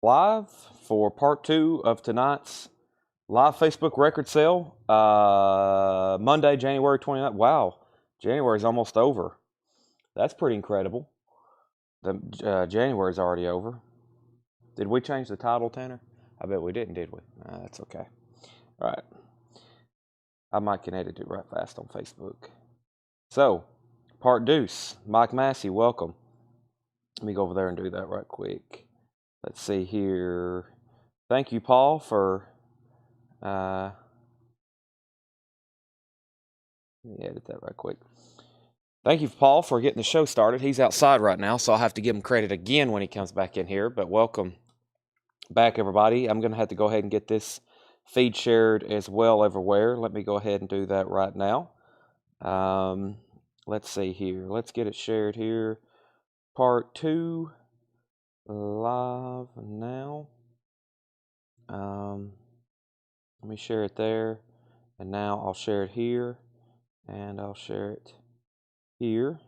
live for part 2 of tonight's live Facebook record sale. Monday, January 29th. Wow, January is almost over. That's pretty incredible. January is already over. Did we change the title, Tanner? I bet we didn't, did we? That's okay. All right. I might can edit it right fast on Facebook. So, part deuce. Mike Massey, welcome. Let me go over there and do that right quick. Let's see here. Thank you, Paul, for... let me edit that right quick. Thank you, Paul, for getting the show started. He's outside right now, so I'll have to give him credit again when he comes back in here. But welcome back, everybody. I'm going to have to go ahead and get this feed shared as well everywhere. Let me go ahead and do that right now. Let's see here. Let's get it shared here. Part 2 live now. Let me share it there. And now I'll share it here. And I'll share it here.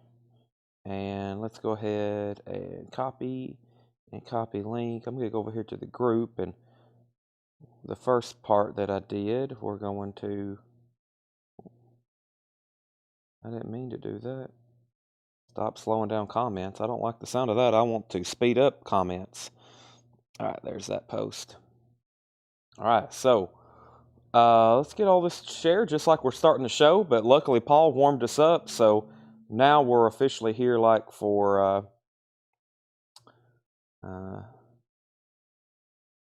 And let's go ahead and copy link. I'm going to go over here to the group, and the first part that I did, we're going to, I didn't mean to do that. Stop slowing down comments. I don't like the sound of that. I want to speed up comments. All right, there's that post. All right, so let's get all this shared just like we're starting the show, but luckily Paul warmed us up, so now we're officially here like for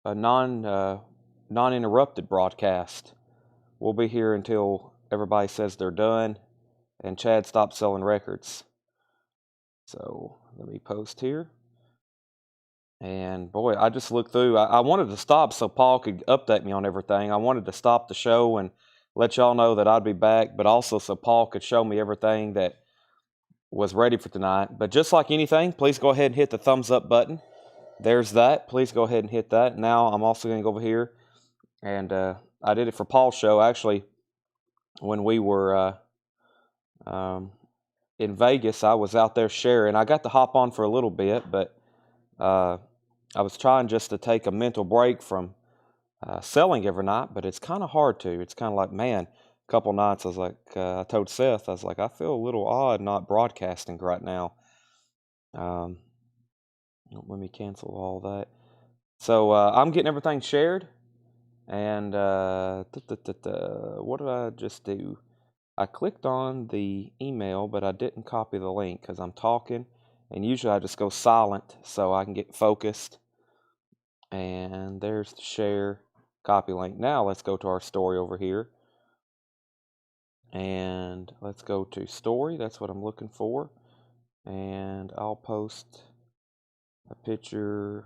a non-interrupted broadcast. We'll be here until everybody says they're done and Chad stops selling records. So let me post here. And boy, I just looked through. I wanted to stop so Paul could update me on everything. I wanted to stop the show and let y'all know that I'd be back, but also so Paul could show me everything that was ready for tonight. But just like anything, please go ahead and hit the thumbs up button. There's that. Please go ahead and hit that. Now I'm also going to go over here, and I did it for Paul's show. Actually, when we were in Vegas, I was out there sharing. I got to hop on for a little bit, but I was trying just to take a mental break from selling every night, but it's kind of hard to. It's kind of like, man, a couple nights I was like, I told Seth, I was like, I feel a little odd not broadcasting right now. Let me cancel all that. So I'm getting everything shared, and what did I just do? I clicked on the email, but I didn't copy the link because I'm talking, and usually I just go silent so I can get focused. And there's the share copy link. Now let's go to our story over here. And let's go to story. That's what I'm looking for. And I'll post a picture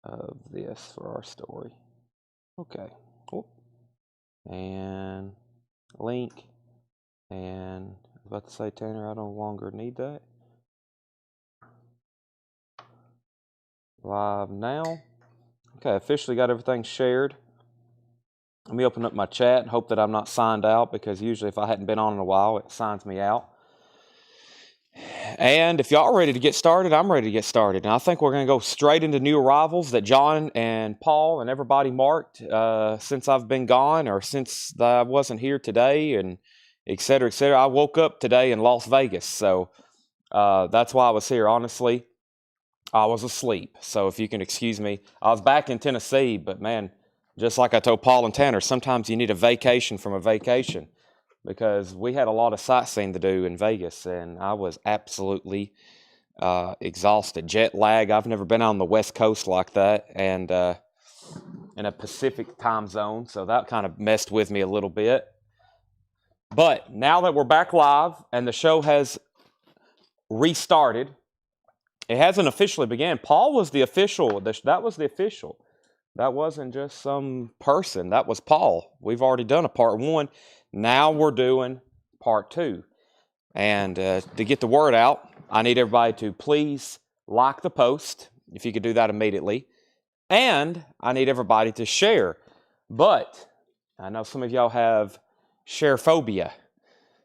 of this for our story. Okay. Oh. And link. And I was about to say, Tanner, I no longer need that. Live now. Okay, officially got everything shared. Let me open up my chat and hope that I'm not signed out, because usually if I hadn't been on in a while, it signs me out. And if y'all are ready to get started, I'm ready to get started. And I think we're going to go straight into new arrivals that John and Paul and everybody marked since I've been gone, or since I wasn't here today, and et cetera, et cetera. I woke up today in Las Vegas, so that's why I was here. Honestly, I was asleep, so if you can excuse me. I was back in Tennessee, but man, just like I told Paul and Tanner, sometimes you need a vacation from a vacation, because we had a lot of sightseeing to do in Vegas, and I was absolutely exhausted. Jet lag. I've never been on the West Coast like that, and in a Pacific time zone, so that kind of messed with me a little bit. But now that we're back live and the show has restarted, it hasn't officially began. Paul was the official. That was the official. That wasn't just some person. That was Paul. We've already done a part 1. Now we're doing part 2. And to get the word out, I need everybody to please like the post, if you could do that immediately. And I need everybody to share. But I know some of y'all have share phobia.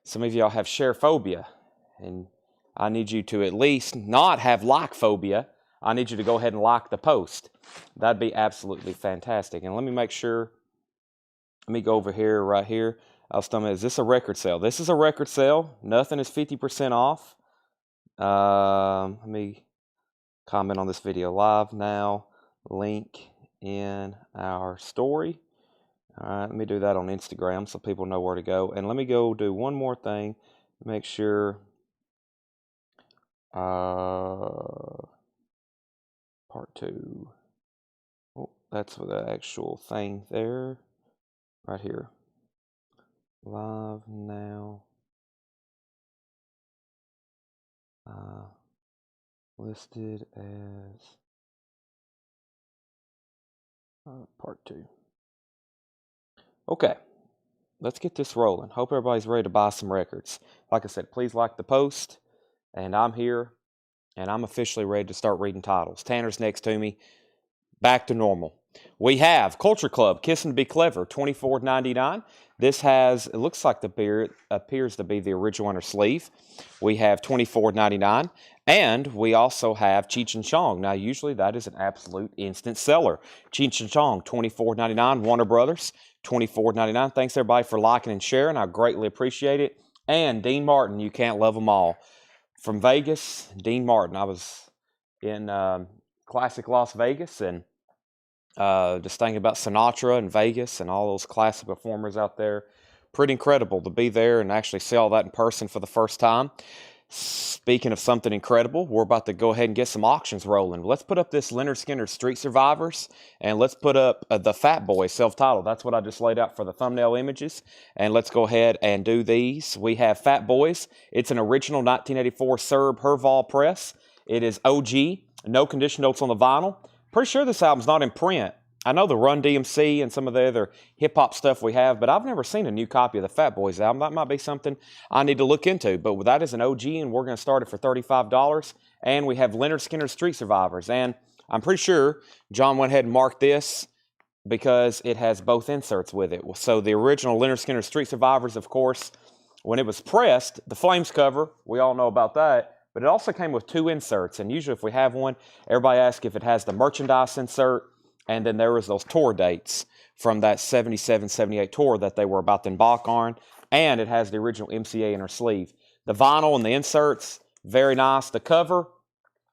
Some of y'all have share phobia. And I need you to at least not have like phobia. I need you to go ahead and like the post. That'd be absolutely fantastic. And let me make sure, let me go over here, right here. I was telling you, is this a record sale? This is a record sale. Nothing is 50% off. Let me comment on this video live now. Link in our story. All right, let me do that on Instagram so people know where to go. And let me go do one more thing. Make sure part 2. Oh, that's the actual thing there. Right here. Live now. Listed as part 2. Okay, let's get this rolling. Hope everybody's ready to buy some records. Like I said, please like the post. And I'm here, and I'm officially ready to start reading titles. Tanner's next to me. Back to normal. We have Culture Club, Kissin' to Be Clever, $24.99. This has, it looks like the beer appears to be the original inner sleeve. We have $24.99. And we also have Cheech and Chong. Now, usually that is an absolute instant seller. Cheech and Chong, $24.99. Warner Brothers, $24.99. Thanks, everybody, for liking and sharing. I greatly appreciate it. And Dean Martin, You Can't Love Them All. From Vegas, Dean Martin. I was in classic Las Vegas and just thinking about Sinatra and Vegas and all those classic performers out there. Pretty incredible to be there and actually see all that in person for the first time. Speaking of something incredible, we're about to go ahead and get some auctions rolling. Let's put up this Leonard Skinner Street Survivors, and let's put up the Fat Boy self-titled. That's what I just laid out for the thumbnail images, and let's go ahead and do these. We have Fat Boys. It's an original 1984 Serb Herval press. It is OG, no condition notes on the vinyl. Pretty sure this album's not in print. I know the Run DMC and some of the other hip-hop stuff we have, but I've never seen a new copy of the Fat Boys album. That might be something I need to look into, but that is an OG, and we're going to start it for $35. And we have Leonard Skinner Street Survivors, and I'm pretty sure John went ahead and marked this because it has both inserts with it. So the original Leonard Skinner Street Survivors, of course, when it was pressed, the Flames cover, we all know about that, but it also came with 2 inserts, and usually if we have one, everybody asks if it has the merchandise insert. And then there was those tour dates from that 77-78 tour that they were about to embark on. And it has the original MCA inner sleeve. The vinyl and the inserts, very nice. The cover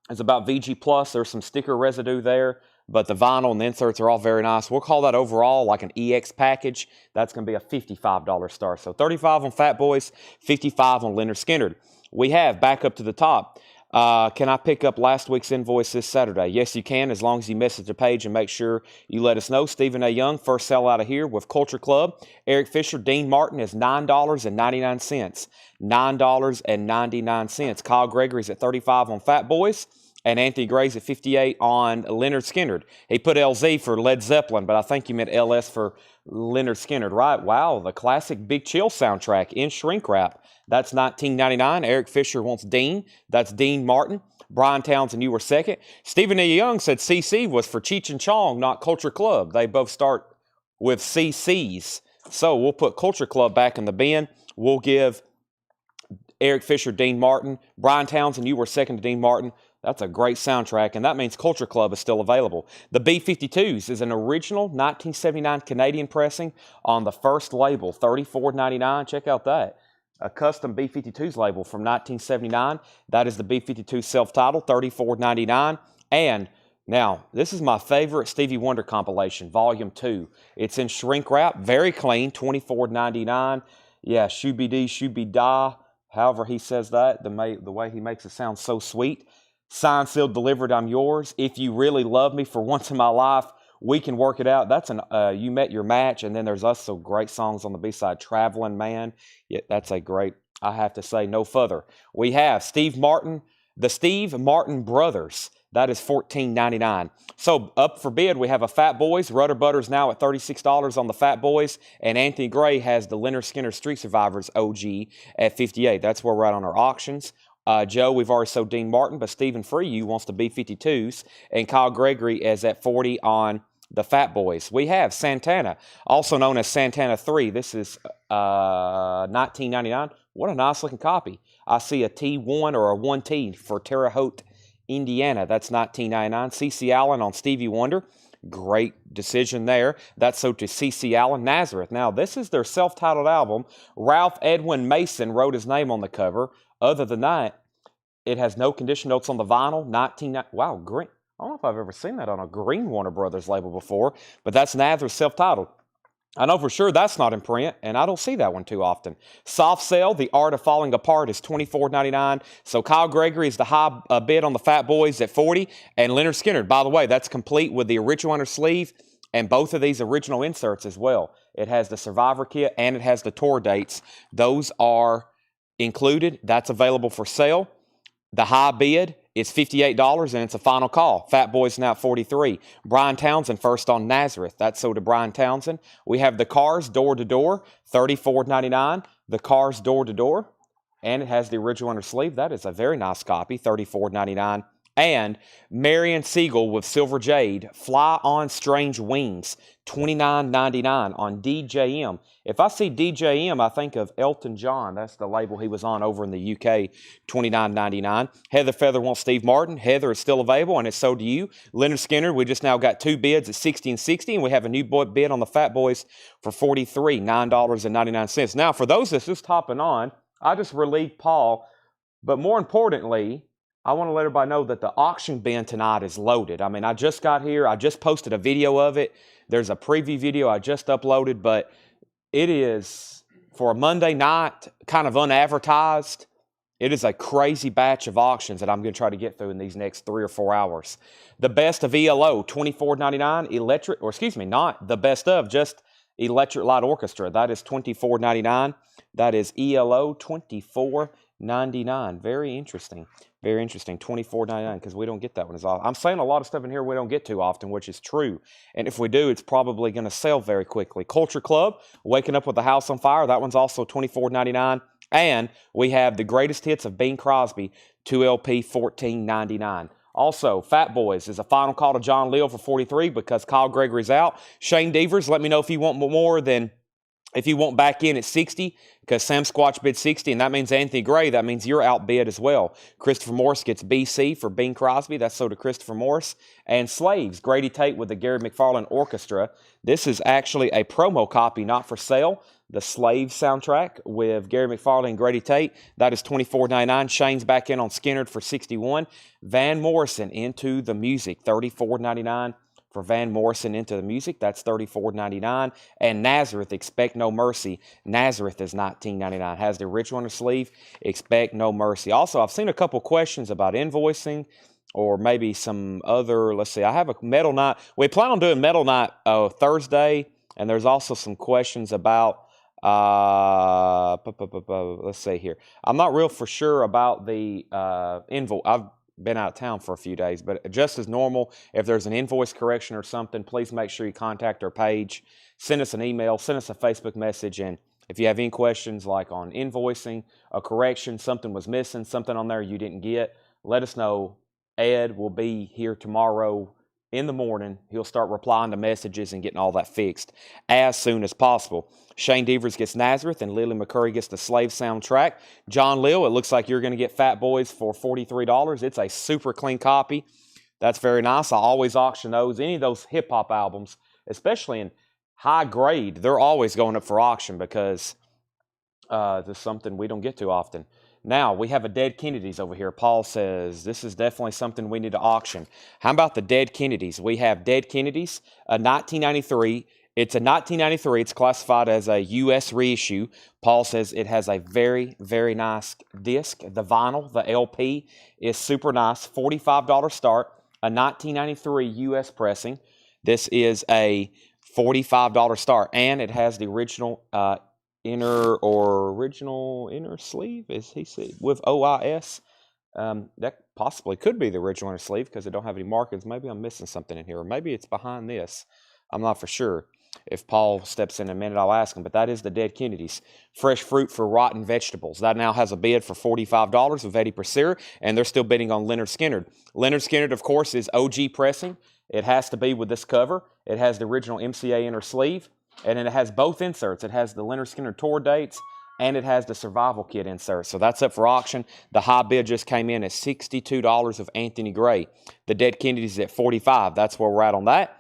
is about VG+. There's some sticker residue there. But the vinyl and the inserts are all very nice. We'll call that overall like an EX package. That's going to be a $55 star. So $35 on Fat Boys, $55 on Leonard Skinner. We have, back up to the top, can I pick up last week's invoice this Saturday? Yes, you can, as long as you message the page and make sure you let us know. Stephen A. Young, first sell out of here with Culture Club. Eric Fisher, Dean Martin is $9.99. $9.99. Kyle Gregory's at $35 on Fat Boys. And Anthony Gray's at $58 on Leonard Skinner. He put LZ for Led Zeppelin, but I think you meant LS for Leonard Skinner, right? Wow, the classic Big Chill soundtrack in shrink wrap. That's $19.99. Eric Fisher wants Dean. That's Dean Martin. Brian Townsend, you were second. Stephen A. Young said CC was for Cheech and Chong, not Culture Club. They both start with CCs. So we'll put Culture Club back in the bin. We'll give Eric Fisher, Dean Martin. Brian Townsend, you were second to Dean Martin. That's a great soundtrack, and that means Culture Club is still available. The B-52s is an original 1979 Canadian pressing on the first label, $34.99. Check out that. A custom B-52s label from 1979. That is the B-52 self-titled, $34.99. And now, this is my favorite Stevie Wonder compilation, Volume 2. It's in shrink wrap, very clean, $24.99. Yeah, shooby-dee, shooby-da, however he says that, the way he makes it sound so sweet. Signed, sealed, delivered, I'm yours. If you really love me for once in my life, we can work it out. That's You Met Your Match, and then there's also great songs on the B-side, Traveling Man. Yeah, that's a great, I have to say, no further. We have Steve Martin, the Steve Martin Brothers. That is $14.99. So up for bid, we have a Fat Boys. Rudder Butter's now at $36 on the Fat Boys, and Anthony Gray has the Leonard Skinner Street Survivors OG at $58. That's where we're at on our auctions. Joe, we've already sold Dean Martin, but Stephen Freeyu wants the B-52s, and Kyle Gregory is at $40 on the Fat Boys. We have Santana, also known as Santana 3. This is $19.99. What a nice looking copy. I see a T1 or a 1T for Terre Haute Indiana. That's $19.99. C.C. Allen on Stevie Wonder. Great decision there. That's sold to C.C. Allen. Nazareth. Now, this is their self-titled album. Ralph Edwin Mason wrote his name on the cover. Other than that, it has no condition notes on the vinyl. Wow, green. I don't know if I've ever seen that on a green Warner Brothers label before, but that's Nazareth self-titled. I know for sure that's not in print, and I don't see that one too often. Soft Sell, The Art of Falling Apart, is $24.99. So Kyle Gregory is the high bid on the Fat Boys at $40. And Leonard Skinner, by the way, that's complete with the original under sleeve and both of these original inserts as well. It has the Survivor kit and it has the tour dates. Those are included. That's available for sale. The high bid is $58, and it's a final call. Fat Boys now at $43. Brian Townsend first on Nazareth. That's sold to Brian Townsend. We have the Cars door to door, $34.99. The Cars door to door, and it has the original under sleeve. That is a very nice copy, $34.99. And Marion Siegel with Silver Jade, Fly on Strange Wings, $29.99 on DJM. If I see DJM, I think of Elton John. That's the label he was on over in the UK, $29.99. Heather Feather wants Steve Martin. Heather is still available, and it's sold to you. Leonard Skinner, we just now got two bids at $60 and $60, and we have a new bid on the Fat Boys for $43, $9.99. Now, for those that's just hopping on, I just relieved Paul, but more importantly, I want to let everybody know that the auction bin tonight is loaded. I mean, I just got here. I just posted a video of it. There's a preview video I just uploaded, but it is, for a Monday night, kind of unadvertised. It is a crazy batch of auctions that I'm going to try to get through in these next 3 or 4 hours. The best of ELO, $24.99. Electric, or excuse me, not the best of, just Electric Light Orchestra. That is $24.99. That is ELO, $24.99. Very interesting. Very interesting, $24.99, because we don't get that one as often. I'm saying a lot of stuff in here we don't get too often, which is true. And if we do, it's probably going to sell very quickly. Culture Club, Waking Up with the House on Fire. That one's also $24.99. And we have the greatest hits of Bing Crosby, 2LP, $14.99. Also, Fat Boys is a final call to John Leal for $43 because Kyle Gregory's out. Shane Devers, let me know if you want more than... If you want back in at $60, because Sam Squatch bid $60, and that means Anthony Gray, that means you're outbid as well. Christopher Morris gets BC for Bing Crosby. That's sold to Christopher Morris. And Slaves, Grady Tate with the Gary McFarland Orchestra. This is actually a promo copy, not for sale. The Slaves soundtrack with Gary McFarland and Grady Tate. That is $24.99. Shane's back in on Skinner for $61. Van Morrison, Into the Music, $34.99. For Van Morrison, Into the Music, that's $34.99. And Nazareth, Expect No Mercy. Nazareth is $19.99. Has the original on the sleeve, Expect No Mercy. Also, I've seen a couple questions about invoicing or maybe some other, let's see, I have a Metal Night. We plan on doing Metal Night Thursday, and there's also some questions about, let's see here. I'm not real for sure about the invoice. I've been out of town for a few days, but just as normal, if there's an invoice correction or something, please make sure you contact our page, send us an email, send us a Facebook message, and if you have any questions like on invoicing, a correction, something was missing, something on there you didn't get, let us know. Ed will be here tomorrow in the morning. He'll start replying to messages and getting all that fixed as soon as possible. Shane Devers gets Nazareth, and Lily McCurry gets the Slave soundtrack. John Leal, it looks like you're going to get Fat Boys for $43. It's a super clean copy. That's very nice. I always auction those. Any of those hip-hop albums, especially in high grade, they're always going up for auction because there's something we don't get too often. Now, we have a Dead Kennedys over here. Paul says, this is definitely something we need to auction. How about the Dead Kennedys? We have Dead Kennedys, a 1993. It's a 1993. It's classified as a U.S. reissue. Paul says it has a very, very nice disc. The vinyl, the LP, is super nice. $45 start. A 1993 U.S. pressing. This is a $45 start. And it has the original inner sleeve, is he see with OIS. That possibly could be the original inner sleeve because they don't have any markings. Maybe I'm missing something in here, or maybe it's behind this. I'm not for sure. If Paul steps in a minute, I'll ask him. But that is the Dead Kennedys. Fresh Fruit for Rotten Vegetables. That now has a bid for $45 with Eddie Purser, and they're still bidding on Leonard Skinner. Leonard Skinner, of course, is OG pressing. It has to be with this cover. It has the original MCA inner sleeve, and then it has both inserts. It has the Leonard Skinner tour dates and it has the survival kit insert. So that's up for auction. The high bid just came in at $62 of Anthony Gray. The Dead Kennedys at $45. That's where we're at on that.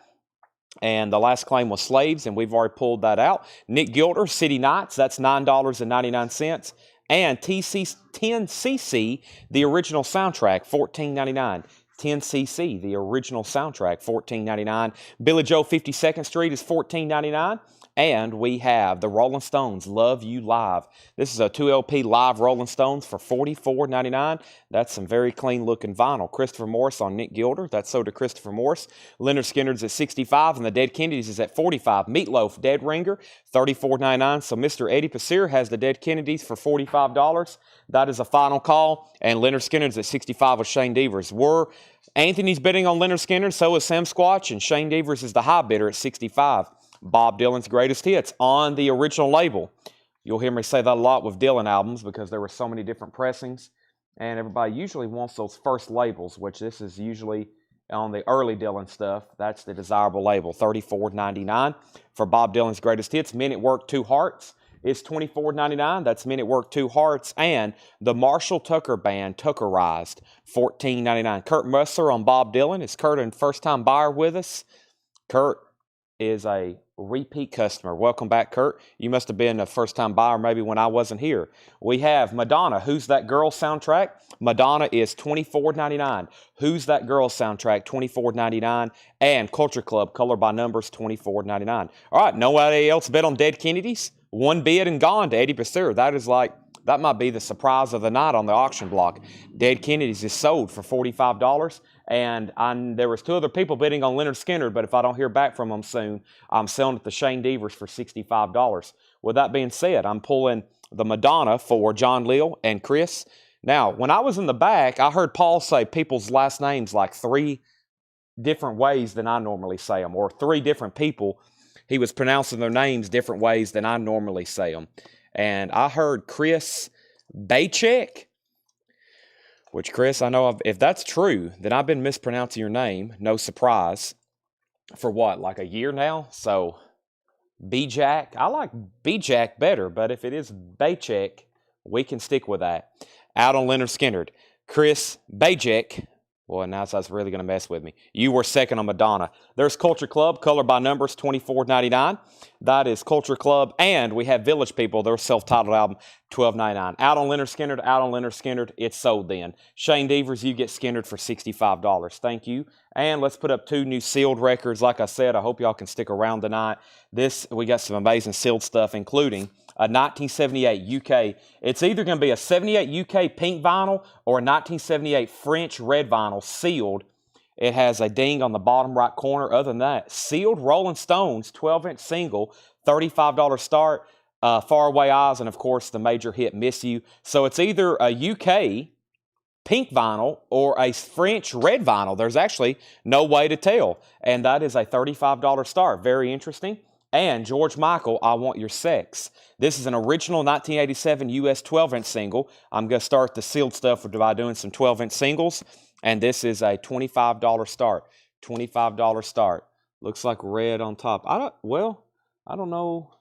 And the last claim was Slaves, and we've already pulled that out. Nick Gilder, City Nights, that's $9.99. And TC 10cc, the original soundtrack, $14.99. 10cc, the original soundtrack, $14.99. Billy Joe 52nd Street is $14.99. And we have the Rolling Stones, Love You Live. This is a 2LP live Rolling Stones for $44.99. That's some very clean looking vinyl. Christopher Morris on Nick Gilder. That's sold to Christopher Morris. Leonard Skinner's at $65, and the Dead Kennedys is at $45. Meatloaf, Dead Ringer, $34.99. So Mr. Eddie Pasir has the Dead Kennedys for $45. That is a final call. And Leonard Skinner's at $65 with Shane Devers. Anthony's bidding on Leonard Skinner, so is Sam Squatch, and Shane Devers is the high bidder at $65. Bob Dylan's Greatest Hits on the original label. You'll hear me say that a lot with Dylan albums because there were so many different pressings, and everybody usually wants those first labels, which this is usually on the early Dylan stuff. That's the desirable label, $34.99 for Bob Dylan's Greatest Hits. Men at Work, 2 Hearts is $24.99. That's Men at Work, 2 Hearts. And the Marshall Tucker Band, Tuckerized, $14.99. Kurt Musser on Bob Dylan. Is Kurt a first-time buyer with us? Kurt is a repeat customer. Welcome back, Kurt. You must have been a first-time buyer maybe when I wasn't here. We have Madonna, Who's That Girl soundtrack. Madonna is $24.99. Who's That Girl soundtrack, $24.99. And Culture Club, Color by Numbers, $24.99. All right, nobody else bid on Dead Kennedys? One bid and gone to Eddie Pasir. That might be the surprise of the night on the auction block. Dead Kennedys is sold for $45. And there was 2 other people bidding on Leonard Skinner, but if I don't hear back from them soon, I'm selling it to Shane Devers for $65. With that being said, I'm pulling the Madonna for John Leal and Chris. Now, when I was in the back, I heard Paul say people's last names like 3 different ways than I normally say them, or 3 different people. He was pronouncing their names different ways than I normally say them. And I heard Chris Baychek, which, Chris, I know if that's true, then I've been mispronouncing your name, no surprise, for what, like a year now? So, B-Jack, I like B-Jack better, but if it is Baychek, we can stick with that. Out on Leonard Skinner, Chris Baychek. Boy, now that's really going to mess with me. You were second on Madonna. There's Culture Club, Color by Numbers, $24.99. That is Culture Club. And we have Village People, their self-titled album, $12.99. Out on Leonard Skinner, it's sold then. Shane Devers, you get Skinner for $65. Thank you. And let's put up 2 new sealed records. Like I said, I hope y'all can stick around tonight. We got some amazing sealed stuff, including a 1978 UK. It's either going to be a 78 UK pink vinyl or a 1978 French red vinyl sealed. It has a ding on the bottom right corner. Other than that, sealed Rolling Stones 12-inch single, $35 start, Far Away Eyes, and of course the major hit Miss You. So it's either a UK pink vinyl or a French red vinyl. There's actually no way to tell. And that is a $35 start. Very interesting. And George Michael, I Want Your Sex. This is an original 1987 US 12-inch single. I'm going to start the sealed stuff by doing some 12-inch singles. And this is a $25 start. $25 start. Looks like red on top. I don't know.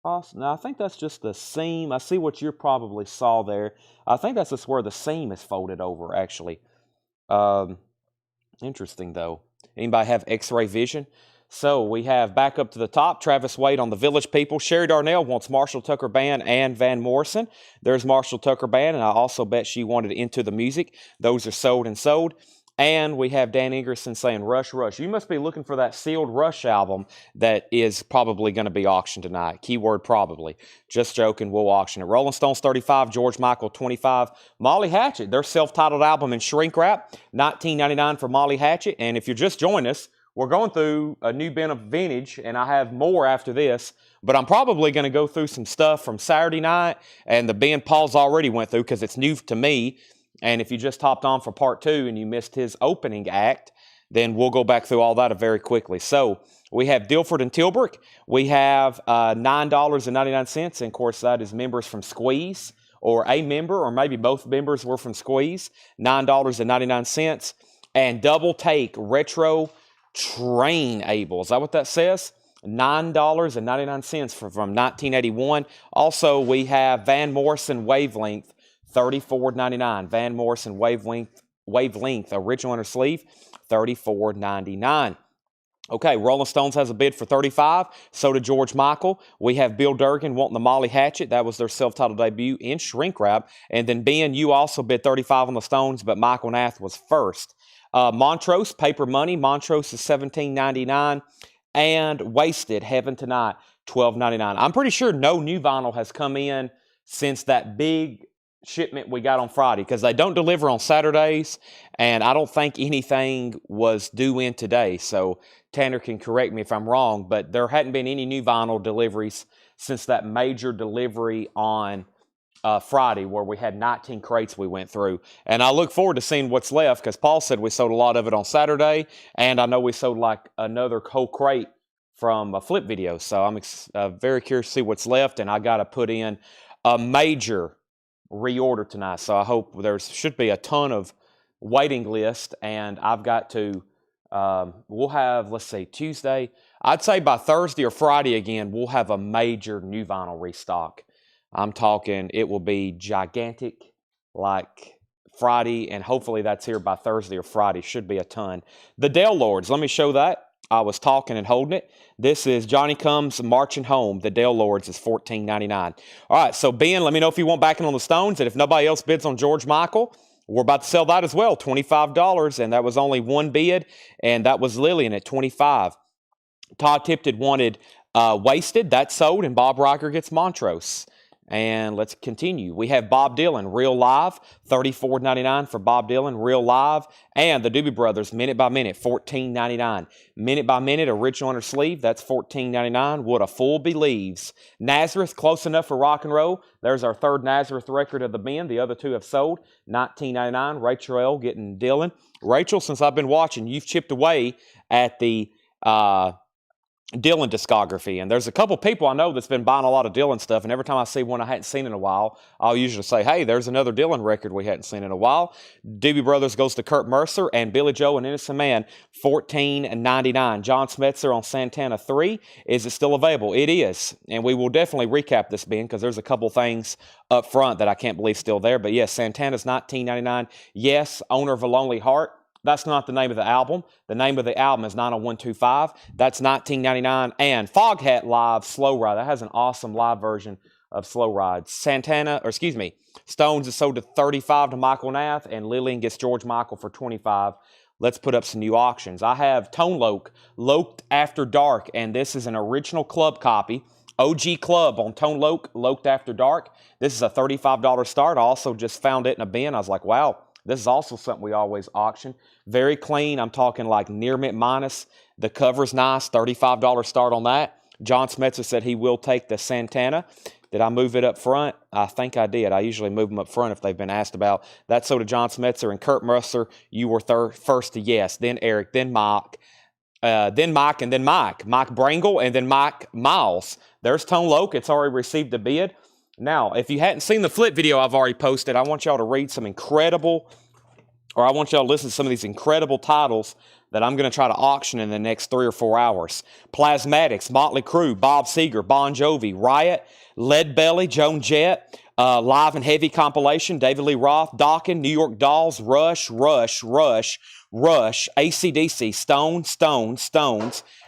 Austin, I think that's just the seam. I see what you probably saw there. I think that's just where the seam is folded over, actually. Interesting, though. Anybody have X-ray vision? So we have back up to the top, Travis Wade on the Village People. Sherry Darnell wants Marshall Tucker Band and Van Morrison. There's Marshall Tucker Band, and I also bet she wanted Into the Music. Those are sold and sold. And we have Dan Ingerson saying, Rush, Rush. You must be looking for that sealed Rush album that is probably going to be auctioned tonight. Keyword probably. Just joking, we'll auction it. Rolling Stones 35, George Michael 25. Molly Hatchet, their self-titled album in shrink wrap, $19.99 for Molly Hatchet. And if you're just joining us, we're going through a new bin of vintage, and I have more after this, but I'm probably going to go through some stuff from Saturday night and the bin Paul's already went through because it's new to me. And if you just hopped on for part 2 and you missed his opening act, then we'll go back through all that very quickly. So we have Dilford and Tilbrook. We have $9.99, and of course that is members from Squeeze, or a member, or maybe both members were from Squeeze, $9.99. And Double Take Retro Train Able. Is that what that says? $9.99 from 1981. Also, we have Van Morrison Wavelength, $34.99. Van Morrison Wavelength, original inner sleeve, $34.99. Okay, Rolling Stones has a bid for $35. So did George Michael. We have Bill Durgan wanting the Molly Hatchet. That was their self-titled debut in shrink wrap. And then Ben, you also bid $35 on the Stones, but Michael Nath was first. Montrose, Paper Money. Montrose is $17.99. And Wasted, Heaven Tonight, $12.99. I'm pretty sure no new vinyl has come in since that big shipment we got on Friday, because they don't deliver on Saturdays, and I don't think anything was due in today. So Tanner can correct me if I'm wrong, but there hadn't been any new vinyl deliveries since that major delivery on Friday, where we had 19 crates we went through. And I look forward to seeing what's left, because Paul said we sold a lot of it on Saturday, and I know we sold like another whole crate from a flip video. So I'm very curious to see what's left, and I got to put in a major reorder tonight. So I hope there should be a ton of waiting list, and I've got to, we'll have, let's see, Tuesday. I'd say by Thursday or Friday again, we'll have a major new vinyl restock. I'm talking, it will be gigantic like Friday, and hopefully that's here by Thursday or Friday. Should be a ton. The Dale Lords, let me show that. I was talking and holding it. This is Johnny Comes Marching Home. The Dale Lords is $14.99. All right, so Ben, let me know if you want backing on the Stones, and if nobody else bids on George Michael, we're about to sell that as well, $25, and that was only one bid, and that was Lillian at $25. Todd Tipton wanted Wasted. That sold, and Bob Riker gets Montrose. And let's continue. We have Bob Dylan, Real Live, $34.99 for Bob Dylan, Real Live. And the Doobie Brothers, Minute by Minute, $14.99. Minute by Minute, original inner sleeve, that's $14.99. What a Fool Believes. Nazareth, Close Enough for Rock and Roll. There's our third Nazareth record of the bin. The other two have sold, $19.99. Rachel L. getting Dylan. Rachel, since I've been watching, you've chipped away at the Dylan discography, and there's a couple people I know that's been buying a lot of Dylan stuff, and every time I see one I hadn't seen in a while, I'll usually say, hey, there's another Dylan record we hadn't seen in a while. Doobie Brothers goes to Kurt Mercer, and Billy Joe and Innocent Man, $14.99. John Smetzer on Santana 3. Is it still available? It is, and we will definitely recap this, Ben, because there's a couple things up front that I can't believe still there, but yes, Santana's $19.99. Yes, Owner of a Lonely Heart. That's not the name of the album. The name of the album is 90125. That's $19.99. And Foghat Live Slow Ride. That has an awesome live version of Slow Ride. Stones is sold to $35 to Michael Nath, and Lillian gets George Michael for $25. Let's put up some new auctions. I have Tone Loc, Loked After Dark, and this is an original club copy. OG Club on Tone Loc, Loked After Dark. This is a $35 start. I also just found it in a bin. I was like, wow. This is also something we always auction. Very clean. I'm talking like near mint minus. The cover's nice. $35 start on that. John Smetzer said he will take the Santana. Did I move it up front? I think I did. I usually move them up front if they've been asked about. That's so to John Smetzer and Kurt Mercer. You were first to yes. Then Eric. Then Mike. Then Mike. And then Mike. Mike Brangle. And then Mike Miles. There's Tone Loc. It's already received a bid. Now, if you hadn't seen the flip video I've already posted, I want y'all to read some incredible, or I want y'all to listen to some of these incredible titles that I'm going to try to auction in the next 3 or 4 hours. Plasmatics, Motley Crue, Bob Seger, Bon Jovi, Riot, Lead Belly, Joan Jett, Live and Heavy compilation, David Lee Roth, Dokken, New York Dolls, Rush, AC/DC, Stones,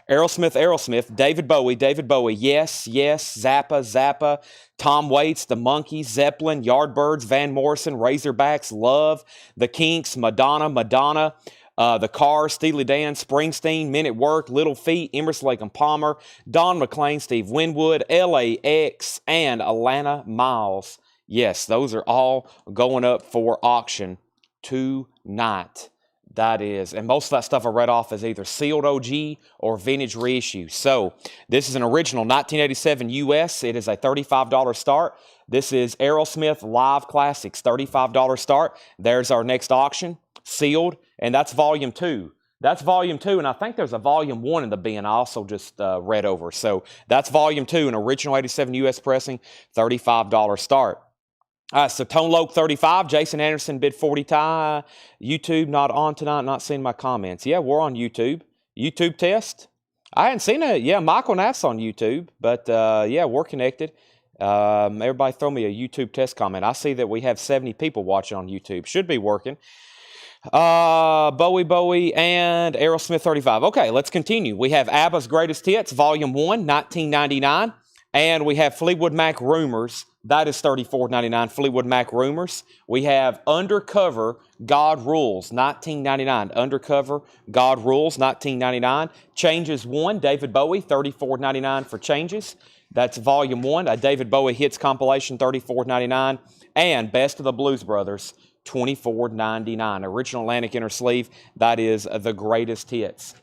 Aerosmith, David Bowie, Yes, Zappa, Tom Waits, The Monkees, Zeppelin, Yardbirds, Van Morrison, Razorbacks, Love, The Kinks, Madonna, The Cars, Steely Dan, Springsteen, Men at Work, Little Feat, Emerson, Lake and Palmer, Don McLean, Steve Winwood, LAX, and Alana Miles. Yes, those are all going up for auction tonight. That is, and most of that stuff I read off is either sealed OG or vintage reissue. So this is an original 1987 US. It is a $35 start. This is Aerosmith Live Classics, $35 start. There's our next auction, sealed, and that's volume 2. That's volume 2, and I think there's a volume 1 in the bin I also just read over. So that's volume 2, an original 87 US pressing, $35 start. All right, so Tone Loc 35, Jason Anderson bid 40 tie. YouTube not on tonight, not seeing my comments. Yeah, we're on YouTube. YouTube test. I hadn't seen it. Yeah, Michael Naff's on YouTube, but yeah, we're connected. Everybody throw me a YouTube test comment. I see that we have 70 people watching on YouTube. Should be working. Bowie, and Aerosmith 35. Okay, let's continue. We have ABBA's Greatest Hits, Volume 1, 1999. And we have Fleetwood Mac Rumors. That is $34.99. Fleetwood Mac Rumors. We have Undercover, God Rules, 1999. Undercover, God Rules, 1999. Changes 1, David Bowie, $34.99 for Changes. That's Volume 1, a David Bowie Hits compilation, $34.99. And Best of the Blues Brothers, $24.99. Original Atlantic Inner Sleeve, that is the Greatest Hits.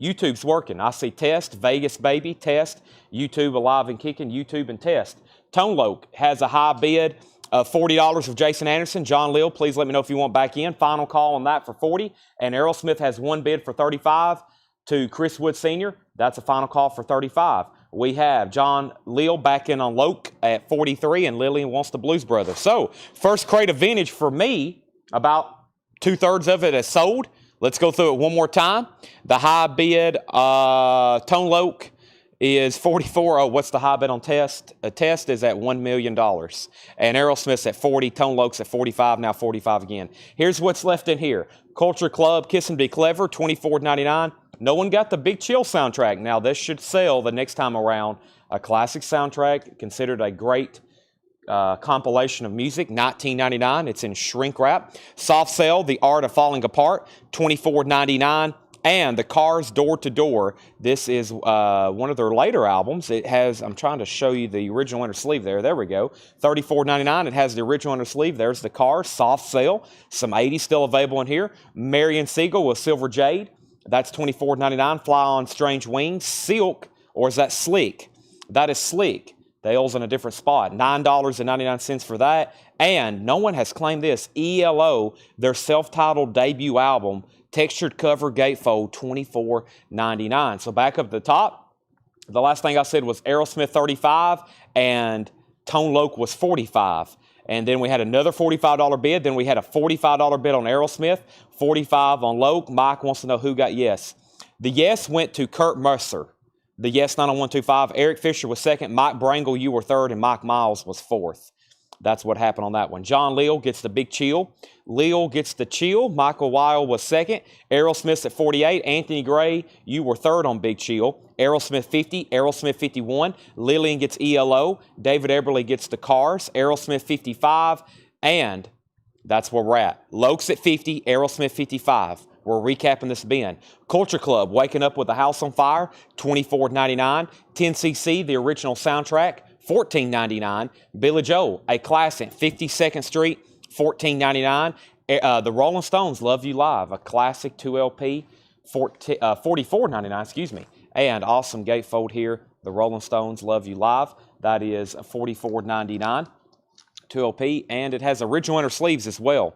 YouTube's working. I see Test, Vegas Baby, Test, YouTube Alive and Kicking, YouTube and Test. Tone Loc has a high bid of $40 of Jason Anderson. John Lill, please let me know if you want back in. Final call on that for $40. And Aerosmith has one bid for $35 to Chris Wood Sr. That's a final call for $35. We have John Lill back in on Loc at $43, and Lillian wants the Blues Brothers. So, first crate of vintage for me, about 2/3 of it is sold. Let's go through it one more time. The high bid, Tone Loc is 44. Oh, what's the high bid on Test? Test is at $1 million. And Aerosmith's at 40. Tone Loc's at 45, now 45 again. Here's what's left in here. Culture Club, Kiss and Be Clever, $24.99. No one got the Big Chill soundtrack. Now, this should sell the next time around. A classic soundtrack, considered a great compilation of music, $19.99. It's in shrink wrap. Soft Cell, The Art of Falling Apart, $24.99. And The Cars Door to Door, this is one of their later albums. It has, I'm trying to show you the original inner sleeve there. There we go. $34.99. It has the original inner sleeve. There's The Cars, Soft Cell. Some 80s still available in here. Marion Siegel with Silver Jade. That's $24.99. Fly on Strange Wings. Silk, or is that Sleek? That is Sleek. The L's in a different spot. $9.99 for that. And no one has claimed this. ELO, their self-titled debut album, textured cover gatefold, $24.99. So back up at the top, the last thing I said was Aerosmith 35 and Tone Loc was 45. And then we had another $45 bid. Then we had a $45 bid on Aerosmith, 45 on Loc. Mike wants to know who got yes. The yes went to Kurt Mercer. The yes 90125. Eric Fisher was second. Mike Brangle, you were third. And Mike Miles was fourth. That's what happened on that one. John Lill gets the Big Chill. Lill gets the Chill. Michael Weil was second. Aerosmith's at 48. Anthony Gray, you were third on Big Chill. Aerosmith 50. Aerosmith 51. Lillian gets ELO. David Eberly gets the Cars. Aerosmith 55. And that's where we're at. Loc's at 50. Aerosmith 55. We're recapping this bin. Culture Club, Waking Up with the House on Fire, $24.99. 10cc, the original soundtrack, $14.99. Billy Joel, a classic, 52nd Street, $14.99. The Rolling Stones, Love You Live, a classic 2LP, $44.99, excuse me. And awesome gatefold here, the Rolling Stones, Love You Live. That is $44.99. 2LP, and it has original inner sleeves as well.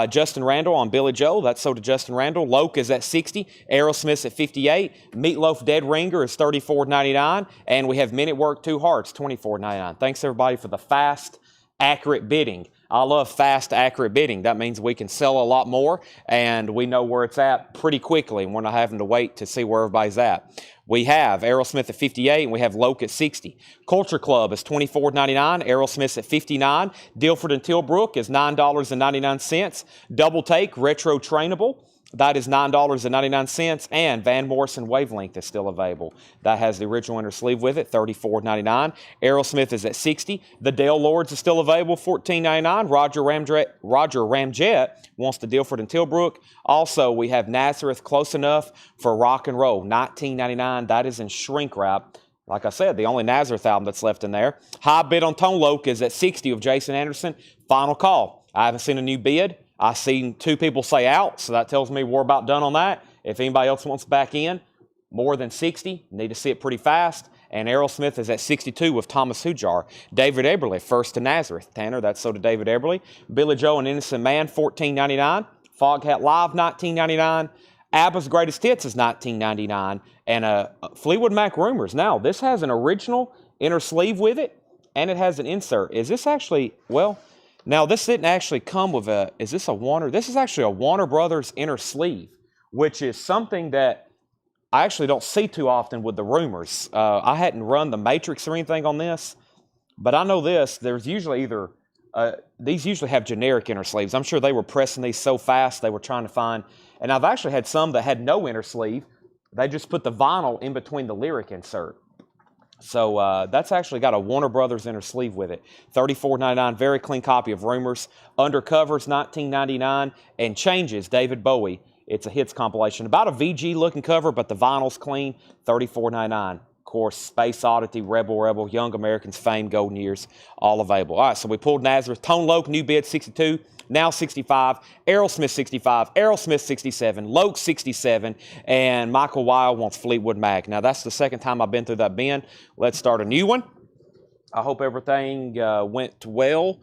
Justin Randall on Billy Joel, that's sold to Justin Randall. Loc is at 60, Aerosmith's at 58, Meatloaf Dead Ringer is $34.99, and we have Men at Work 2 Hearts, $24.99. Thanks everybody for the fast, accurate bidding. I love fast, accurate bidding. That means we can sell a lot more, and we know where it's at pretty quickly, and we're not having to wait to see where everybody's at. We have Aerosmith at 58, and we have Loc at 60. Culture Club is $24.99. Aerosmith's at 59. Dilford and Tilbrook is $9.99. Double Take, Retro Trainable, that is $9.99. And Van Morrison Wavelength is still available. That has the original inner sleeve with it, $34.99. Aerosmith is at 60. The Dale Lords is still available, $14.99. Roger Ramjet wants the Dilford and Tilbrook. Also, we have Nazareth, Close Enough for Rock and Roll, $19.99. That is in shrink wrap. Like I said, the only Nazareth album that's left in there. High bid on Tone Loc is at 60 of Jason Anderson. Final call. I haven't seen a new bid. I've seen 2 people say out, so that tells me we're about done on that. If anybody else wants back in, more than 60, need to see it pretty fast. And Aerosmith is at 62 with Thomas Hujar. David Eberly, first to Nazareth. Tanner, that's so to David Eberly. Billy Joel and Innocent Man, $14.99. Foghat Live, $19.99. ABBA's Greatest Hits is $19.99. And Fleetwood Mac Rumors. Now, this has an original inner sleeve with it, and it has an insert. Is this actually, well, now this didn't actually come with a, is this a Warner? This is actually a Warner Brothers inner sleeve, which is something that I actually don't see too often with the rumors. I hadn't run the matrix or anything on this, but I know this. There's usually either, these usually have generic inner sleeves. I'm sure they were pressing these so fast they were trying to find, and I've actually had some that had no inner sleeve. They just put the vinyl in between the lyric insert. So that's actually got a Warner Brothers inner sleeve with it. $34.99, very clean copy of Rumors. Undercovers, $19.99, and Changes, David Bowie. It's a hits compilation. About a VG looking cover, but the vinyl's clean, $34.99. Of course, Space Oddity, Rebel, Young Americans, Fame, Golden Years, all available. All right, so we pulled Nazareth. Tone Loc, new bid, 62. Now 65, Aerosmith 65, Aerosmith 67, Loc 67, and Michael Weil wants Fleetwood Mac. Now that's the second time I've been through that bin. Let's start a new one. I hope everything went well.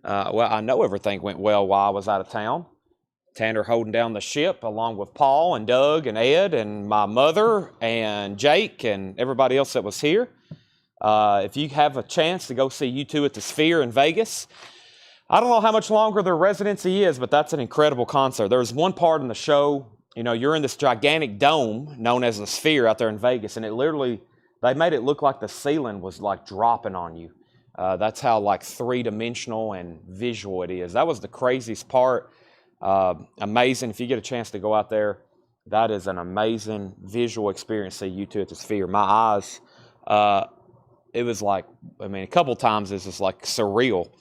Well, I know everything went well while I was out of town. Tanner holding down the ship along with Paul and Doug and Ed and my mother and Jake and everybody else that was here. If you have a chance to go see U2 at the Sphere in Vegas, I don't know how much longer their residency is, but that's an incredible concert. There's one part in the show, you know, you're in this gigantic dome known as the Sphere out there in Vegas, and it literally, they made it look like the ceiling was like dropping on you. That's how like three-dimensional and visual it is. That was the craziest part. Amazing. If you get a chance to go out there, that is an amazing visual experience. See U2 at the Sphere. My eyes, it was like, I mean, a couple times this was like surreal.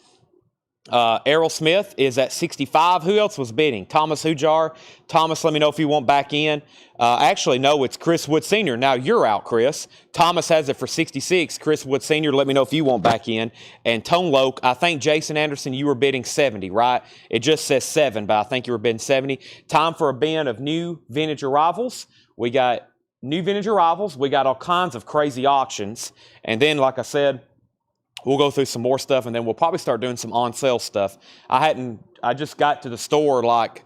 Aerosmith is at 65. Who else was bidding? Thomas Hujar. Thomas, let me know if you want back in. Actually, no, it's Chris Wood Sr. Now you're out, Chris. Thomas has it for 66. Chris Wood Sr., let me know if you want back in. And Tone Loc, I think Jason Anderson, you were bidding 70, right? It just says 7, but I think you were bidding 70. Time for a bin of new vintage arrivals. We got new vintage arrivals. We got all kinds of crazy auctions. And then, like I said, we'll go through some more stuff, and then we'll probably start doing some on-sale stuff. I just got to the store like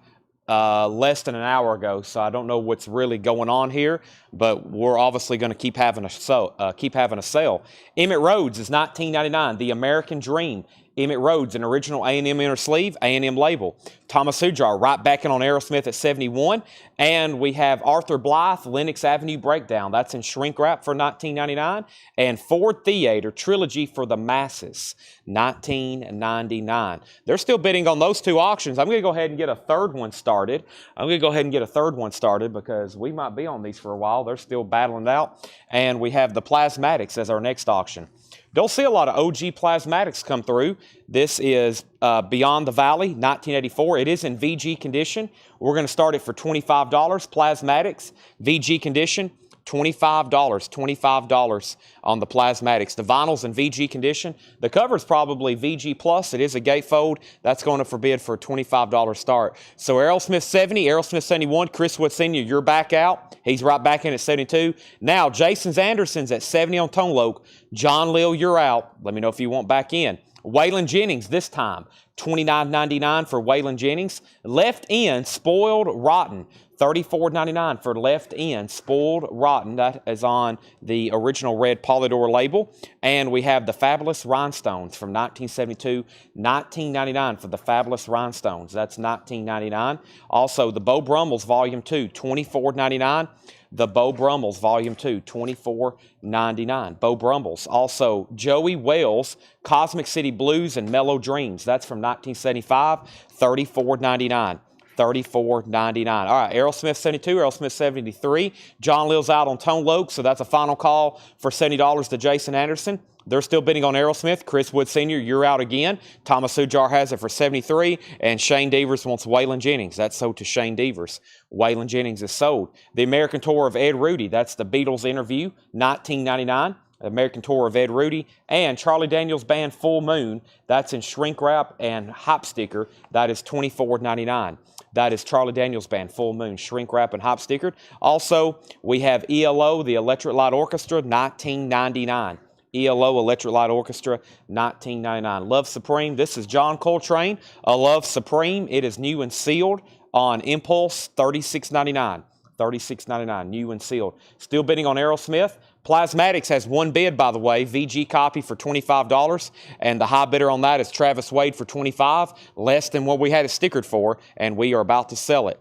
less than an hour ago, so I don't know what's really going on here, but we're obviously going to keep having a sale. Emmett Rhodes is $19.99. The American Dream. Emmett Rhodes, an original A&M inner sleeve, A&M label. Thomas Hujar, right back in on Aerosmith at 71. And we have Arthur Blythe, Lenox Avenue Breakdown. That's in shrink wrap for $19.99. And Ford Theater Trilogy for the Masses, $19.99. They're still bidding on those two auctions. I'm going to go ahead and get a third one started. Because we might be on these for a while. They're still battling it out. And we have the Plasmatics as our next auction. Don't see a lot of OG Plasmatics come through. This is Beyond the Valley, 1984. It is in VG condition. We're going to start it for $25. Plasmatics, VG condition, $25 on the Plasmatics. The vinyl's in VG condition. The cover's probably VG plus. It is a gatefold. That's going to forbid for a $25 start. So Aerosmith 70, Aerosmith 71, Chris Wood Sr., you're back out. He's right back in at 72. Now, Jason Anderson's at 70 on Tone Loc. John Lill, you're out. Let me know if you want back in. Waylon Jennings this time, $29.99 for Waylon Jennings. Left End, Spoiled Rotten, $34.99 for Left End, Spoiled Rotten. That is on the original red Polydor label. And we have the Fabulous Rhinestones from 1972, $19.99 for the Fabulous Rhinestones. That's $19.99. Also, the Beau Brummels Volume 2, $24.99. The Beau Brummels Volume 2, $24.99. Beau Brummels. Also, Joey Wales, Cosmic City Blues and Mellow Dreams. That's from 1975, $34.99. $34.99. All right, Aerosmith 72, Aerosmith 73. John Lill's out on Tone Loc, so that's a final call for $70 to Jason Anderson. They're still bidding on Aerosmith. Chris Wood Sr., you're out again. Thomas Hujar has it for $73, and Shane Devers wants Waylon Jennings. That's sold to Shane Devers. Waylon Jennings is sold. The American Tour of Ed Rudy, that's the Beatles interview, $19.99. American Tour of Ed Rudy, and Charlie Daniels Band Full Moon, that's in shrink wrap and hop sticker, that is $24.99. That is Charlie Daniels Band Full Moon, shrink wrap and hop stickered. Also, we have ELO, the Electric Light Orchestra, $19.99. ELO Electric Light Orchestra, $19.99. Love Supreme, this is John Coltrane, a Love Supreme. It is new and sealed on Impulse, $36.99. $36.99, new and sealed. Still bidding on Aerosmith. Plasmatics has one bid, by the way, VG copy for $25, and the high bidder on that is Travis Wade for $25, less than what we had it stickered for, and we are about to sell it.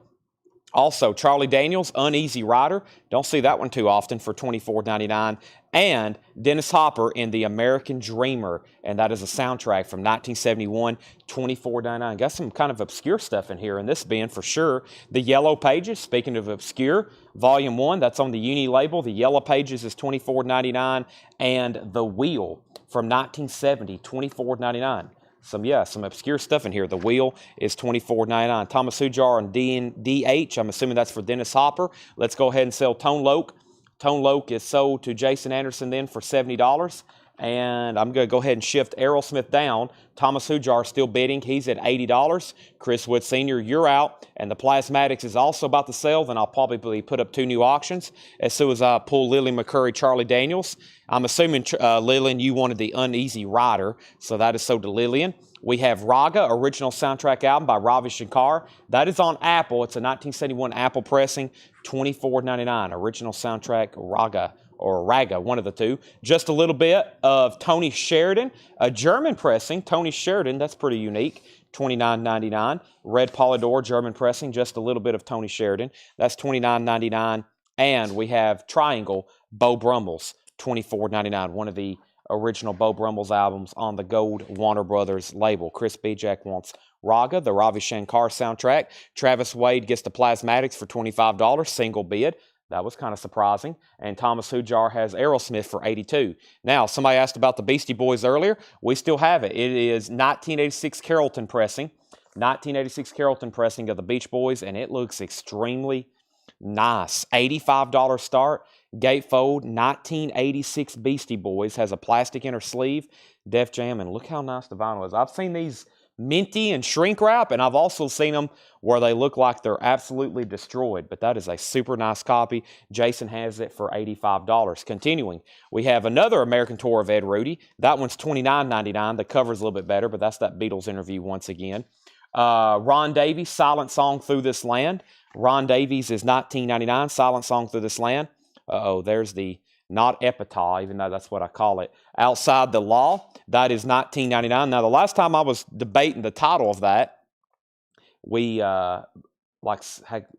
Also, Charlie Daniels, Uneasy Rider. Don't see that one too often for $24.99. And Dennis Hopper in The American Dreamer. And that is a soundtrack from 1971, $24.99. Got some kind of obscure stuff in here in this bin for sure. The Yellow Pages, speaking of obscure, Volume 1, that's on the Uni label. The Yellow Pages is $24.99. And The Wheel from 1970, $24.99. Some obscure stuff in here. The Wheel is $24.99. Thomas Hujar and DH. I'm assuming that's for Dennis Hopper. Let's go ahead and sell Tone Loc. Tone Loc is sold to Jason Anderson then for $70. And I'm going to go ahead and shift Aerosmith down. Thomas Hujar still bidding. He's at $80. Chris Wood Sr., you're out. And the Plasmatics is also about to sell. Then I'll probably put up 2 new auctions as soon as I pull Lily McCurry, Charlie Daniels. I'm assuming, Lillian, you wanted the Uneasy Rider. So that is sold to Lillian. We have Raga, original soundtrack album by Ravi Shankar. That is on Apple. It's a 1971 Apple pressing, $24.99. Original soundtrack, Raga. Or Raga, one of the two. Just a little bit of Tony Sheridan, a German pressing. Tony Sheridan, that's pretty unique, $29.99. Red Polydor, German pressing, just a little bit of Tony Sheridan. That's $29.99. And we have Triangle, Beau Brummels, $24.99. One of the original Beau Brummels albums on the Gold Warner Brothers label. Chris Bijak wants Raga, the Ravi Shankar soundtrack. Travis Wade gets the Plasmatics for $25, single bid. That was kind of surprising. And Thomas Hujar has Aerosmith for $82. Now, somebody asked about the Beastie Boys earlier. We still have it. It is 1986 Carrollton pressing. 1986 Carrollton pressing of the Beach Boys, and it looks extremely nice. $85 start. Gatefold, 1986 Beastie Boys. Has a plastic inner sleeve. Def Jam, and look how nice the vinyl is. I've seen these minty and shrink wrap, and I've also seen them where they look like they're absolutely destroyed, but that is a super nice copy. Jason has it for $85. Continuing, we have another American Tour of Ed Rudy. That one's $29.99. The cover's a little bit better, but that's that Beatles interview once again. Ron Davies, Silent Song Through This Land. Ron Davies is $19.99. Silent Song Through This Land. There's the not epitaph, even though that's what I call it. Outside the Law, that is $19.99. Now, the last time I was debating the title of that, we had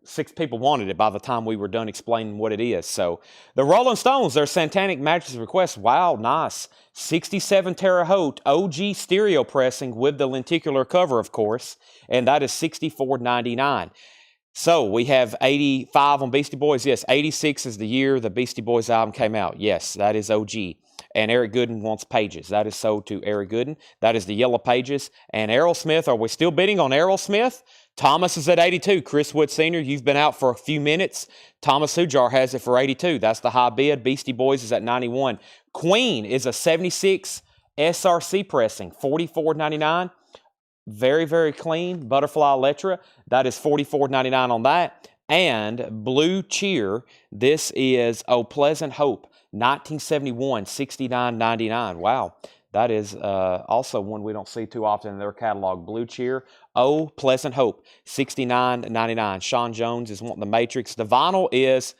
6 people wanted it by the time we were done explaining what it is. So, the Rolling Stones, their Satanic Majesty's Request, wow, nice. 67 Terre Haute OG stereo pressing with the lenticular cover, of course, and that is $64.99. So, we have 85 on Beastie Boys. Yes, 86 is the year the Beastie Boys album came out. Yes, that is OG. And Eric Gooden wants Pages. That is sold to Eric Gooden. That is the Yellow Pages. And Aerosmith, are we still bidding on Aerosmith? Thomas is at 82. Chris Wood Sr., you've been out for a few minutes. Thomas Hujar has it for 82. That's the high bid. Beastie Boys is at 91. Queen is a 76 SRC pressing, $44.99. Very, very clean. Butterfly Electra, that is $44.99 on that. And Blue Cheer, this is Oh Pleasant Hope, 1971, $69.99. Wow, that is also one we don't see too often in their catalog. Blue Cheer, Oh Pleasant Hope, $69.99. Sean Jones is wanting the Matrix. The vinyl is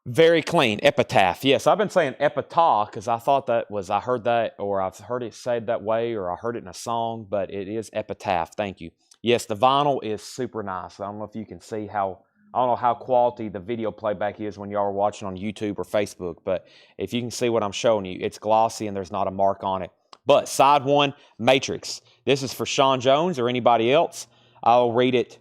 very clean. Epitaph. Yes, I've been saying epitaph because I thought that was, I heard that, or I've heard it said that way, or I heard it in a song, but it is epitaph. Thank you. Yes, the vinyl is super nice. I don't know if you can see how, I don't know how quality the video playback is when y'all are watching on YouTube or Facebook, but if you can see what I'm showing you, it's glossy and there's not a mark on it. But side 1, Matrix. This is for Sean Jones or anybody else. I'll read it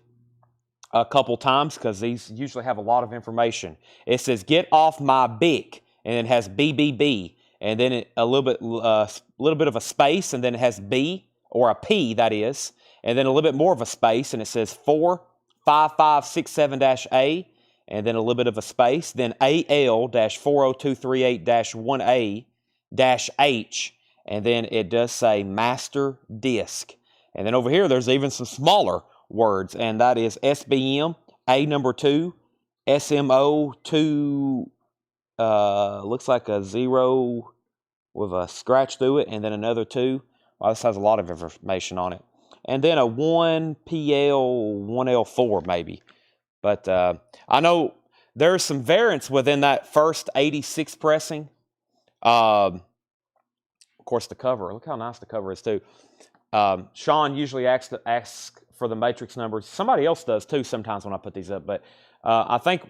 a couple times because these usually have a lot of information. It says, "Get off my bick," and it has BBB, and then a little bit of a space, and then it has B, or a P, that is, and then a little bit more of a space, and it says 45567-A, and then a little bit of a space, then AL-40238-1A-H, and then it does say master disc. And then over here, there's even some smaller words, and that is SBM, A number 2, SMO 2, looks like a 0 with a scratch through it, and then another 2. Well, this has a lot of information on it. And then a 1PL, 1L4 maybe. But I know there's some variants within that first 86 pressing. Of course, the cover. Look how nice the cover is, too. Sean usually asks for the matrix numbers. Somebody else does too sometimes when I put these up, but I think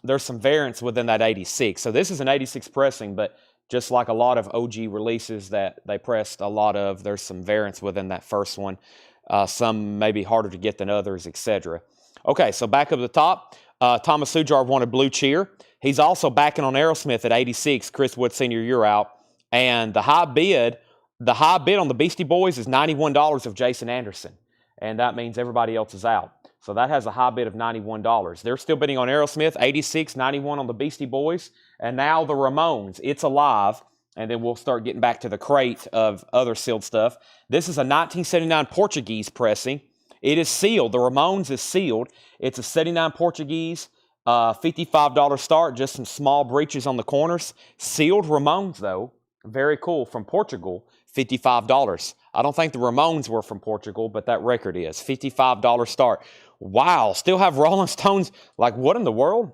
there's some variance within that 86. So this is an 86 pressing, but just like a lot of OG releases that they pressed a lot of, there's some variance within that first one. Some may be harder to get than others, etc. Okay, so back up to the top, Thomas Sujar wanted Blue Cheer. He's also backing on Aerosmith at 86. Chris Wood Sr., you're out. And the high bid on the Beastie Boys is $91 of Jason Anderson. And that means everybody else is out. So that has a high bid of $91. They're still bidding on Aerosmith, 86, 91 on the Beastie Boys. And now the Ramones, It's Alive. And then we'll start getting back to the crate of other sealed stuff. This is a 1979 Portuguese pressing. It is sealed. The Ramones is sealed. It's a 79 Portuguese, $55 start, just some small breaches on the corners. Sealed Ramones, though. Very cool. From Portugal, $55. I don't think the Ramones were from Portugal, but that record is. $55 start. Wow. Still have Rolling Stones. Like, what in the world?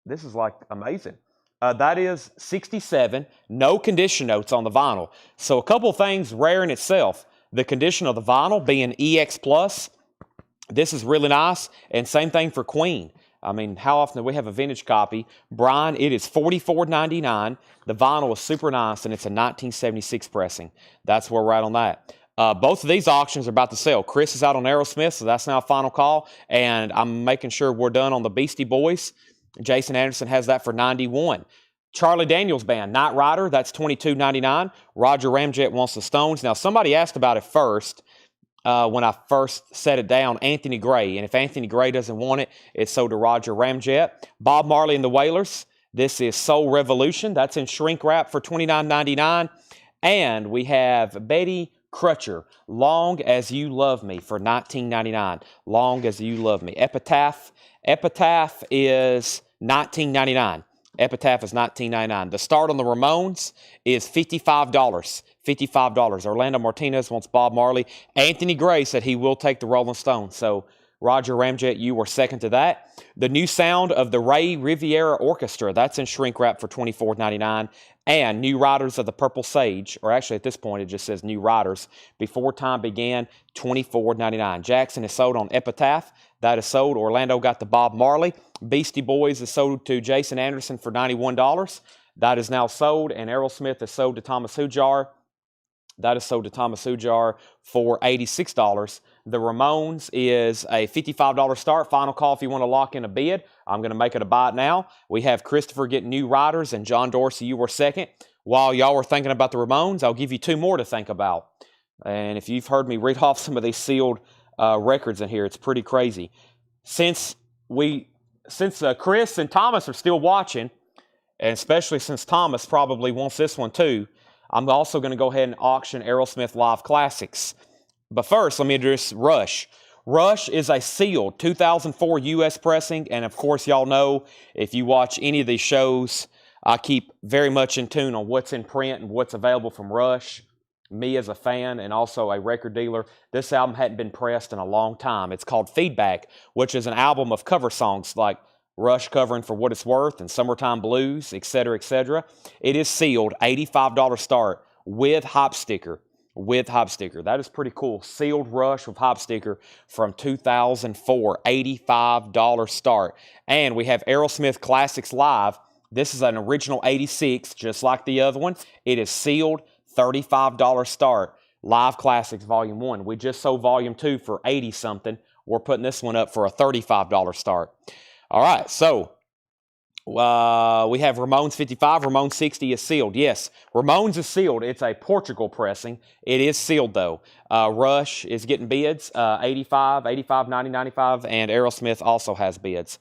This is, like, amazing. That is 67. No condition notes on the vinyl. So a couple things rare in itself. The condition of the vinyl being EX+. This is really nice. And same thing for Queen. I mean, how often do we have a vintage copy? Brian, it is $44.99. The vinyl is super nice, and it's a 1976 pressing. That's where we're at on that. Both of these auctions are about to sell. Chris is out on Aerosmith, so that's now a final call. And I'm making sure we're done on the Beastie Boys. Jason Anderson has that for $91. Charlie Daniels Band, Knight Rider, that's $22.99. Roger Ramjet wants the Stones. Now, somebody asked about it first when I first set it down, Anthony Gray. And if Anthony Gray doesn't want it, it's sold to Roger Ramjet. Bob Marley and the Wailers, this is Soul Revolution. That's in shrink wrap for $29.99. And we have Betty Crutcher, Long As You Love Me for $19.99. Long As You Love Me. Epitaph is $19.99. Epitaph is $19.99. The start on the Ramones is $55. $55. Orlando Martinez wants Bob Marley. Anthony Gray said he will take the Rolling Stones. So Roger Ramjet, you were second to that. The new sound of the Ray Riviera Orchestra, that's in shrink wrap for $24.99. And New Riders of the Purple Sage, or actually at this point it just says New Riders, Before Time Began, $24.99. Jackson is sold on Epitaph. That is sold. Orlando got the Bob Marley. Beastie Boys is sold to Jason Anderson for $91. That is now sold. And Aerosmith is sold to Thomas Hujar. That is sold to Thomas Hujar for $86. The Ramones is a $55 start. Final call if you want to lock in a bid. I'm going to make it a buy it now. We have Christopher getting New Riders, and John Dorsey, you were second. While y'all were thinking about the Ramones, I'll give you two more to think about. And if you've heard me read off some of these sealed records in here, it's pretty crazy. Since Chris and Thomas are still watching, and especially since Thomas probably wants this one too, I'm also going to go ahead and auction Aerosmith Live Classics. But first, let me introduce Rush. Rush is a sealed 2004 U.S. pressing, and of course, y'all know if you watch any of these shows, I keep very much in tune on what's in print and what's available from Rush. Me as a fan and also a record dealer, this album hadn't been pressed in a long time. It's called Feedback, which is an album of cover songs like Rush covering For What It's Worth and Summertime Blues, etc., etc. It is sealed, $85 start with hop sticker. That is pretty cool. Sealed Rush with hop sticker from 2004, $85 start. And we have Aerosmith Classics Live. This is an original 86, just like the other one. It is sealed, $35 start. Live Classics Volume 1. We just sold Volume 2 for $80-something. We're putting this one up for a $35 start. All right, so we have Ramones 55. Ramones 60 is sealed. Yes, Ramones is sealed. It's a Portugal pressing. It is sealed, though. Rush is getting bids, 85, 90, 95, and Aerosmith also has bids.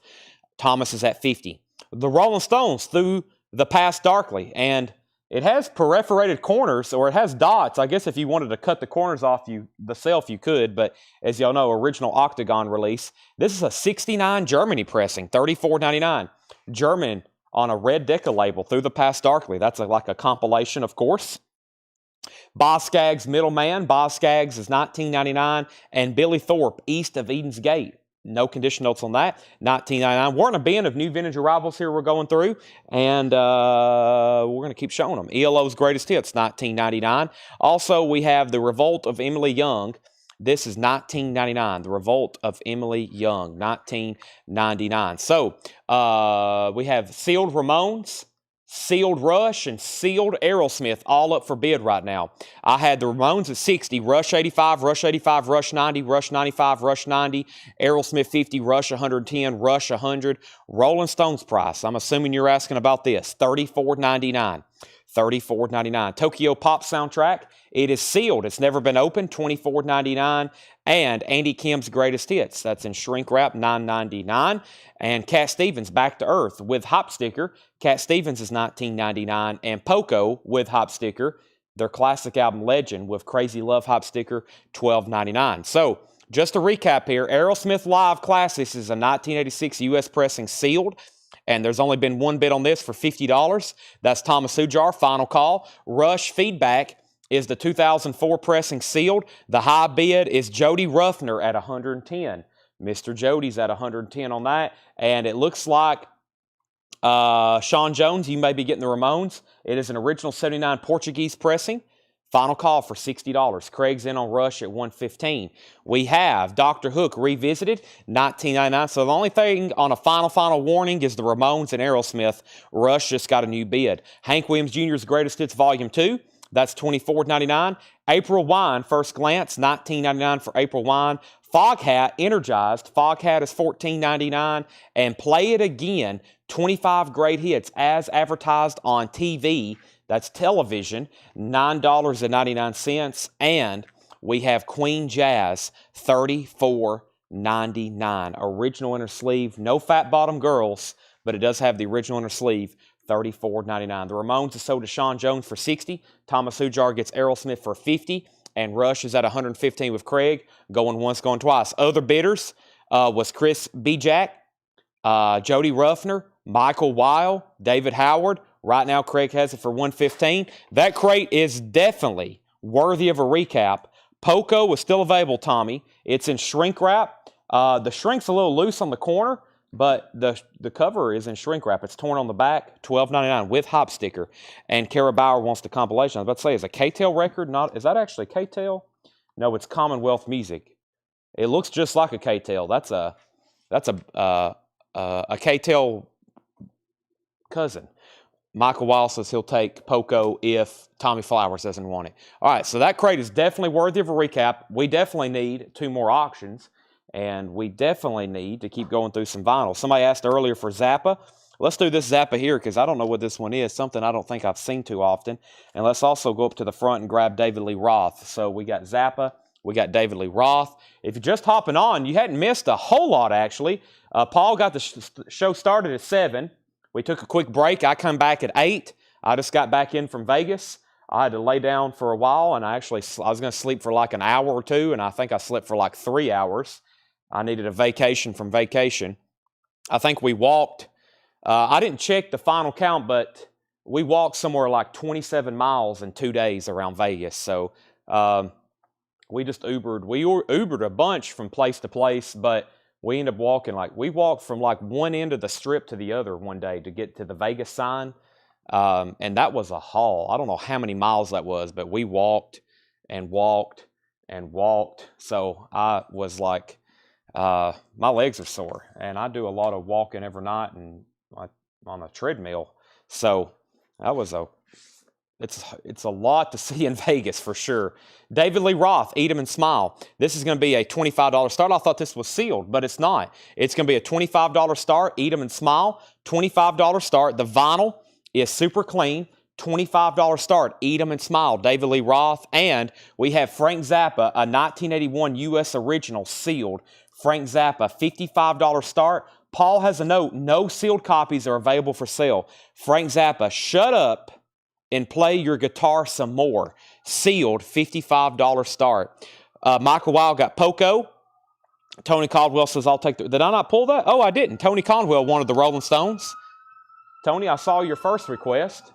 Thomas is at 50. The Rolling Stones, Through the Past Darkly, and it has perforated corners, or it has dots. I guess if you wanted to cut the corners off the self, you could, but as y'all know, original Octagon release. This is a 69 Germany pressing, $34.99. German on a red Decca label, Through the Past Darkly. That's like a compilation, of course. Boz Scaggs, Middleman. Boz Scaggs is $19.99. And Billy Thorpe, East of Eden's Gate. No condition notes on that. $19.99. We're in a bin of new vintage arrivals here we're going through, and we're going to keep showing them. ELO's Greatest Hits, $19.99. Also, we have The Revolt of Emily Young. This is $19.99. The Revolt of Emily Young, $19.99. So we have sealed Ramones, sealed Rush, and sealed Aerosmith all up for bid right now. I had the Ramones at 60, Rush 85, Rush 85, Rush 90, Rush 95, Rush 90, Aerosmith 50, Rush 110, Rush 100. Rolling Stones price, I'm assuming you're asking about this, $34.99. $34.99. Tokyo Pop soundtrack, it is sealed. It's never been opened, $24.99. And Andy Kim's Greatest Hits, that's in shrink wrap, $9.99. And Cat Stevens, Back to Earth with hop sticker. Cat Stevens is $19.99. And Poco with hop sticker, their classic album Legend with Crazy Love hop sticker, $12.99. So just to recap here, Aerosmith Live Classics is a 1986 U.S. pressing sealed. And there's only been one bid on this for $50. That's Thomas Ujar, final call. Rush Feedback is the 2004 pressing sealed. The high bid is Jody Ruffner at $110. Mr. Jody's at $110 on that. And it looks like Sean Jones, you may be getting the Ramones. It is an original 79 Portuguese pressing. Final call for $60. Craig's in on Rush at $115. We have Dr. Hook Revisited, $19.99. So the only thing on a final warning is the Ramones and Aerosmith. Rush just got a new bid. Hank Williams Jr.'s Greatest Hits Volume 2, that's $24.99. April Wine, First Glance, $19.99 for April Wine. Foghat, Energized, Foghat is $14.99. And Play It Again, 25 Great Hits as advertised on TV. That's television, $9.99. And we have Queen Jazz, $34.99. Original inner sleeve, no fat bottom girls, but it does have the original inner sleeve, $34.99. The Ramones is sold to Sean Jones for $60. Thomas Ujar gets Aerosmith for $50. And Rush is at $115 with Craig, going once, going twice. Other bidders was Chris Bijak, Jody Ruffner, Michael Weil, David Howard. Right now, Craig has it for $115. That crate is definitely worthy of a recap. Poco is still available, Tommy. It's in shrink wrap. The shrink's a little loose on the corner, but the cover is in shrink wrap. It's torn on the back, $12.99 with hop sticker. And Kara Bauer wants the compilation. I was about to say, is a K-Tel record? Is that actually K-Tel? No, it's Commonwealth Music. It looks just like a K-Tel. That's a K-Tel cousin. Michael Weil says he'll take Poco if Tommy Flowers doesn't want it. All right, so that crate is definitely worthy of a recap. We definitely need 2 more auctions, and we definitely need to keep going through some vinyl. Somebody asked earlier for Zappa. Let's do this Zappa here because I don't know what this one is, something I don't think I've seen too often. And let's also go up to the front and grab David Lee Roth. So we got Zappa, we got David Lee Roth. If you're just hopping on, you hadn't missed a whole lot, actually. Paul got the show started at 7. We took a quick break. I come back at 8. I just got back in from Vegas. I had to lay down for a while, and I was going to sleep for like an hour or 2, and I think I slept for like 3 hours. I needed a vacation from vacation. I think we walked, I didn't check the final count, but we walked somewhere like 27 miles in 2 days around Vegas. So we just Ubered. We Ubered a bunch from place to place, but we ended up walking, we walked from one end of the strip to the other one day to get to the Vegas sign. And that was a haul. I don't know how many miles that was, but we walked and walked and walked. So I was like, my legs are sore, and I do a lot of walking every night and on a treadmill. So that was it's a lot to see in Vegas for sure. David Lee Roth, Eat 'em and Smile. This is going to be a $25 start. I thought this was sealed, but it's not. It's going to be a $25 start, Eat 'em and Smile, $25 start. The vinyl is super clean, $25 start, Eat 'em and Smile, David Lee Roth. And we have Frank Zappa, a 1981 U.S. original, sealed. Frank Zappa, $55 start. Paul has a note, no sealed copies are available for sale. Frank Zappa, Shut Up and Play Your Guitar Some More. Sealed, $55 start. Michael Weil got Poco. Tony Caldwell says, I'll take the... Did I not pull that? Oh, I didn't. Tony Caldwell wanted the Rolling Stones. Tony, I saw your first request.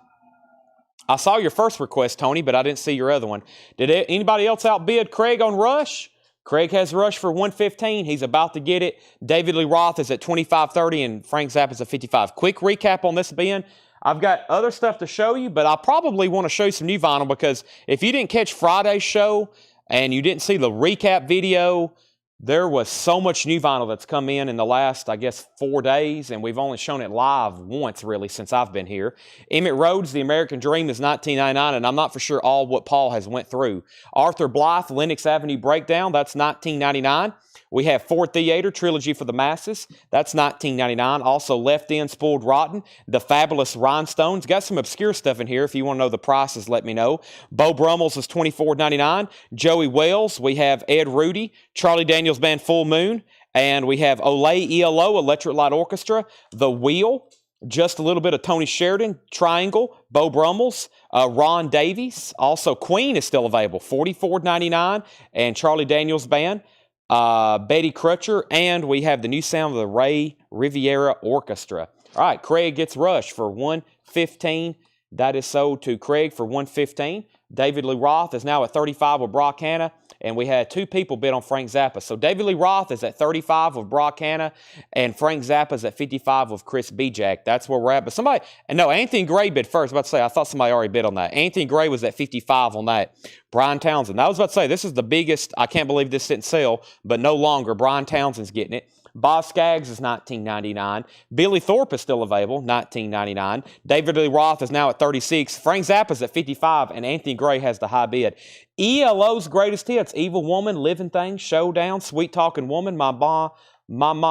Tony, but I didn't see your other one. Did anybody else outbid Craig on Rush? Craig has Rush for $115. He's about to get it. David Lee Roth is at $25.30, and Frank Zappa is at $55. Quick recap on this, Ben. I've got other stuff to show you, but I probably want to show you some new vinyl because if you didn't catch Friday's show, and you didn't see the recap video, there was so much new vinyl that's come in the last, I guess, 4 days, and we've only shown it live once, really, since I've been here. Emmett Rhodes, The American Dream is $19.99, and I'm not for sure all what Paul has went through. Arthur Blythe, Lenox Avenue Breakdown, that's $19.99. We have Ford Theater, Trilogy for the Masses. That's $19.99. Also, Left End, Spoiled Rotten. The Fabulous Rhinestones. Got some obscure stuff in here. If you want to know the prices, let me know. Beau Brummels is $24.99. Joey Wells. We have Ed Rudy. Charlie Daniels Band, Full Moon. And we have Olay ELO, Electric Light Orchestra. The Wheel. Just a little bit of Tony Sheridan, Triangle, Beau Brummels, Ron Davies. Also, Queen is still available, $44.99. And Charlie Daniels Band. Betty Crutcher, and we have the new sound of the Ray Riviera Orchestra. All right, Craig gets Rush for $115. That is sold to Craig for $115. David Lee Roth is now at $35 with Brock Hanna, and we had 2 people bid on Frank Zappa. So David Lee Roth is at $35 with Brock Hanna, and Frank Zappa is at $55 with Chris Bijak. That's where we're at. But somebody, and no, Anthony Gray bid first. I was about to say, I thought somebody already bid on that. Anthony Gray was at $55 on that. Brian Townsend. I was about to say, this is the biggest, I can't believe this didn't sell, but no longer. Brian Townsend's getting it. Boz Scaggs is $19.99. Billy Thorpe is still available, $19.99. David Lee Roth is now at $36. Frank Zappa's at $55, and Anthony Gray has the high bid. ELO's greatest hits: Evil Woman, Living Things, Showdown, Sweet Talking Woman, Ma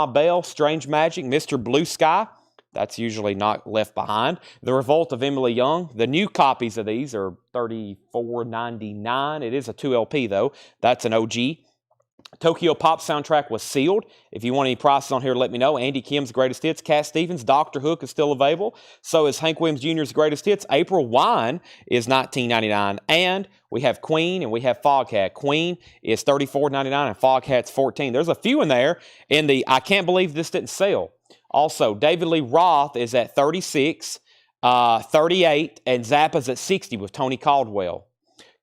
Belle, Strange Magic, Mr. Blue Sky. That's usually not left behind. The Revolt of Emily Young. The new copies of these are $34.99. It is a 2LP, though. That's an OG. Tokyo Pop soundtrack was sealed. If you want any prices on here, let me know. Andy Kim's Greatest Hits. Cat Stevens, Dr. Hook is still available. So is Hank Williams Jr.'s Greatest Hits. April Wine is $19.99. And we have Queen and we have Foghat. Queen is $34.99 and Foghat's $14. There's a few in there in the I can't believe this didn't sell. Also, David Lee Roth is at $36, $38, and Zappa's at $60 with Tony Caldwell.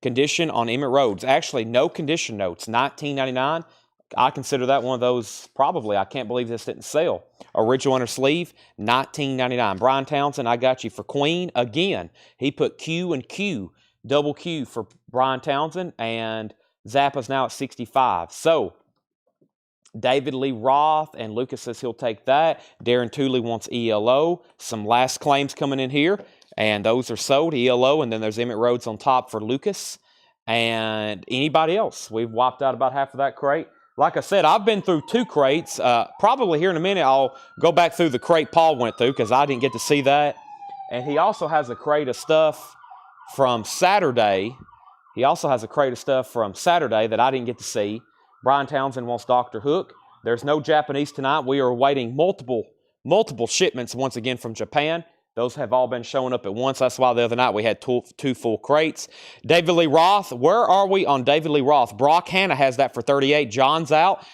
Condition on Emmett Rhodes. Actually, no condition notes, $19.99. I consider that one of those, probably, I can't believe this didn't sell. Original inner sleeve, $19.99. Brian Townsend, I got you for Queen. Again, he put Q and Q, double Q for Brian Townsend, and Zappa's now at $65. So, David Lee Roth, and Lucas says he'll take that. Darren Tooley wants ELO. Some last claims coming in here, and those are sold, ELO, and then there's Emmett Rhodes on top for Lucas. And anybody else? We've wiped out about half of that crate. Like I said, I've been through 2 crates. Probably here in a minute I'll go back through the crate Paul went through because I didn't get to see that. And he also has a crate of stuff from Saturday. That I didn't get to see. Brian Townsend wants Dr. Hook. There's no Japanese tonight. We are awaiting multiple shipments once again from Japan. Those have all been showing up at once. That's why the other night we had 2 full crates. David Lee Roth. Where are we on David Lee Roth? Brock Hanna has that for $38. John's out.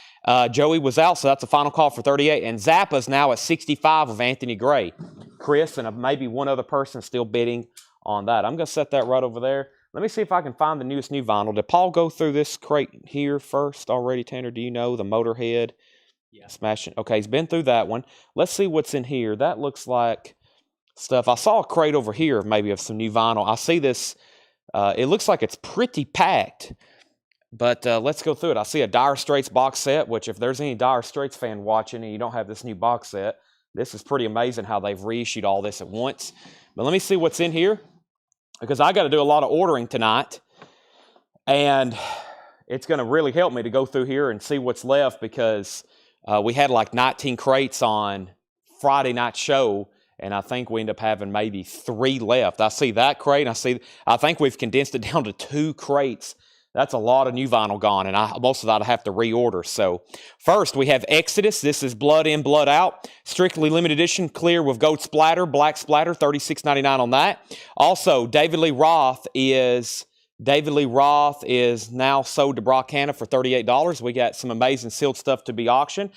Joey was out, so that's a final call for $38. And Zappa's now at $65 of Anthony Gray. Chris and maybe one other person still bidding on that. I'm going to set that right over there. Let me see if I can find the newest new vinyl. Did Paul go through this crate here first already, Tanner? Do you know? The Motorhead? Yeah. Smashing. Okay, he's been through that one. Let's see what's in here. That looks like stuff. I saw a crate over here maybe of some new vinyl. I see this. It looks like it's pretty packed. But let's go through it. I see a Dire Straits box set, which if there's any Dire Straits fan watching and you don't have this new box set, this is pretty amazing how they've reissued all this at once. But let me see what's in here, because I got to do a lot of ordering tonight, and it's going to really help me to go through here and see what's left, because we had like 19 crates on Friday night show, and I think we end up having maybe 3 left. I see that crate, and I think we've condensed it down to 2 crates. That's a lot of new vinyl gone, and most of that I have to reorder. So first, we have Exodus. This is Blood In, Blood Out. Strictly limited edition, clear with gold splatter, black splatter, $36.99 on that. Also, David Lee Roth is now sold to Brock Hanna for $38. We got some amazing sealed stuff to be auctioned.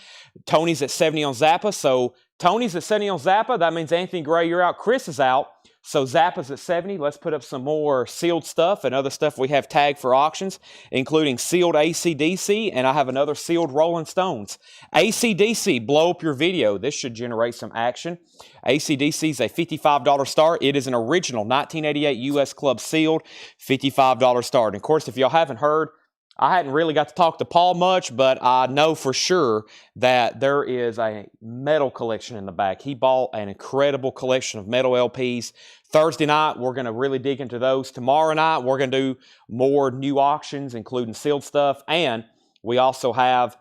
Tony's at $70 on Zappa. So Tony's at $70 on Zappa. That means Anthony Gray, you're out. Chris is out. So Zappa's at $70. Let's put up some more sealed stuff and other stuff we have tagged for auctions, including sealed AC/DC, and I have another sealed Rolling Stones. AC/DC, blow up your video. This should generate some action. AC/DC is a $55 start. It is an original 1988 U.S. Club sealed, $55 start. And of course, if y'all haven't heard, I hadn't really got to talk to Paul much, but I know for sure that there is a metal collection in the back. He bought an incredible collection of metal LPs. Thursday night, we're going to really dig into those. Tomorrow night, we're going to do more new auctions, including sealed stuff. And we also have,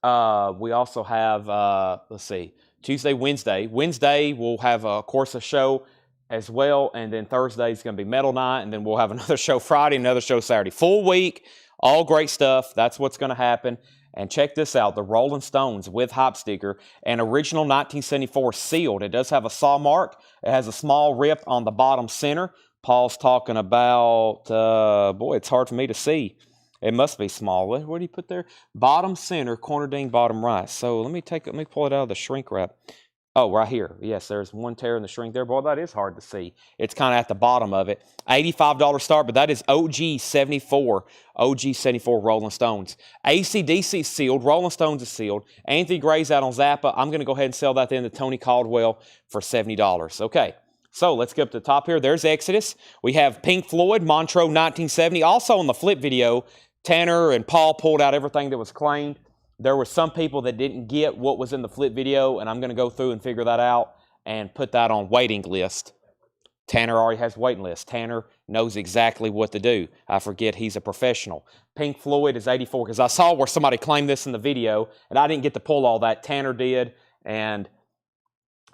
let's see, Tuesday, Wednesday. Wednesday, we'll have, of course, a show as well. And then Thursday is going to be metal night. And then we'll have another show Friday, another show Saturday. Full week, all great stuff. That's what's going to happen. And check this out, the Rolling Stones with hop sticker, an original 1974 sealed. It does have a saw mark. It has a small rip on the bottom center. Paul's talking about, boy, it's hard for me to see. It must be small. What do you put there? Bottom center, corner ding, bottom right. So let me pull it out of the shrink wrap. Oh, right here. Yes, there's one tear in the shrink there. Boy, that is hard to see. It's kind of at the bottom of it. $85 start, but that is OG 74 Rolling Stones. AC/DC sealed. Rolling Stones is sealed. Anthony Gray's out on Zappa. I'm going to go ahead and sell that then to Tony Caldwell for $70. Okay, so let's get up to the top here. There's Exodus. We have Pink Floyd, Montreux 1970. Also on the flip video, Tanner and Paul pulled out everything that was claimed. There were some people that didn't get what was in the flip video, and I'm going to go through and figure that out and put that on waiting list. Tanner already has waiting list. Tanner knows exactly what to do. I forget he's a professional. Pink Floyd is 84, because I saw where somebody claimed this in the video, and I didn't get to pull all that. Tanner did, and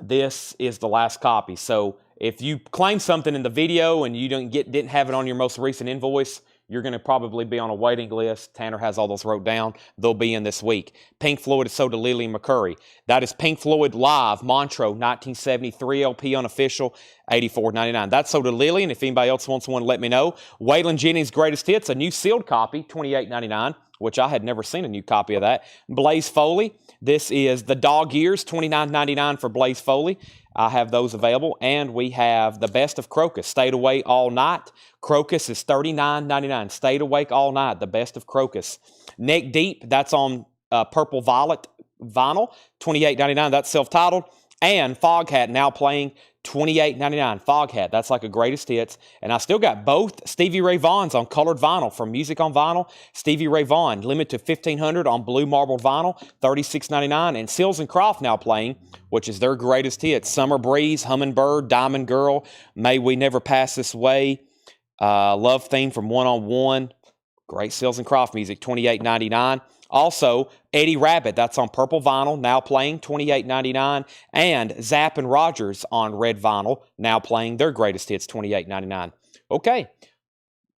this is the last copy. So if you claim something in the video and you didn't have it on your most recent invoice, you're going to probably be on a waiting list. Tanner has all those wrote down. They'll be in this week. Pink Floyd is sold to Lillian McCurry. That is Pink Floyd Live, Montreux, 1973 LP unofficial, $84.99. That's sold to Lillian. If anybody else wants one, let me know. Waylon Jennings' Greatest Hits, a new sealed copy, $28.99, which I had never seen a new copy of that. Blaze Foley, this is the Dog Years, $29.99 for Blaze Foley. I have those available. And we have the Best of Crocus, Stayed Awake All Night. Crocus is $39.99. Stayed Awake All Night, the Best of Crocus. Neck Deep, that's on Purple Violet vinyl, $28.99. That's self-titled. And Foghat now playing $28.99. Foghat, that's like a greatest hits. And I still got both Stevie Ray Vaughan's on colored vinyl from Music on Vinyl. Stevie Ray Vaughan, limited to 1,500 on blue marbled vinyl, $36.99. And Seals and Croft now playing, which is their greatest hits. Summer Breeze, Hummingbird, Diamond Girl, May We Never Pass This Way, Love Theme from One on One. Great Seals and Croft music, $28.99. Also, Eddie Rabbit, that's on purple vinyl, now playing, $28.99. And Zapp and Rogers on red vinyl, now playing their greatest hits, $28.99. Okay,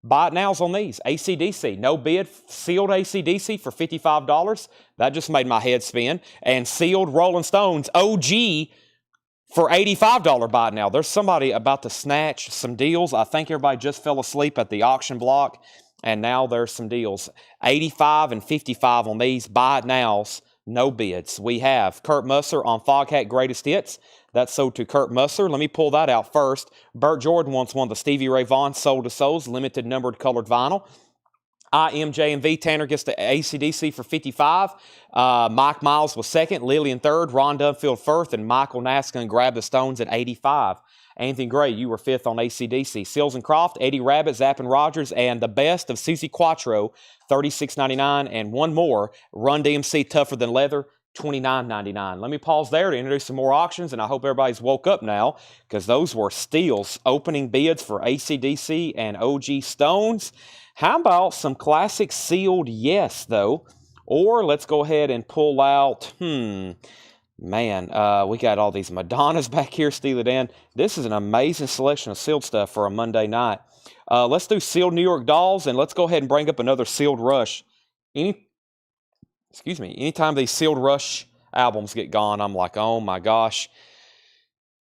buy it nows on these. AC/DC, no bid, sealed AC/DC for $55. That just made my head spin. And sealed Rolling Stones, OG, for $85 buy it now. There's somebody about to snatch some deals. I think everybody just fell asleep at the auction block. And now there's some deals. $85 and $55 on these. Buy it nows. No bids. We have Kurt Musser on Foghat Greatest Hits. That's sold to Kurt Musser. Let me pull that out first. Burt Jordan wants one of the Stevie Ray Vaughan Soul to Souls, limited numbered colored vinyl. IMJMV, Tanner gets the AC/DC for $55. Mike Miles was second. Lillian third. Ron Dunfield first. And Michael Naskin grabbed the Stones at $85. Anthony Gray, you were fifth on AC/DC. Seals and Croft, Eddie Rabbit, Zapp and Rogers, and the Best of Susie Quattro, $36.99. And one more, Run DMC Tougher Than Leather, $29.99. Let me pause there to introduce some more auctions, and I hope everybody's woke up now, because those were steals. Opening bids for AC/DC and OG Stones. How about some classic sealed yes, though? Or let's go ahead and pull out, man, we got all these Madonnas back here, Steal It In. This is an amazing selection of sealed stuff for a Monday night. Let's do sealed New York Dolls, and let's go ahead and bring up another sealed Rush. Anytime these sealed Rush albums get gone, I'm like, oh my gosh.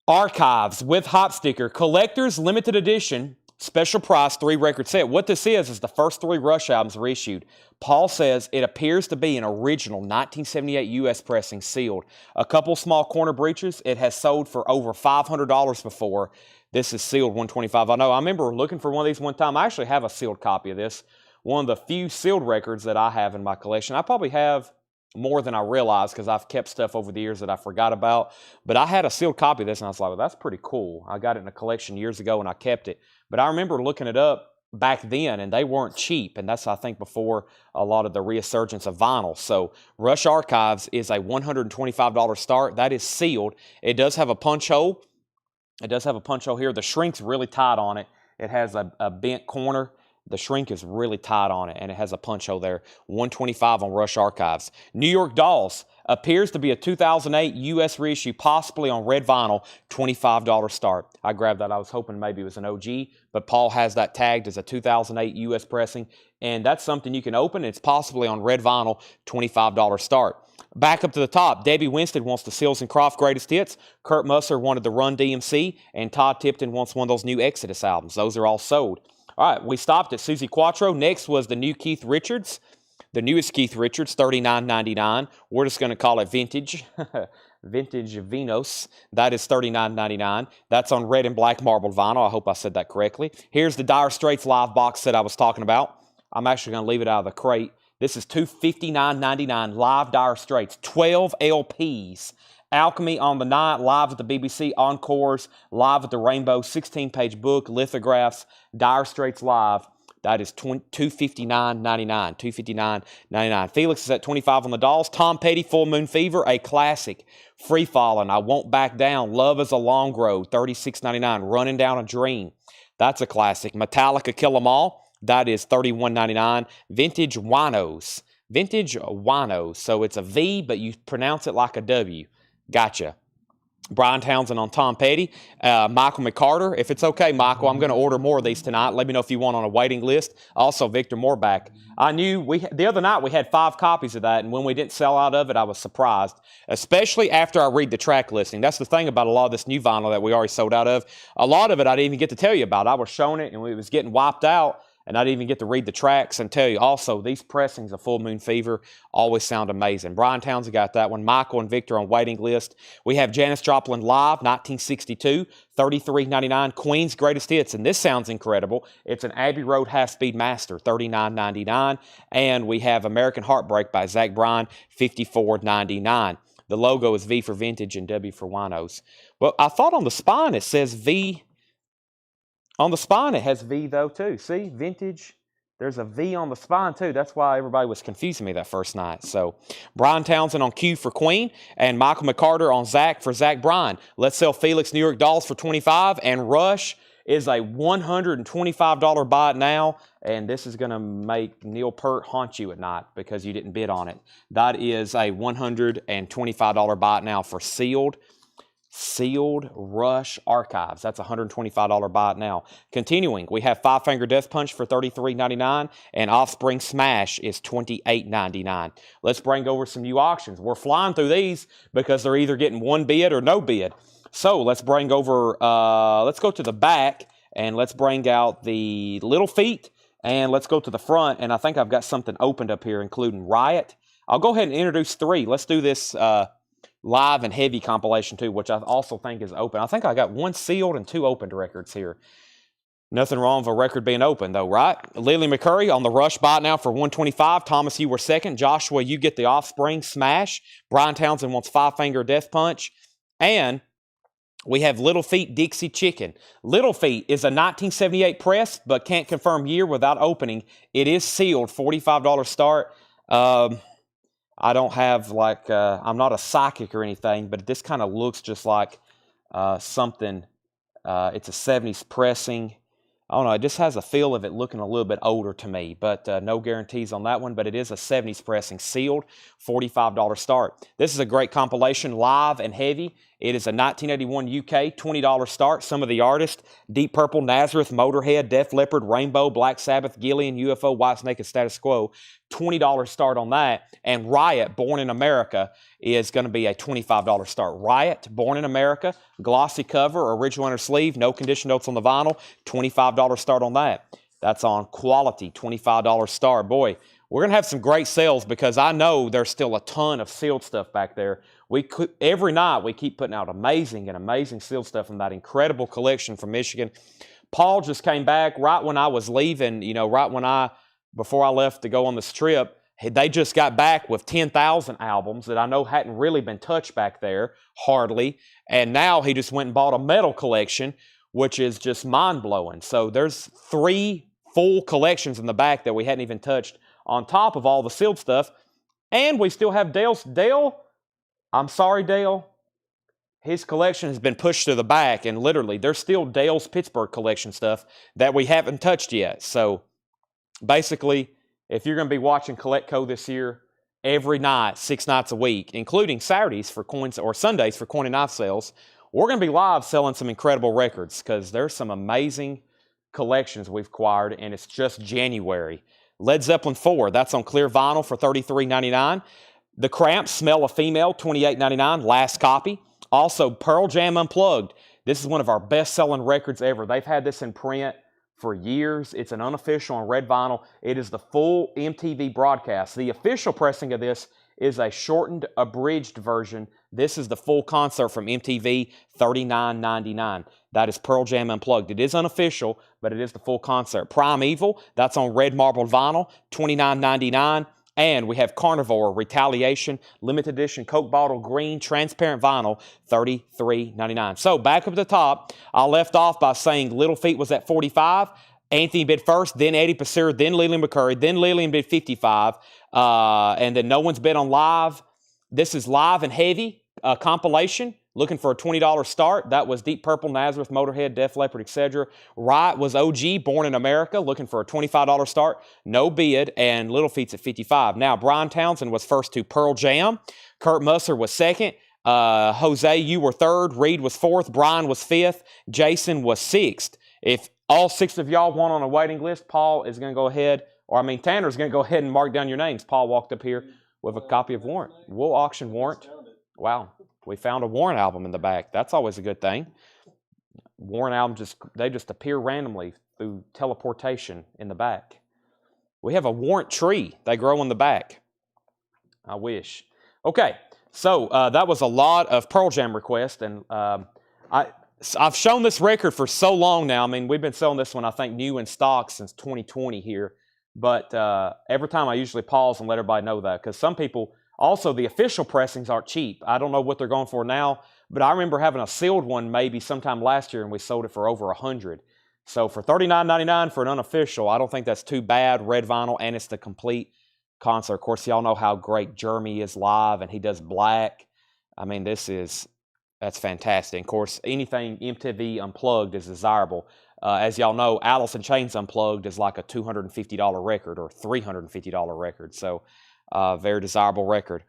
Archives with hop sticker, collector's limited edition, special price, 3-record set. What this is the first 3 Rush albums reissued. Paul says it appears to be an original 1978 U.S. pressing sealed. A couple small corner breaches. It has sold for over $500 before. This is sealed $125. I know. I remember looking for one of these one time. I actually have a sealed copy of this. One of the few sealed records that I have in my collection. I probably have more than I realized because I've kept stuff over the years that I forgot about. But I had a sealed copy of this, and I was like, well, that's pretty cool. I got it in a collection years ago, and I kept it. But I remember looking it up back then, and they weren't cheap, and that's, I think, before a lot of the resurgence of vinyl. So Rush Archives is a $125 start. That is sealed. It does have a punch hole. It does have a punch hole here. The shrink's really tight on it. It has a bent corner. The shrink is really tight on it, and it has a punch hole there. $125 on Rush Archives. New York Dolls appears to be a 2008 U.S. reissue, possibly on red vinyl, $25 start. I grabbed that. I was hoping maybe it was an OG, but Paul has that tagged as a 2008 U.S. pressing, and that's something you can open. It's possibly on red vinyl, $25 start. Back up to the top, Debbie Winston wants the Seals and Croft Greatest Hits. Kurt Musser wanted the Run DMC, and Todd Tipton wants one of those new Exodus albums. Those are all sold. All right, we stopped at Susie Quattro. Next was the new Keith Richards. The newest Keith Richards, $39.99. We're just going to call it vintage. Vintage Vinos. That is $39.99. That's on red and black marbled vinyl. I hope I said that correctly. Here's the Dire Straits live box set I was talking about. I'm actually going to leave it out of the crate. This is $259.99 live Dire Straits. 12 LPs. Alchemy on the Night, live at the BBC, Encores, live at the Rainbow, 16-page book, lithographs, Dire Straits live. That is $259.99. $259.99. Felix is at $25 on the Dolls. Tom Petty, Full Moon Fever, a classic. Free Fallin', I Won't Back Down, Love is a Long Road, $36.99. Running Down a Dream, that's a classic. Metallica, Kill 'Em All, that is $31.99. Vintage Winos. Vintage Winos. So it's a V, but you pronounce it like a W. Gotcha. Brian Townsend on Tom Petty. Michael McCarter. If it's okay, Michael, I'm going to order more of these tonight. Let me know if you want on a waiting list. Also, Victor Moorback. I knew the other night we had 5 copies of that, and when we didn't sell out of it, I was surprised, especially after I read the track listing. That's the thing about a lot of this new vinyl that we already sold out of. A lot of it I didn't even get to tell you about. I was showing it, and it was getting wiped out, and I didn't even get to read the tracks and tell you. Also, these pressings of Full Moon Fever always sound amazing. Brian Townsend got that one. Michael and Victor on waiting list. We have Janis Joplin Live, 1962, $33.99. Queen's Greatest Hits, and this sounds incredible. It's an Abbey Road half-speed master, $39.99. And we have American Heartbreak by Zach Bryan, $54.99. The logo is V for Vintage and W for Winos. Well, I thought on the spine it says V. On the spine, it has V, though, too. See? Vintage. There's a V on the spine, too. That's why everybody was confusing me that first night. So, Brian Townsend on Q for Queen, and Michael McCarter on Zach for Zach Bryan. Let's Sell Felix New York Dolls for $25, and Rush is a $125 buy it now, and this is going to make Neil Peart haunt you at night because you didn't bid on it. That is a $125 buy it now for Sealed Rush Archives. That's a $125 buy it now. Continuing, we have Five Finger Death Punch for $33.99, and Offspring Smash is $28.99. Let's bring over some new auctions. We're flying through these because they're either getting one bid or no bid. So let's bring over, let's go to the back, and let's bring out the Little Feet, and let's go to the front, and I think I've got something opened up here, including Riot. I'll go ahead and introduce 3. Let's do this live and heavy compilation too, which I also think is open. I think I got 1 sealed and 2 opened records here. Nothing wrong with a record being open though, right? Lily McCurry on the Rush buy it now for $125. Thomas, you were second. Joshua, you get the Offspring Smash. Brian Townsend wants Five Finger Death Punch. And we have Little Feet Dixie Chicken. Little Feet is a 1978 press, but can't confirm year without opening. It is sealed, $45 start. I don't have I'm not a psychic or anything, but this kind of looks just like something. It's a 70s pressing. I don't know, it just has a feel of it looking a little bit older to me, but no guarantees on that one, but it is a 70s pressing, sealed, $45 start. This is a great compilation, live and heavy. It is a 1981 UK, $20 start. Some of the artists, Deep Purple, Nazareth, Motorhead, Def Leppard, Rainbow, Black Sabbath, Gillian, UFO, Whitesnake, and Status Quo. $20 start on that. And Riot, Born in America, is going to be a $25 start. Riot, Born in America, glossy cover, original inner sleeve, no condition notes on the vinyl, $25 start on that. That's on quality, $25 start. Boy, we're going to have some great sales because I know there's still a ton of sealed stuff back there. Every night we keep putting out amazing sealed stuff from that incredible collection from Michigan. Paul just came back right when I was leaving, before I left to go on this trip. They just got back with 10,000 albums that I know hadn't really been touched back there, hardly. And now he just went and bought a metal collection, which is just mind-blowing. So there's three full collections in the back that we hadn't even touched on top of all the sealed stuff. And we still have Dale, I'm sorry, Dale. His collection has been pushed to the back, and literally, there's still Dale's Pittsburgh collection stuff that we haven't touched yet. So basically, if you're going to be watching CollectCo this year, every night, 6 nights a week, including Saturdays for coins or Sundays for coin and knife sales, we're going to be live selling some incredible records because there's some amazing collections we've acquired, and it's just January. Led Zeppelin 4, that's on clear vinyl for $33.99. The Cramps, Smell a Female, $28.99, last copy. Also, Pearl Jam Unplugged. This is one of our best-selling records ever. They've had this in print for years. It's an unofficial on red vinyl. It is the full MTV broadcast. The official pressing of this is a shortened, abridged version. This is the full concert from MTV, $39.99. That is Pearl Jam Unplugged. It is unofficial, but it is the full concert. Primeval, that's on red marbled vinyl, $29.99. And we have Carnivore Retaliation, limited edition Coke bottle green transparent vinyl, $33.99. So back up at the top, I left off by saying Little Feat was at 45. Anthony bid first, then Eddie Passir, then Lillian McCurry, then Lillian bid 55. And then no one's bid on Live. This is Live and Heavy compilation. Looking for a $20 start. That was Deep Purple, Nazareth, Motorhead, Def Leppard, etc. Riot was OG, Born in America, looking for a $25 start. No bid, and Little Feat's at 55. Now, Brian Townsend was first to Pearl Jam. Kurt Musser was second. Jose, you were third. Reed was fourth. Brian was fifth. Jason was sixth. If all 6 of y'all want on a waiting list, Paul is going to go ahead, Tanner's going to go ahead and mark down your names. Paul walked up here with a copy of Warrant. We'll auction Warrant. Wow. We found a Warrant album in the back. That's always a good thing. Warrant albums, they just appear randomly through teleportation in the back. We have a Warrant tree. They grow in the back. I wish. Okay, so that was a lot of Pearl Jam requests, and I've shown this record for so long now. I mean, we've been selling this one, I think, new in stock since 2020 here. But every time I usually pause and let everybody know that, because some people... Also, the official pressings aren't cheap. I don't know what they're going for now, but I remember having a sealed one maybe sometime last year, and we sold it for over $100. So for $39.99 for an unofficial, I don't think that's too bad. Red vinyl, and it's the complete concert. Of course, y'all know how great Jeremy is live, and he does black. I mean, that's fantastic. Of course, anything MTV Unplugged is desirable. As y'all know, Alice in Chains Unplugged is like a $250 record or $350 record. So... very desirable record.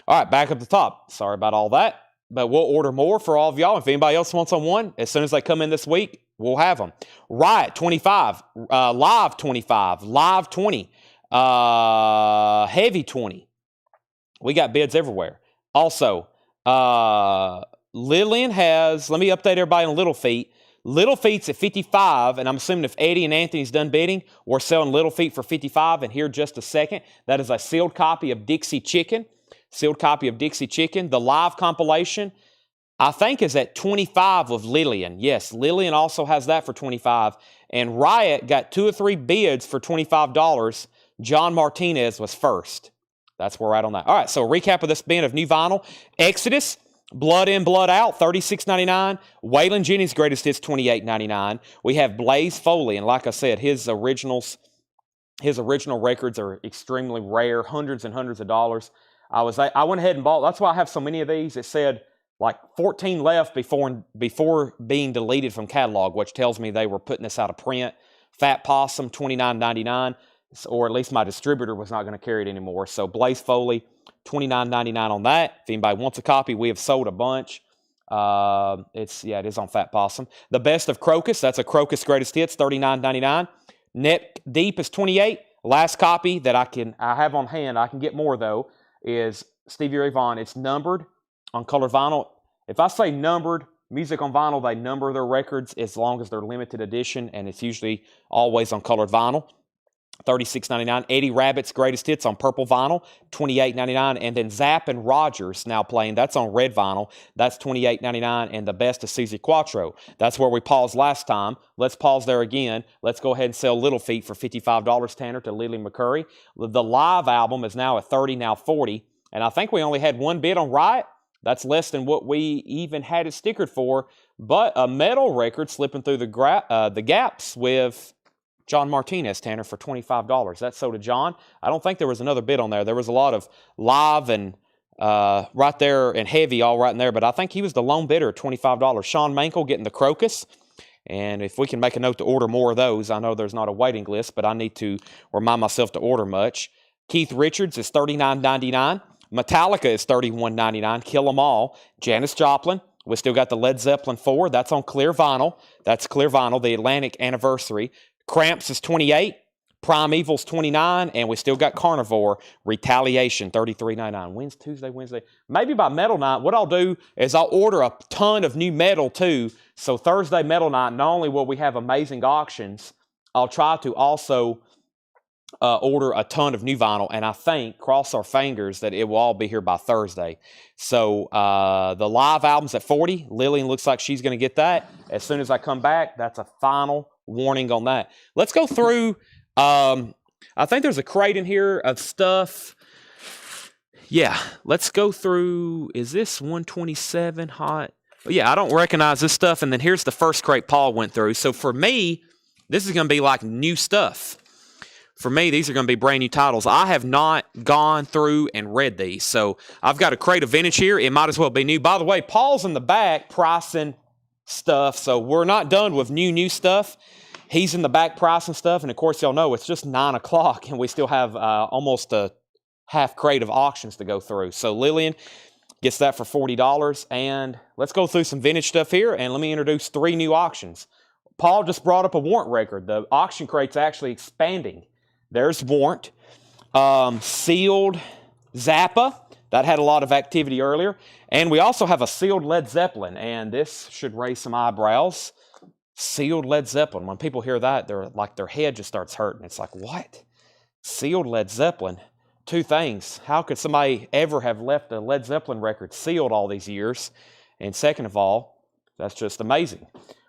All right, back up the top. Sorry about all that, but we'll order more for all of y'all. If anybody else wants on one, as soon as they come in this week, we'll have them. Riot, 25. Live, 25. Live, 20. Heavy, 20. We got bids everywhere. Also, Lillian has, let me update everybody on Little Feat. Little Feat's at 55, and I'm assuming if Eddie and Anthony's done bidding, we're selling Little Feat for 55, and here just a second. That is a sealed copy of Dixie Chicken. Sealed copy of Dixie Chicken. The live compilation, I think, is at 25 of Lillian. Yes, Lillian also has that for 25. And Riot got 2 or 3 bids for $25. John Martinez was first. That's where we're at on that. All right, so a recap of this bin of new vinyl. Exodus, Blood In, Blood Out, $36.99. Waylon Jennings' Greatest Hits, $28.99. We have Blaze Foley, and like I said, his original records are extremely rare, hundreds and hundreds of dollars. I went ahead and bought, that's why I have so many of these. It said like 14 left before being deleted from catalog, which tells me they were putting this out of print. Fat Possum, $29.99, or at least my distributor was not going to carry it anymore. So Blaze Foley, $29.99 on that. If anybody wants a copy, we have sold a bunch. It is on Fat Possum. The Best of Crocus, that's a Crocus Greatest Hits, $39.99. Neck Deep is $28. Last copy that I have on hand, I can get more though, is Stevie Ray Vaughan. It's numbered on colored vinyl. If I say numbered, music on vinyl, they number their records as long as they're limited edition, and it's usually always on colored vinyl. $36.99. Eddie Rabbitt's Greatest Hits on purple vinyl, $28.99. And then Zapp and Rogers now playing. That's on red vinyl. That's $28.99. And The Best of Susie Quattro. That's where we paused last time. Let's pause there again. Let's go ahead and sell Little Feat for $55, Tanner, to Lily McCurry. The live album is now at $30, now $40. And I think we only had one bid on Riot. That's less than what we even had it stickered for. But a metal record slipping through the gaps with John Martinez, Tanner, for $25. That's so to John. I don't think there was another bid on there. There was a lot of live and right there and heavy all right in there, but I think he was the lone bidder at $25. Sean Mankel getting the crocus. And if we can make a note to order more of those, I know there's not a waiting list, but I need to remind myself to order much. Keith Richards is $39.99. Metallica is $31.99. Kill 'Em All. Janis Joplin. We still got the Led Zeppelin 4. That's on clear vinyl. That's clear vinyl, the Atlantic Anniversary. Cramps is $28. Primeval's $29. And we still got Carnivore Retaliation, $33.99. Wednesday. Maybe by Metal Night, what I'll do is I'll order a ton of new metal too. So Thursday Metal Night, not only will we have amazing auctions, I'll try to also order a ton of new vinyl, and I think, cross our fingers, that it will all be here by Thursday. So the live album's at $40. Lillian looks like she's going to get that. As soon as I come back, that's a final warning on that. Let's go through, I think there's a crate in here of stuff. Yeah, let's go through, is this 127 hot? Yeah, I don't recognize this stuff, and then here's the first crate Paul went through. So for me, this is going to be like new stuff. For me, these are going to be brand new titles. I have not gone through and read these. So I've got a crate of vintage here. It might as well be new. By the way, Paul's in the back pricing stuff. So we're not done with new stuff. He's in the back pricing stuff. And of course, y'all know it's just 9 o'clock and we still have almost a half crate of auctions to go through. So Lillian gets that for $40. And let's go through some vintage stuff here. And let me introduce 3 new auctions. Paul just brought up a Warrant record. The auction crate's actually expanding. There's Warrant. Sealed Zappa. That had a lot of activity earlier. And we also have a sealed Led Zeppelin. And this should raise some eyebrows. Sealed Led Zeppelin. When people hear that, they're like their head just starts hurting. It's like, what? Sealed Led Zeppelin. 2 things. How could somebody ever have left a Led Zeppelin record sealed all these years? And second of all, that's just amazing.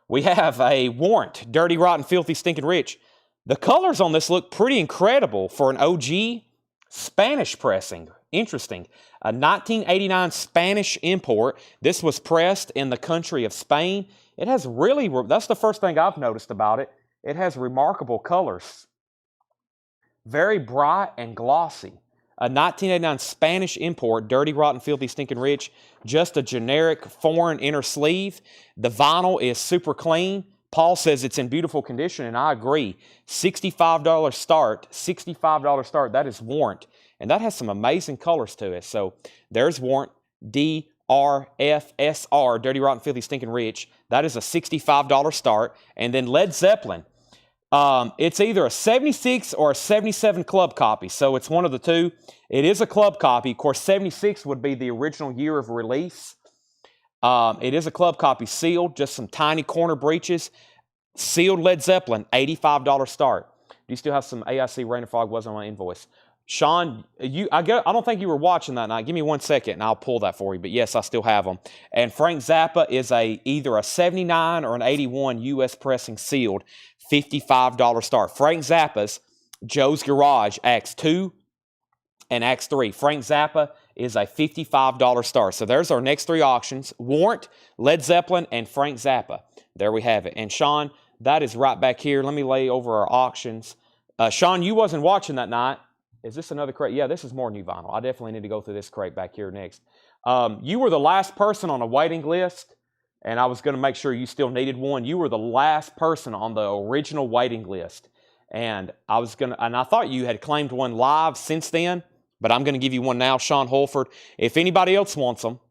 We have a Warrant. Dirty, Rotten, Filthy, Stinking Rich. The colors on this look pretty incredible for an OG Spanish pressing. Interesting. A 1989 Spanish import. This was pressed in the country of Spain. It has really, that's the first thing I've noticed about it. It has remarkable colors. Very bright and glossy. A 1989 Spanish import, Dirty, Rotten, Filthy, Stinking Rich. Just a generic foreign inner sleeve. The vinyl is super clean. Paul says it's in beautiful condition, and I agree. $65 start, $65 start, that is Warrant. And that has some amazing colors to it. So there's Warrant, DRFSR, Dirty, Rotten, Filthy, Stinking Rich. That is a $65 start. And then Led Zeppelin. It's either a 76 or a 77 club copy, so it's one of the two. It is a club copy. Of course, 76 would be the original year of release. It is a club copy sealed, just some tiny corner breeches. Sealed Led Zeppelin, $85 start. Do you still have some AIC Rain and Fog? Wasn't on my invoice. Sean, I don't think you were watching that night. Give me 1 second and I'll pull that for you. But yes, I still have them. And Frank Zappa is either a 79 or an 81 U.S. pressing sealed, $55 start. Frank Zappa's Joe's Garage, Acts 2 and Acts 3. Frank Zappa is a $55 start. So there's our next 3 auctions. Warrant, Led Zeppelin, and Frank Zappa. There we have it. And Sean, that is right back here. Let me lay over our auctions. Sean, you wasn't watching that night. Is this another crate? Yeah, this is more new vinyl. I definitely need to go through this crate back here next. You were the last person on a waiting list, and I was going to make sure you still needed one. You were the last person on the original waiting list. And I thought you had claimed one live since then, but I'm going to give you one now, Sean Holford. If anybody else wants them,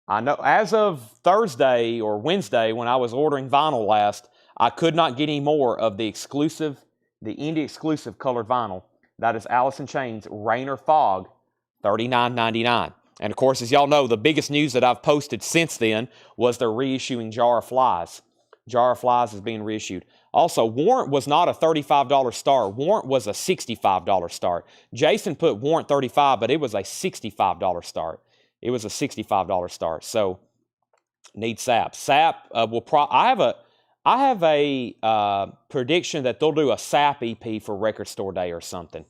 I know as of Thursday or Wednesday when I was ordering vinyl last, I could not get any more of the indie exclusive colored vinyl. That is Alice in Chains, Rain or Fog, $39.99. And of course, as y'all know, the biggest news that I've posted since then was they're reissuing Jar of Flies. Jar of Flies is being reissued. Also, Warrant was not a $35 start. Warrant was a $65 start. Jason put Warrant $35, but it was a $65 start. It was a $65 start. So, need SAP. SAP will I have a prediction that they'll do a SAP EP for Record Store Day or something.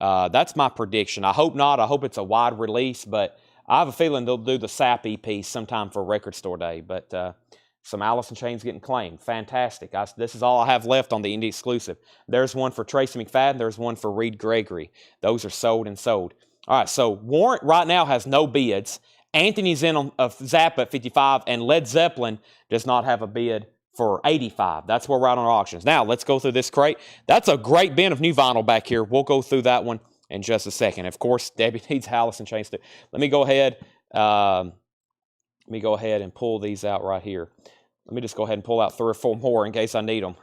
That's my prediction. I hope not. I hope it's a wide release, but I have a feeling they'll do the SAP EP sometime for Record Store Day. But Some Allison chains getting claimed. Fantastic. This is all I have left on the Indie exclusive. There's one for Tracy McFadden. There's one for Reed Gregory. Those are sold and sold. All right, so Warrant right now has no bids. Anthony's in on Zappa at 55, and Led Zeppelin does not have a bid for 85. That's where we're at on our auctions. Now, let's go through this crate. That's a great bin of new vinyl back here. We'll go through that one in just a second. Of course, Debbie needs Allison chains too. Let me go ahead and pull these out right here. Let me just go ahead and pull out 3 or 4 more in case I need them.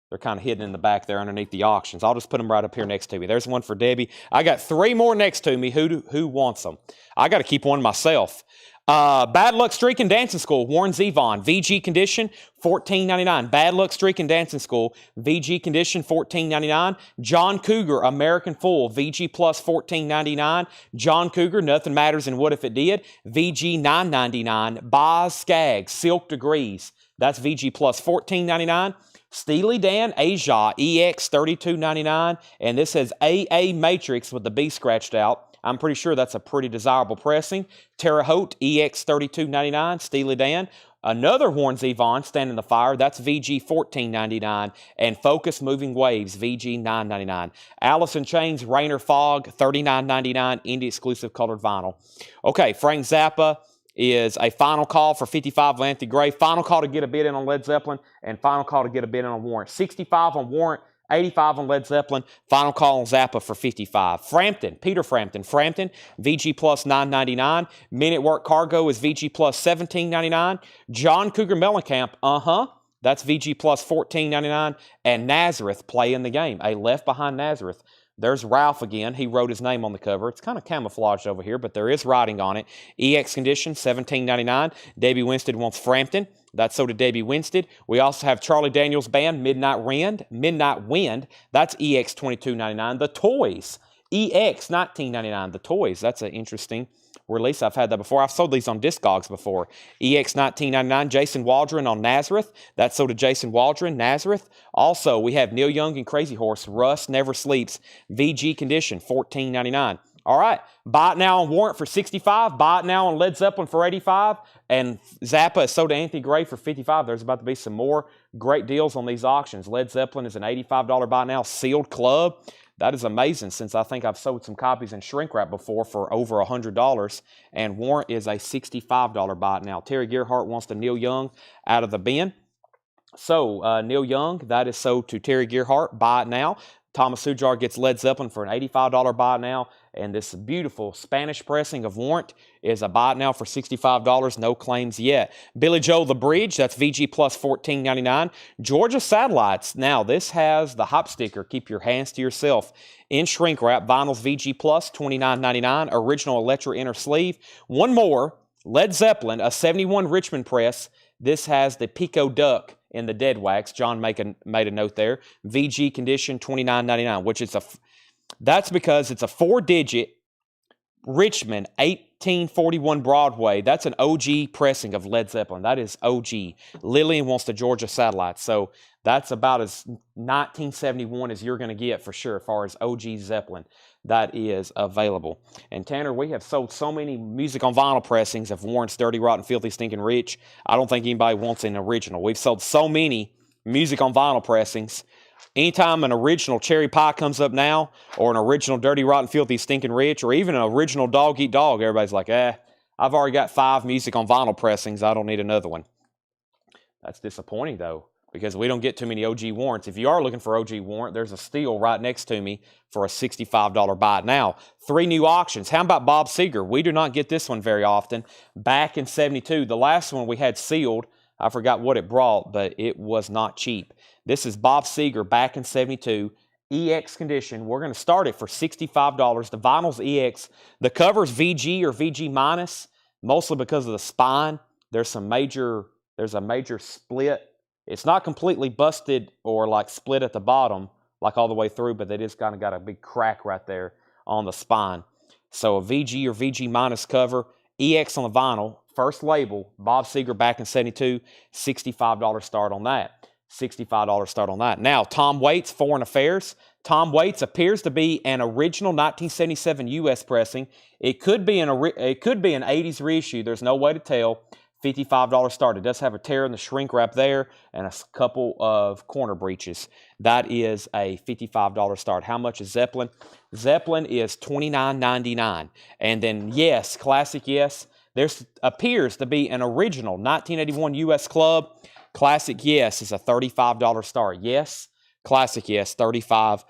They're kind of hidden in the back there underneath the auctions. I'll just put them right up here next to me. There's one for Debbie. I got 3 more next to me. Who wants them? I got to keep one myself. Bad Luck Streak and Dancing School, Warren Zevon, VG condition, $14.99. Bad Luck Streak and Dancing School, VG condition, $14.99. John Cougar, American Fool, VG plus $14.99. John Cougar, Nothing Matters and What If It Did, VG $9.99. Boz Skaggs, Silk Degrees, that's VG plus $14.99. Steely Dan, Asia, EX $32.99. And this says AA Matrix with the B scratched out. I'm pretty sure that's a pretty desirable pressing. Terre Haute, EX $32.99, Steely Dan. Another Warren Zevon, Stand in the Fire, that's VG $14.99. And Focus Moving Waves, VG $9.99. Allison Chains, Rain or Fog, $39.99, Indie exclusive colored vinyl. Okay, Frank Zappa is a final call for 55 Anthony Gray. Final call to get a bid in on Led Zeppelin, and final call to get a bid in on Warrant. 65 on Warrant, 85 on Led Zeppelin. Final call on Zappa for 55. Frampton, Peter Frampton. Frampton, VG plus $9.99. Minute Work Cargo is VG plus $17.99. John Cougar Mellencamp, that's VG plus $14.99. And Nazareth, Play in the Game. A Left Behind Nazareth. There's Ralph again. He wrote his name on the cover. It's kind of camouflaged over here, but there is writing on it. EX condition, $17.99. Debbie Winstead wants Frampton. That's so did Debbie Winstead. We also have Charlie Daniels Band, Midnight Wind. That's EX $22.99. The Toys, EX $19.99. The Toys, that's an interesting release. I've had that before. I've sold these on Discogs before. EX $19.99. Jason Waldron on Nazareth. That's so did Jason Waldron, Nazareth. Also, we have Neil Young and Crazy Horse, Rust Never Sleeps, VG condition, $14.99. All right, buy it now on Warrant for 65. Buy it now on Led Zeppelin for 85. And Zappa is sold to Anthony Gray for 55. There's about to be some more great deals on these auctions. Led Zeppelin is an $85 buy now. Sealed Club. That is amazing, since I think I've sold some copies in shrink wrap before for over $100. And Warrant is a $65 buy now. Terry Gerhart wants the Neil Young out of the bin. So Neil Young, that is sold to Terry Gerhart. Buy it now. Thomas Sujar gets Led Zeppelin for an $85 buy now. And this beautiful Spanish pressing of Warrant is a buy it now for $65. No claims yet. Billy Joel The Bridge, that's VG plus $14.99. Georgia Satellites. Now, this has the hop sticker, Keep Your Hands to Yourself, in shrink wrap. Vinyls VG plus $29.99. Original Electra inner sleeve. One more. Led Zeppelin, a 71 Richmond press. This has the Pico Duck in the dead wax. John made a note there. VG condition, $29.99, which is that's because it's a 4-digit Richmond 1841 Broadway. That's an OG pressing of Led Zeppelin. That is OG. Lillian wants the Georgia Satellite. So that's about as 1971 as you're going to get for sure as far as OG Zeppelin. That is available. And Tanner, we have sold so many music on vinyl pressings of Warrant's Dirty, Rotten, Filthy, Stinking Rich. I don't think anybody wants an original. We've sold so many music on vinyl pressings. Anytime an original Cherry Pie comes up now, or an original Dirty, Rotten, Filthy, Stinking Rich, or even an original Dog Eat Dog, everybody's like, I've already got 5 music on vinyl pressings. I don't need another one. That's disappointing, though, because we don't get too many OG Warrants. If you are looking for OG Warrant, there's a steal right next to me for a $65 buy. Now, 3 new auctions. How about Bob Seger? We do not get this one very often. Back in 72, the last one we had sealed. I forgot what it brought, but it was not cheap. This is Bob Seger back in 72. EX condition. We're going to start it for $65. The vinyl's EX. The cover's VG or VG minus, mostly because of the spine. There's a major split. It's not completely busted or like split at the bottom, like all the way through, but it is kind of got a big crack right there on the spine. So a VG or VG minus cover, EX on the vinyl, first label, Bob Seger back in 72, $65 start on that. $65 start on that. Now, Tom Waits, Foreign Affairs. Tom Waits appears to be an original 1977 U.S. pressing. It could be an 80s reissue. There's no way to tell. $55 start. It does have a tear in the shrink wrap there and a couple of corner breaches. That is a $55 start. How much is Zeppelin? Zeppelin is $29.99. And then yes, classic yes. There appears to be an original 1981 US Club. Classic yes is a $35 start. Yes, classic yes, $35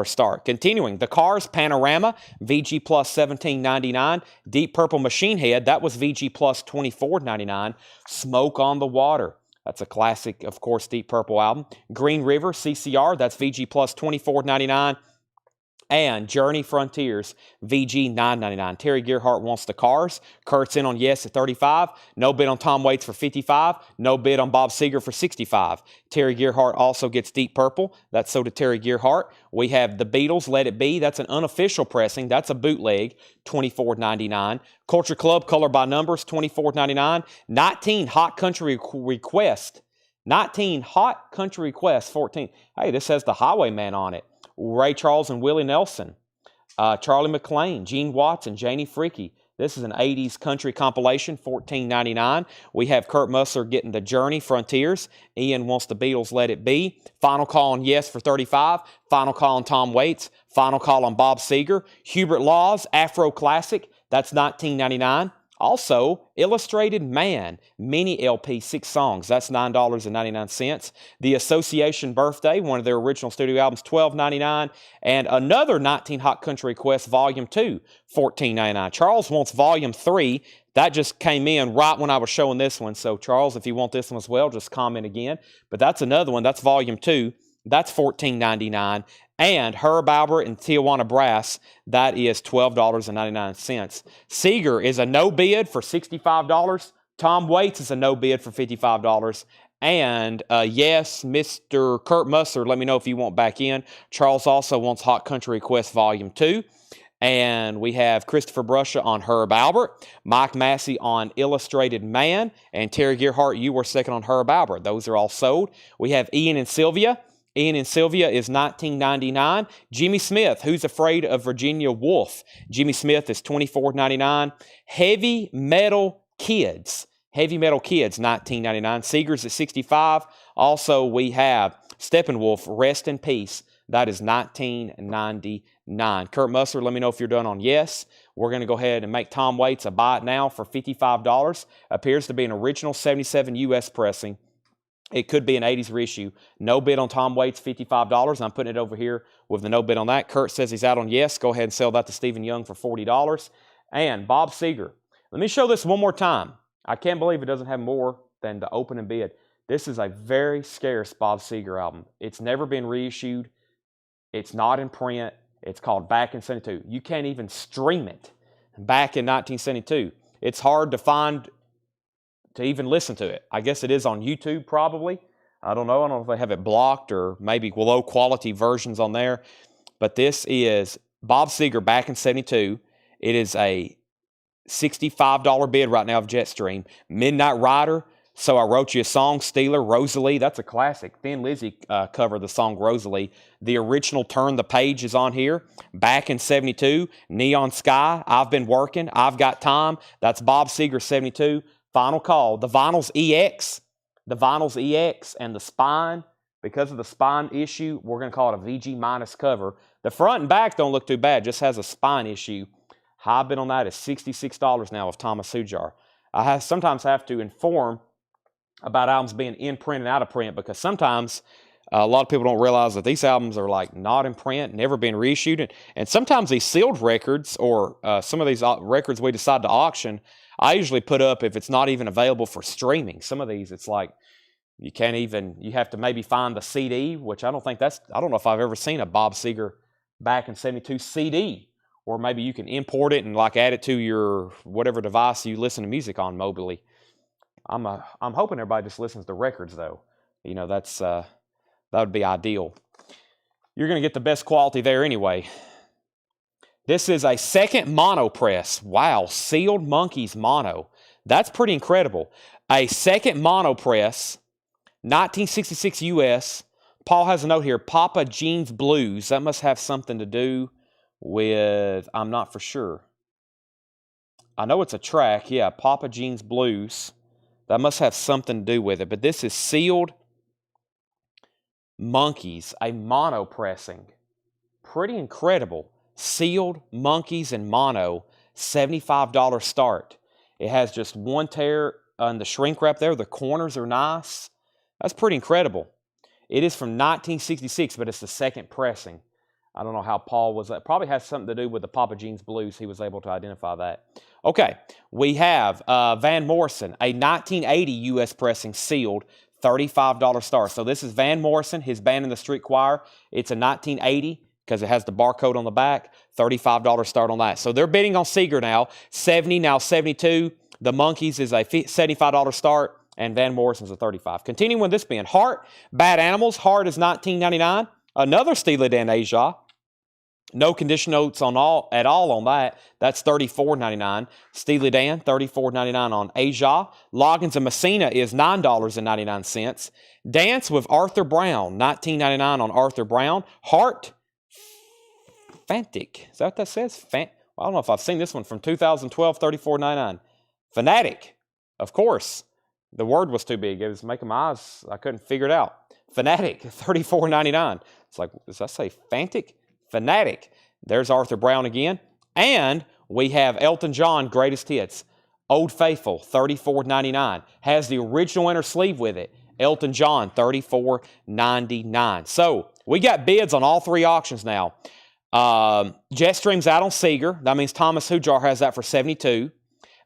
start. Continuing, the Cars Panorama, VG plus $17.99. Deep Purple Machine Head, that was VG plus $24.99. Smoke on the Water, that's a classic, of course, Deep Purple album. Green River, CCR, that's VG plus $24.99. And Journey Frontiers, VG $9.99. Terry Gearhart wants the Cars. Kurt's in on yes at $35. No bid on Tom Waits for $55. No bid on Bob Seger for $65. Terry Gearhart also gets Deep Purple. That's so did Terry Gearhart. We have the Beatles, Let It Be. That's an unofficial pressing. That's a bootleg, $24.99. Culture Club, Color by Numbers, $24.99. 19 Hot Country Request. 19 Hot Country Request, 14. Hey, this has the Highwayman on it. Ray Charles and Willie Nelson, Charlie McClain, Gene Watson, Janie Freaky. This is an 80s country compilation, $14.99. We have Kurt Musser getting the Journey, Frontiers. Ian wants the Beatles, Let It Be. Final Call on Yes for $35. Final Call on Tom Waits. Final Call on Bob Seger. Hubert Laws, Afro Classic. That's $19.99. Also, Illustrated Man, mini LP, 6 songs. That's $9.99. The Association Birthday, one of their original studio albums, $12.99. And another 19 Hot Country Request, Volume 2, $14.99. Charles wants Volume 3. That just came in right when I was showing this one. So, Charles, if you want this one as well, just comment again. But that's another one. That's Volume 2. That's $14.99. And Herb Albert and Tijuana Brass, that is $12.99. Seeger is a no bid for $65. Tom Waits is a no bid for $55. And yes, Mr. Kurt Musser, let me know if you want back in. Charles also wants Hot Country Request Volume 2. And we have Christopher Brusha on Herb Albert, Mike Massey on Illustrated Man, and Terry Gearhart, you were second on Herb Albert. Those are all sold. We have Ian and Sylvia. Ian and Sylvia is $19.99. Jimmy Smith, Who's Afraid of Virginia Woolf? Jimmy Smith is $24.99. Heavy Metal Kids, $19.99. Seeger's at $65. Also, we have Steppenwolf, Rest in Peace. That is $19.99. Kurt Musser, let me know if you're done on yes. We're going to go ahead and make Tom Waits a buy it now for $55. Appears to be an original 77 US pressing. It could be an 80s reissue. No bid on Tom Waits, $55. I'm putting it over here with the no bid on that. Kurt says he's out on yes. Go ahead and sell that to Stephen Young for $40. And Bob Seger. Let me show this one more time. I can't believe it doesn't have more than the opening bid. This is a very scarce Bob Seger album. It's never been reissued. It's not in print. It's called Back in 72. You can't even stream it back in 1972. It's hard to find to even listen to it. I guess it is on YouTube probably. I don't know. I don't know if they have it blocked or maybe low quality versions on there. But this is Bob Seger Back in 72. It is a $65 bid right now of Jetstream. Midnight Rider, So I Wrote You a Song, Steeler, Rosalie. That's a classic. Thin Lizzy covered the song Rosalie. The original Turn the Page is on here. Back in 72. Neon Sky, I've Been Working, I've Got Time. That's Bob Seger 72. Final Call. The Vinyls EX. The Vinyls EX and the spine. Because of the spine issue, we're going to call it a VG minus cover. The front and back don't look too bad. Just has a spine issue. High bid on that is $66 now with Thomas Sujar. I sometimes have to inform about albums being in print and out of print because sometimes a lot of people don't realize that these albums are like not in print, never been reissued. And sometimes these sealed records or some of these records we decide to auction, I usually put up if it's not even available for streaming. Some of these, it's like you can't even, you have to maybe find the CD, which I don't know if I've ever seen a Bob Seger Back in 72 CD, or maybe you can import it and like add it to your whatever device you listen to music on mobily. I'm hoping everybody just listens to records though. You know, that would be ideal. You're going to get the best quality there anyway. This is a second mono press. Wow, Sealed Monkeys mono. That's pretty incredible. A second mono press, 1966 US. Paul has a note here, Papa Jeans Blues. That must have something to do with, I'm not for sure. I know it's a track, yeah, Papa Jeans Blues. That must have something to do with it. But this is sealed monkeys, a mono pressing. Pretty incredible. Sealed monkeys in mono, $75 start. It has just one tear on the shrink wrap there. The corners are nice. That's pretty incredible. It is from 1966, but it's the second pressing. I don't know how Paul was. That probably has something to do with the Papa Jeans Blues. He was able to identify that. Okay, we have Van Morrison, a 1980 U.S. pressing sealed, $35 star. So this is Van Morrison, his band in the street choir. It's a 1980 because it has the barcode on the back. $35 start on that. So they're bidding on Seeger now. 70, now 72. The Monkeys is a $75 start. And Van Morrison's a $35. Continuing with this being Heart, Bad Animals. Heart is $19.99. Another Steely Dan Asia. No condition notes at all on that. That's $34.99. Steely Dan, $34.99 on Asia. Loggins and Messina is $9.99. Dance with Arthur Brown, $19.99 on Arthur Brown. Heart, Fantic. Is that what that says? I don't know if I've seen this one from 2012, $34.99. Fanatic, of course. The word was too big. It was making my eyes, I couldn't figure it out. Fanatic, $34.99. It's like, does that say Fantic? Fanatic. There's Arthur Brown again. And we have Elton John, Greatest Hits. Old Faithful, $34.99. Has the original inner sleeve with it. Elton John, $34.99. So we got bids on all three auctions now. Jetstream's out on Seeger. That means Thomas Hujar has that for $72.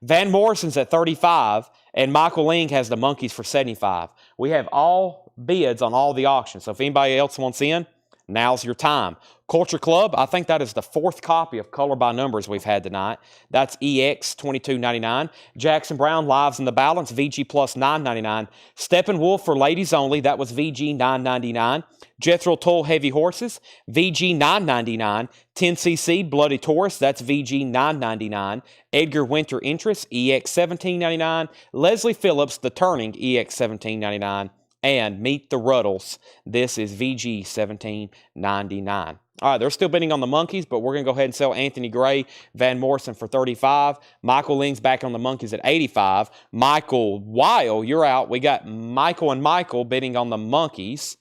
Van Morrison's at $35, and Michael Ling has the Monkeys for $75. We have all bids on all the auctions. So if anybody else wants in, now's your time. Culture Club, I think that is the fourth copy of Color by Numbers we've had tonight. That's EX, $22.99. Jackson Brown, Lives in the Balance, VG plus $9.99. Steppenwolf for ladies only, that was VG $9.99. Jethro Tull Heavy Horses, VG $9.99. 10cc Bloody Taurus, that's VG $9.99. Edgar Winter Interest, EX $17.99. Leslie Phillips, The Turning, EX $17.99. And Meet the Ruddles, this is VG $17.99. All right, they're still bidding on the Monkeys, but we're going to go ahead and sell Anthony Gray, Van Morrison for $35. Michael Ling's back on the Monkeys at $85. Michael Weil, you're out. We got Michael and Michael bidding on the Monkeys.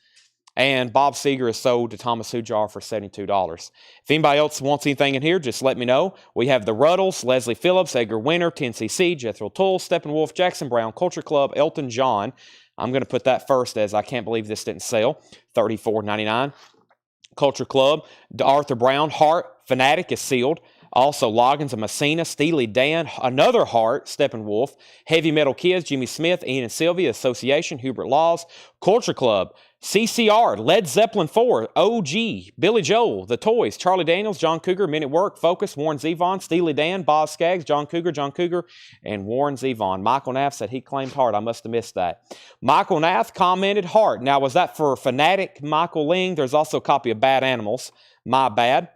And Bob Seeger is sold to Thomas Hujar for $72. If anybody else wants anything in here, just let me know. We have the Ruddles, Leslie Phillips, Edgar Winter, 10cc, Jethro Tull, Steppenwolf, Jackson Brown, Culture Club, Elton John. I'm going to put that first as I can't believe this didn't sell. $34.99. Culture Club, Arthur Brown, Heart, Fanatic is sealed. Also, Loggins and Messina, Steely Dan, another Heart, Steppenwolf, Heavy Metal Kids, Jimmy Smith, Ian and Sylvia, Association, Hubert Laws, Culture Club, CCR, Led Zeppelin 4, OG, Billy Joel, The Toys, Charlie Daniels, John Cougar, Men at Work, Focus, Warren Zevon, Steely Dan, Boz Scaggs, John Cougar, and Warren Zevon. Michael Nath said he claimed Heart. I must have missed that. Michael Nath commented Heart. Now, was that for Fanatic Michael Ling? There's also a copy of Bad Animals. My bad.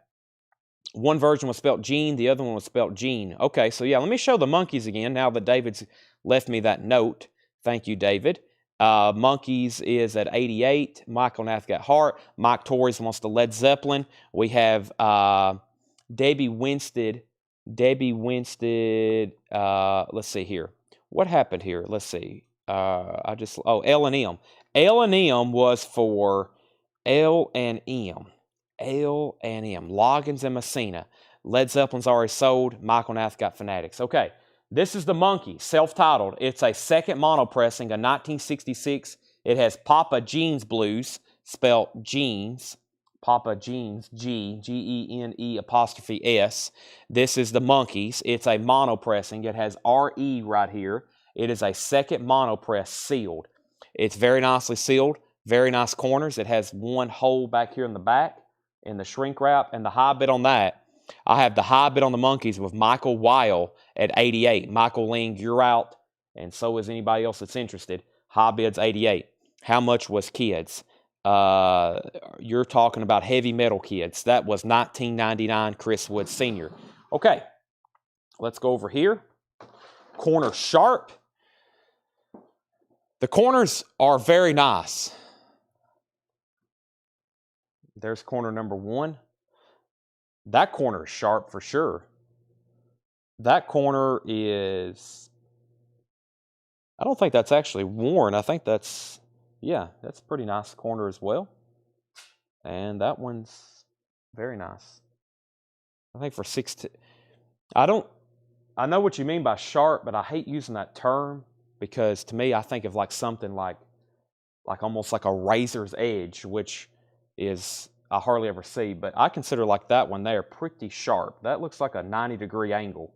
One version was spelled Gene, the other one was spelled Gene. Okay, so yeah, let me show the Monkeys again now that David's left me that note. Thank you, David. Monkeys is at 88. Michael Nath got Heart. Mike Torres wants the Led Zeppelin. We have Debbie Winstead. Let's see here. What happened here? Let's see. L&M. L&M was for L&M. L&M. Loggins and Messina. Led Zeppelin's already sold. Michael Nath got Fanatics. Okay. This is the Monkey, self-titled. It's a second mono pressing, a 1966. It has Papa Jeans Blues, spelled Jeans. Papa Jeans, G-E-N-E apostrophe S. This is the Monkeys. It's a mono pressing. It has R-E right here. It is a second mono press sealed. It's very nicely sealed. Very nice corners. It has one hole back here in the back in the shrink wrap, and the high bid on that. I have the high bid on the Monkeys with Michael Weil at 88. Michael Ling, you're out, and so is anybody else that's interested. High bid's 88. How much was Kids? You're talking about Heavy Metal Kids. That was $19.99, Chris Wood Sr. Okay, let's go over here. Corner sharp. The corners are very nice. There's corner number one. That corner is sharp for sure. That corner is I don't think that's actually worn. I think that's, yeah, that's a pretty nice corner as well. And that one's very nice. I think for 16, I don't, I know what you mean by sharp, but I hate using that term because to me, I think of like something like almost like a razor's edge, which is, I hardly ever see, but I consider like that one there pretty sharp. That looks like a 90-degree angle.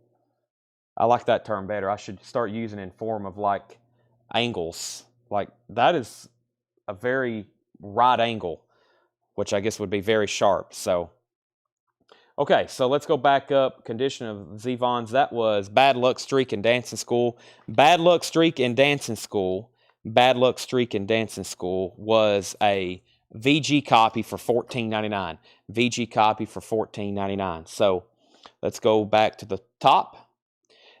I like that term better. I should start using it in form of like angles. Like that is a very right angle, which I guess would be very sharp. So, okay, so let's go back up. Condition of Zevon's. That was Bad Luck Streak in Dancing School. Bad Luck Streak in Dancing School. Bad Luck Streak in Dancing School was a VG copy for $14.99. VG copy for $14.99. So let's go back to the top.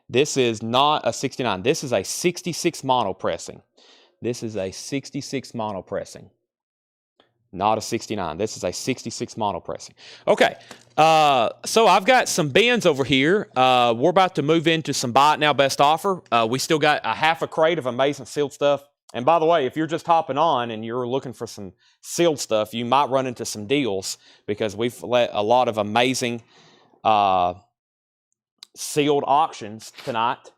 This is not a 69. This is a 66 mono pressing. This is a 66 mono pressing. Not a 69. This is a 66 mono pressing. Okay, so I've got some bins over here. We're about to move into some buy it now best offer. We still got a half a crate of amazing sealed stuff. And by the way, if you're just hopping on and you're looking for some sealed stuff, you might run into some deals because we've let a lot of amazing sealed auctions tonight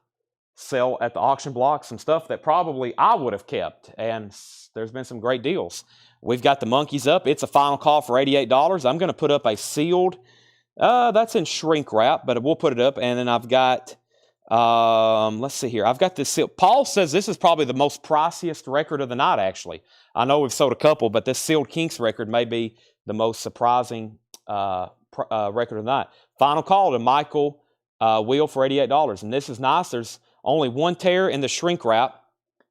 sell at the auction block, some stuff that probably I would have kept, and there's been some great deals. We've got the monkeys up. It's a final call for $88. I'm going to put up a sealed, that's in shrink wrap, but we'll put it up. And then I've got, let's see here. I've got this sealed. Paul says this is probably the most priciest record of the night, actually. I know we've sold a couple, but this sealed Kinks record may be the most surprising record of the night. Final call to Michael Wheel for $88. And this is nice. There's only one tear in the shrink wrap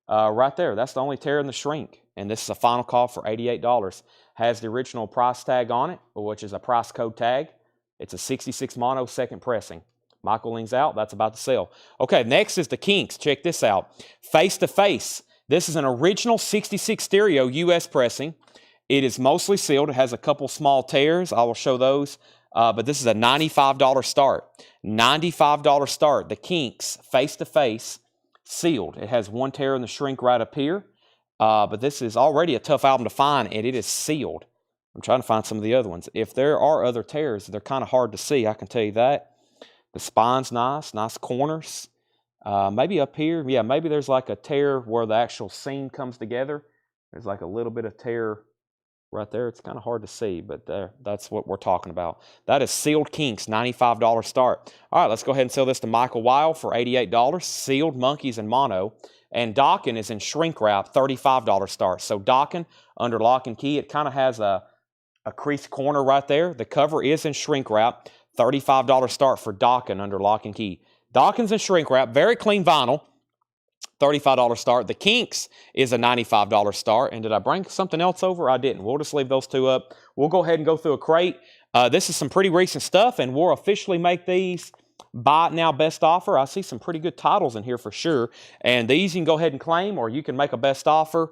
right there. That's the only tear in the shrink. And this is a final call for $88. Has the original price tag on it, which is a price code tag. It's a 66 mono second pressing. Michael leans out. That's about to sell. Okay, next is the Kinks. Check this out. Face to Face. This is an original 66 stereo US pressing. It is mostly sealed. It has a couple small tears. I will show those. But this is a $95 start. $95 start. The Kinks Face to Face sealed. It has one tear in the shrink right up here. But this is already a tough album to find, and it is sealed. I'm trying to find some of the other ones. If there are other tears, they're kind of hard to see. I can tell you that. The spine's nice. Nice corners. Maybe up here. Yeah, maybe there's like a tear where the actual seam comes together. There's like a little bit of tear right there. It's kind of hard to see, but that's what we're talking about. That is sealed Kinks, $95 start. All right, let's go ahead and sell this to Michael Weil for $88. Sealed monkeys and mono. And Dockin is in shrink wrap, $35 start. So Dockin under lock and key. It kind of has a creased corner right there. The cover is in shrink wrap, $35 start for Dockin under lock and key. Dockin's in shrink wrap, very clean vinyl. $35 start. The Kinks is a $95 start. And did I bring something else over? I didn't. We'll just leave those two up. We'll go ahead and go through a crate. This is some pretty recent stuff, and we'll officially make these buy it now best offer. I see some pretty good titles in here for sure. And these you can go ahead and claim, or you can make a best offer.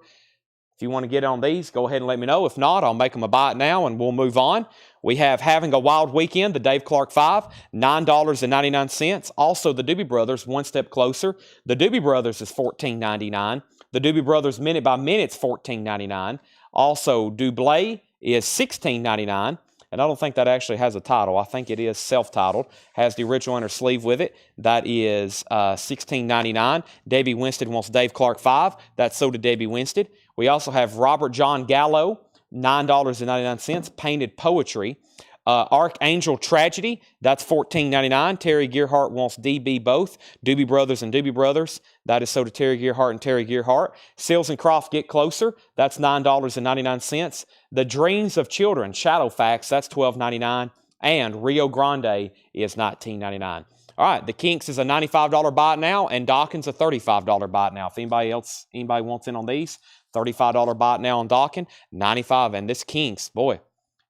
If you want to get on these, go ahead and let me know. If not, I'll make them a buy it now and we'll move on. We have Having a Wild Weekend, the Dave Clark 5, $9.99. Also, the Doobie Brothers, One Step Closer. The Doobie Brothers is $14.99. The Doobie Brothers Minute by Minute is $14.99. Also, Doublé is $16.99. And I don't think that actually has a title. I think it is self-titled. Has the original inner sleeve with it. That is $16.99. Debbie Winstead wants Dave Clark 5. That's so did Debbie Winstead. We also have Robert John Gallo, $9.99. Painted Poetry. Archangel Tragedy, that's $14.99. Terry Gearhart wants DB both. Doobie Brothers and Doobie Brothers, that is so to Terry Gearhart and Terry Gearhart. Seals and Croft Get Closer, that's $9.99. The Dreams of Children, Shadowfax, that's $12.99. And Rio Grande is $19.99. All right, the Kinks is a $95 buy it now, and Dawkins a $35 buy it now. If anybody wants in on these, $35 buy it now on Dawkins, $95. And this Kinks, boy,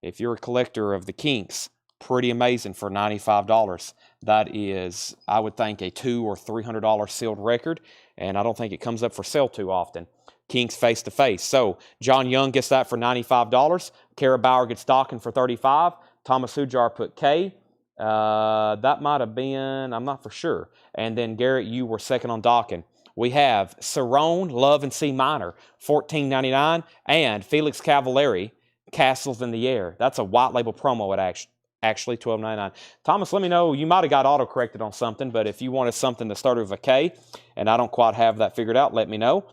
if you're a collector of the Kinks, pretty amazing for $95. That is, I would think, a $200 or $300 sealed record, and I don't think it comes up for sale too often. Kinks Face to Face. So John Young gets that for $95. Kara Bauer gets Dockin for $35. Thomas Hujar put K. That might have been, I'm not for sure. And then Garrett, you were second on Dockin. we have Cerrone, Love in C minor, $14.99, and Felix Cavalieri, Castles in the Air. That's a white label promo at actually $12.99. Thomas, let me know. You might have got auto-corrected on something, but if you wanted something that started with a K and I don't quite have that figured out, let me know.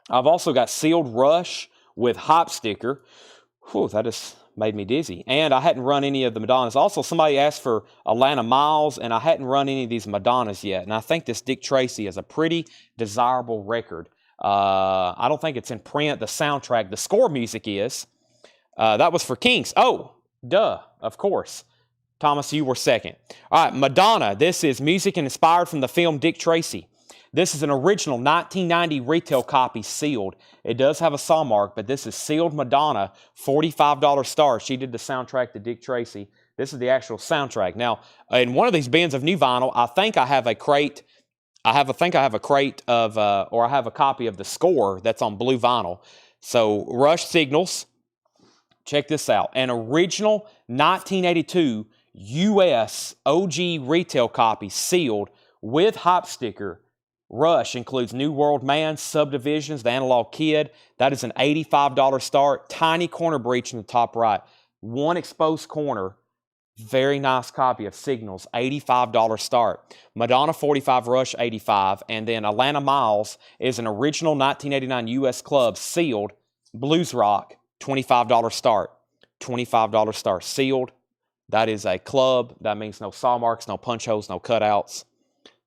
I've also got Sealed Rush with Hop Sticker. Whew, that just made me dizzy. And I hadn't run any of the Madonnas. Also, somebody asked for Atlanta Miles, and I hadn't run any of these Madonnas yet. And I think this Dick Tracy is a pretty desirable record. I don't think it's in print. The soundtrack, the score music is. That was for Kings. Oh, duh, of course. Thomas, you were second. All right, Madonna. This is music inspired from the film Dick Tracy. This is an original 1990 retail copy, sealed. It does have a saw mark, but this is sealed Madonna, $45 start. She did the soundtrack to Dick Tracy. This is the actual soundtrack. Now, in one of these bins of new vinyl, I think I have a crate. I have a crate of, or I have a copy of the score that's on blue vinyl. So, Rush Signals. Check this out. An original 1982 U.S. OG retail copy, sealed with hop sticker. Rush includes New World Man, Subdivisions, The Analog Kid. That is an $85 start. Tiny corner breach in the top right. One exposed corner. Very nice copy of Signals. $85 start. Madonna 45, Rush 85. And then Atlanta Miles is an original 1989 U.S. club, sealed. Blues Rock, $25 start. $25 start. Sealed. That is a club. That means no saw marks, no punch holes, no cutouts.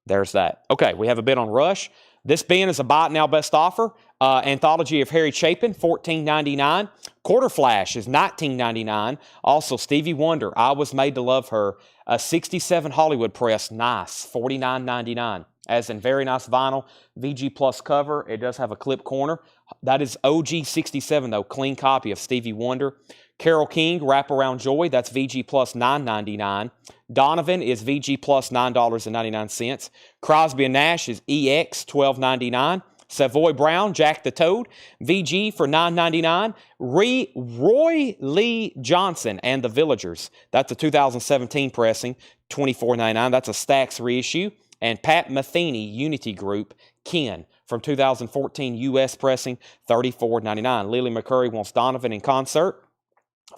There's that. Okay, we have a bid on Rush. This bin is a buy it now best offer. Anthology of Harry Chapin, $14.99. Quarter Flash is $19.99. Also, Stevie Wonder, I Was Made to Love Her. A 67 Hollywood press, nice, $49.99. As in very nice vinyl, VG Plus cover. It does have a clip corner. That is OG 67 though, clean copy of Stevie Wonder. Carole King, Wraparound Joy, that's VG Plus $9.99. Donovan is VG Plus $9.99. Crosby & Nash is EX $12.99. Savoy Brown, Jack the Toad, VG for $9.99. Roy Lee Johnson and the Villagers, that's a 2017 pressing, $24.99. That's a Stax reissue. And Pat Metheny, Unity Group, Ken, from 2014 U.S. pressing, $34.99. Lily McCurry wants Donovan in concert.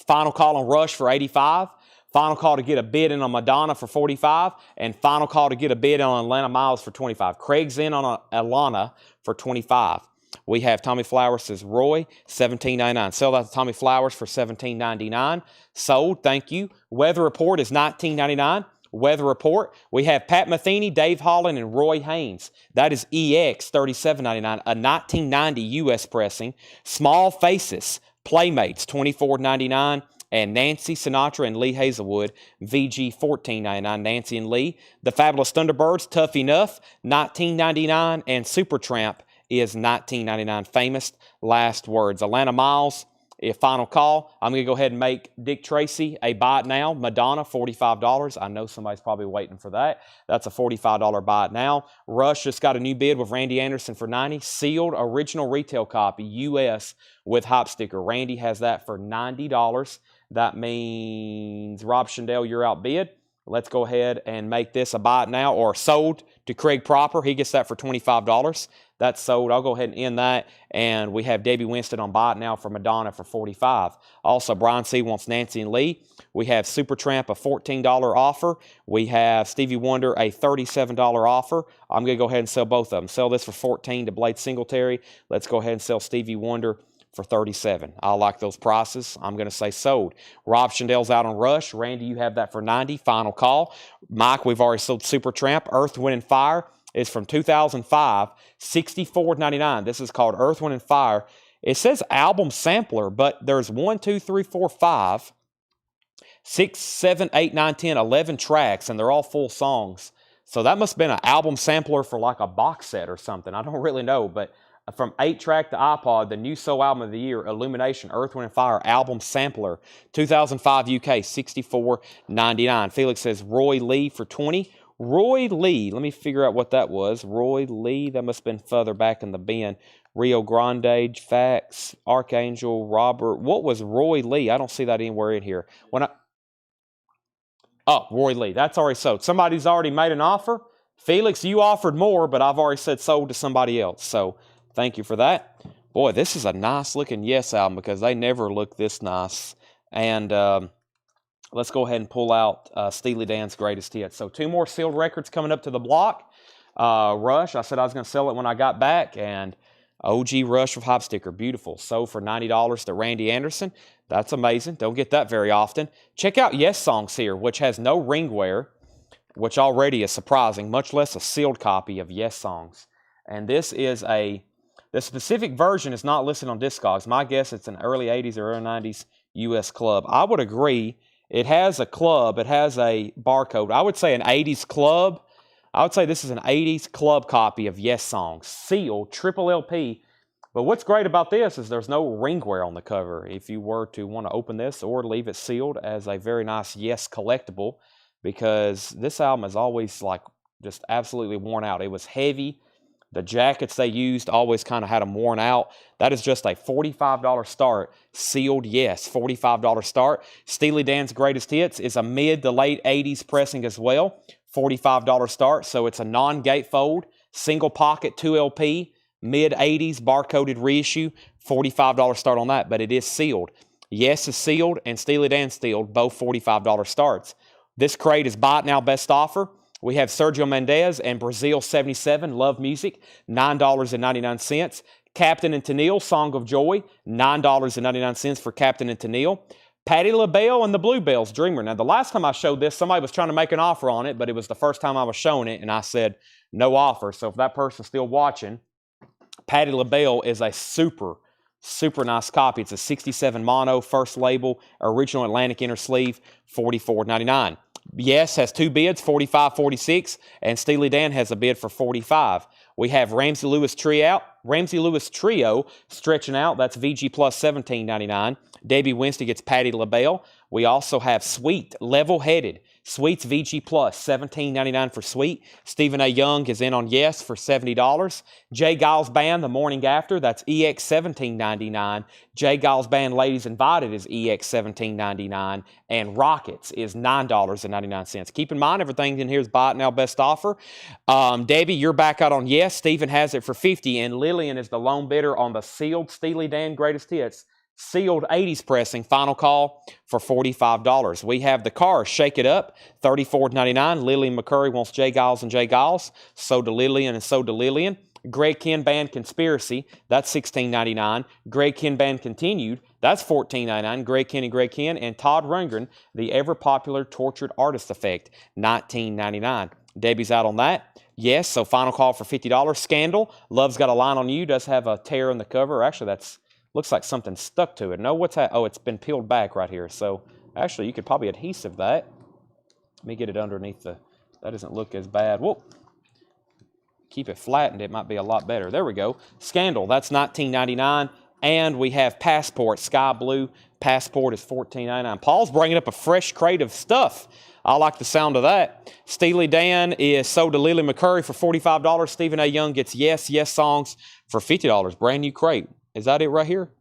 Final call on Rush for $85. Final call to get a bid in on Madonna for $45. And final call to get a bid on Atlanta Miles for $25. Craig's in on Atlanta for $25. We have Tommy Flowers says Roy, $17.99. Sell that to Tommy Flowers for $17.99. Sold, thank you. Weather Report is $19.99. Weather Report. We have Pat Metheny, Dave Holland, and Roy Haynes. That is EX, $37.99. A 1990 U.S. pressing. Small Faces, Playmates, $24.99. And Nancy Sinatra and Lee Hazelwood, VG, $14.99. Nancy and Lee. The Fabulous Thunderbirds, Tough Enough, $19.99. And Supertramp is $19.99. Famous last words. Atlanta Miles, a final call. I'm going to go ahead and make Dick Tracy a buy it now. Madonna, $45. I know somebody's probably waiting for that. That's a $45 buy it now. Rush just got a new bid with Randy Anderson for $90. Sealed original retail copy, U.S. with hop sticker. Randy has that for $90. That means Rob Schendel, you're outbid. Let's go ahead and make this a buy it now, or sold to Craig Proper. He gets that for $25. That's sold. I'll go ahead and end that. And we have Debbie Winston on buy it now for Madonna for $45. Also, Brian C. wants Nancy and Lee. We have Supertramp, a $14 offer. We have Stevie Wonder, a $37 offer. I'm going to go ahead and sell both of them. Sell this for $14 to Blade Singletary. Let's go ahead and sell Stevie Wonder for $37. I like those prices. I'm going to say sold. Rob Schendel's out on Rush. Randy, you have that for $90. Final call. Mike, we've already sold Supertramp. Earth, Wind, and Fire is from 2005, $64.99. This is called Earth, Wind, and Fire. It says album sampler, but there's 1, 2, 3, 4, 5, 6, 7, 8, 9, 10, 11 tracks, and they're all full songs. So that must have been an album sampler for like a box set or something. I don't really know, but from 8-track to iPod, the new soul album of the year, Illumination, Earth, Wind, and Fire, album sampler, 2005 UK, $64.99. Felix says Roy Lee for $20. Roy Lee, let me figure out what that was. Roy Lee, that must have been further back in the bin. Rio Grande, Fax, Archangel, Robert. What was Roy Lee? I don't see that anywhere in here. Oh, Roy Lee, that's already sold. Somebody's already made an offer. Felix, you offered more, but I've already said sold to somebody else. So thank you for that. Boy, this is a nice looking Yes album because they never look this nice. And let's go ahead and pull out Steely Dan's Greatest Hits. So 2 more sealed records coming up to the block. Rush, I said I was going to sell it when I got back, and OG Rush with Hop Sticker, beautiful. Sold for $90 to Randy Anderson. That's amazing. Don't get that very often. Check out Yes Songs here, which has no ring wear, which already is surprising, much less a sealed copy of Yes Songs. And this is the specific version is not listed on Discogs. My guess it's an early 80s or early 90s US club. I would agree. It has a club. It has a barcode. I would say an 80s club. I would say this is an 80s club copy of Yes Songs, sealed, triple LP. But what's great about this is there's no ring wear on the cover. If you were to want to open this or leave it sealed as a very nice Yes collectible, because this album is always like just absolutely worn out. It was heavy. The jackets they used always kind of had them worn out. That is just a $45 start. Sealed, yes, $45 start. Steely Dan's Greatest Hits is a mid to late 80s pressing as well. $45 start. So it's a non-gatefold, single pocket, 2 LP, mid 80s barcoded reissue. $45 start on that, but it is sealed. Yes is sealed and Steely Dan sealed, both $45 starts. This crate is buy it now, best offer. We have Sergio Mendes and Brazil 77, Love Music, $9.99. Captain and Tennille, Song of Joy, $9.99 for Captain and Tennille. Patti LaBelle and the Bluebells, Dreamer. Now, the last time I showed this, somebody was trying to make an offer on it, but it was the first time I was showing it, and I said, no offer. So if that person's still watching, Patti LaBelle is a super nice copy. It's a 67 mono, first label, original Atlantic inner sleeve, $44.99. Yes has 2 bids, $45, $46, and Steely Dan has a bid for $45. We have Ramsey Lewis Trio stretching out. That's VG plus $17.99. Debbie Winston gets Patti LaBelle. We also have Sweet, Level Headed. Sweet's VG plus $17.99 for Sweet. Stephen A. Young is in on Yes for $70. Jay Giles Band, The Morning After. That's EX $17.99. Jay Giles Band, Ladies Invited is EX $17.99. And Rockets is $9.99. Keep in mind, everything in here is buy it now, best offer. Debbie, you're back out on Yes. Stephen has it for $50. And Lillian is the lone bidder on the sealed Steely Dan Greatest Hits. Sealed 80s pressing, final call for $45. We have the Cars, Shake It Up, $34.99. Lillian McCurry wants Jay Giles and Jay Giles. So to Lillian and so to Lillian. Greg Kihn Band Conspiracy, that's $16.99. Greg Kihn Band Continued, that's $14.99. Greg Kihn and Greg Kihn. And Todd Rundgren, the ever-popular Tortured Artist Effect, $19.99. Debbie's out on that. Yes, so final call for $50. Scandal, Love's Got a Line on You, does have a tear in the cover. Actually, that's looks like something stuck to it. No, what's that? Oh, it's been peeled back right here. So actually, you could probably adhesive that. Let me get it underneath that doesn't look as bad. Whoa. Keep it flattened. It might be a lot better. There we go. Scandal, that's $19.99. And we have Passport, Sky Blue. Passport is $14.99. Paul's bringing up a fresh crate of stuff. I like the sound of that. Steely Dan is sold to Lily McCurry for $45. Stephen A. Young gets Yes Songs for $50. Brand new crate. Is that it right here?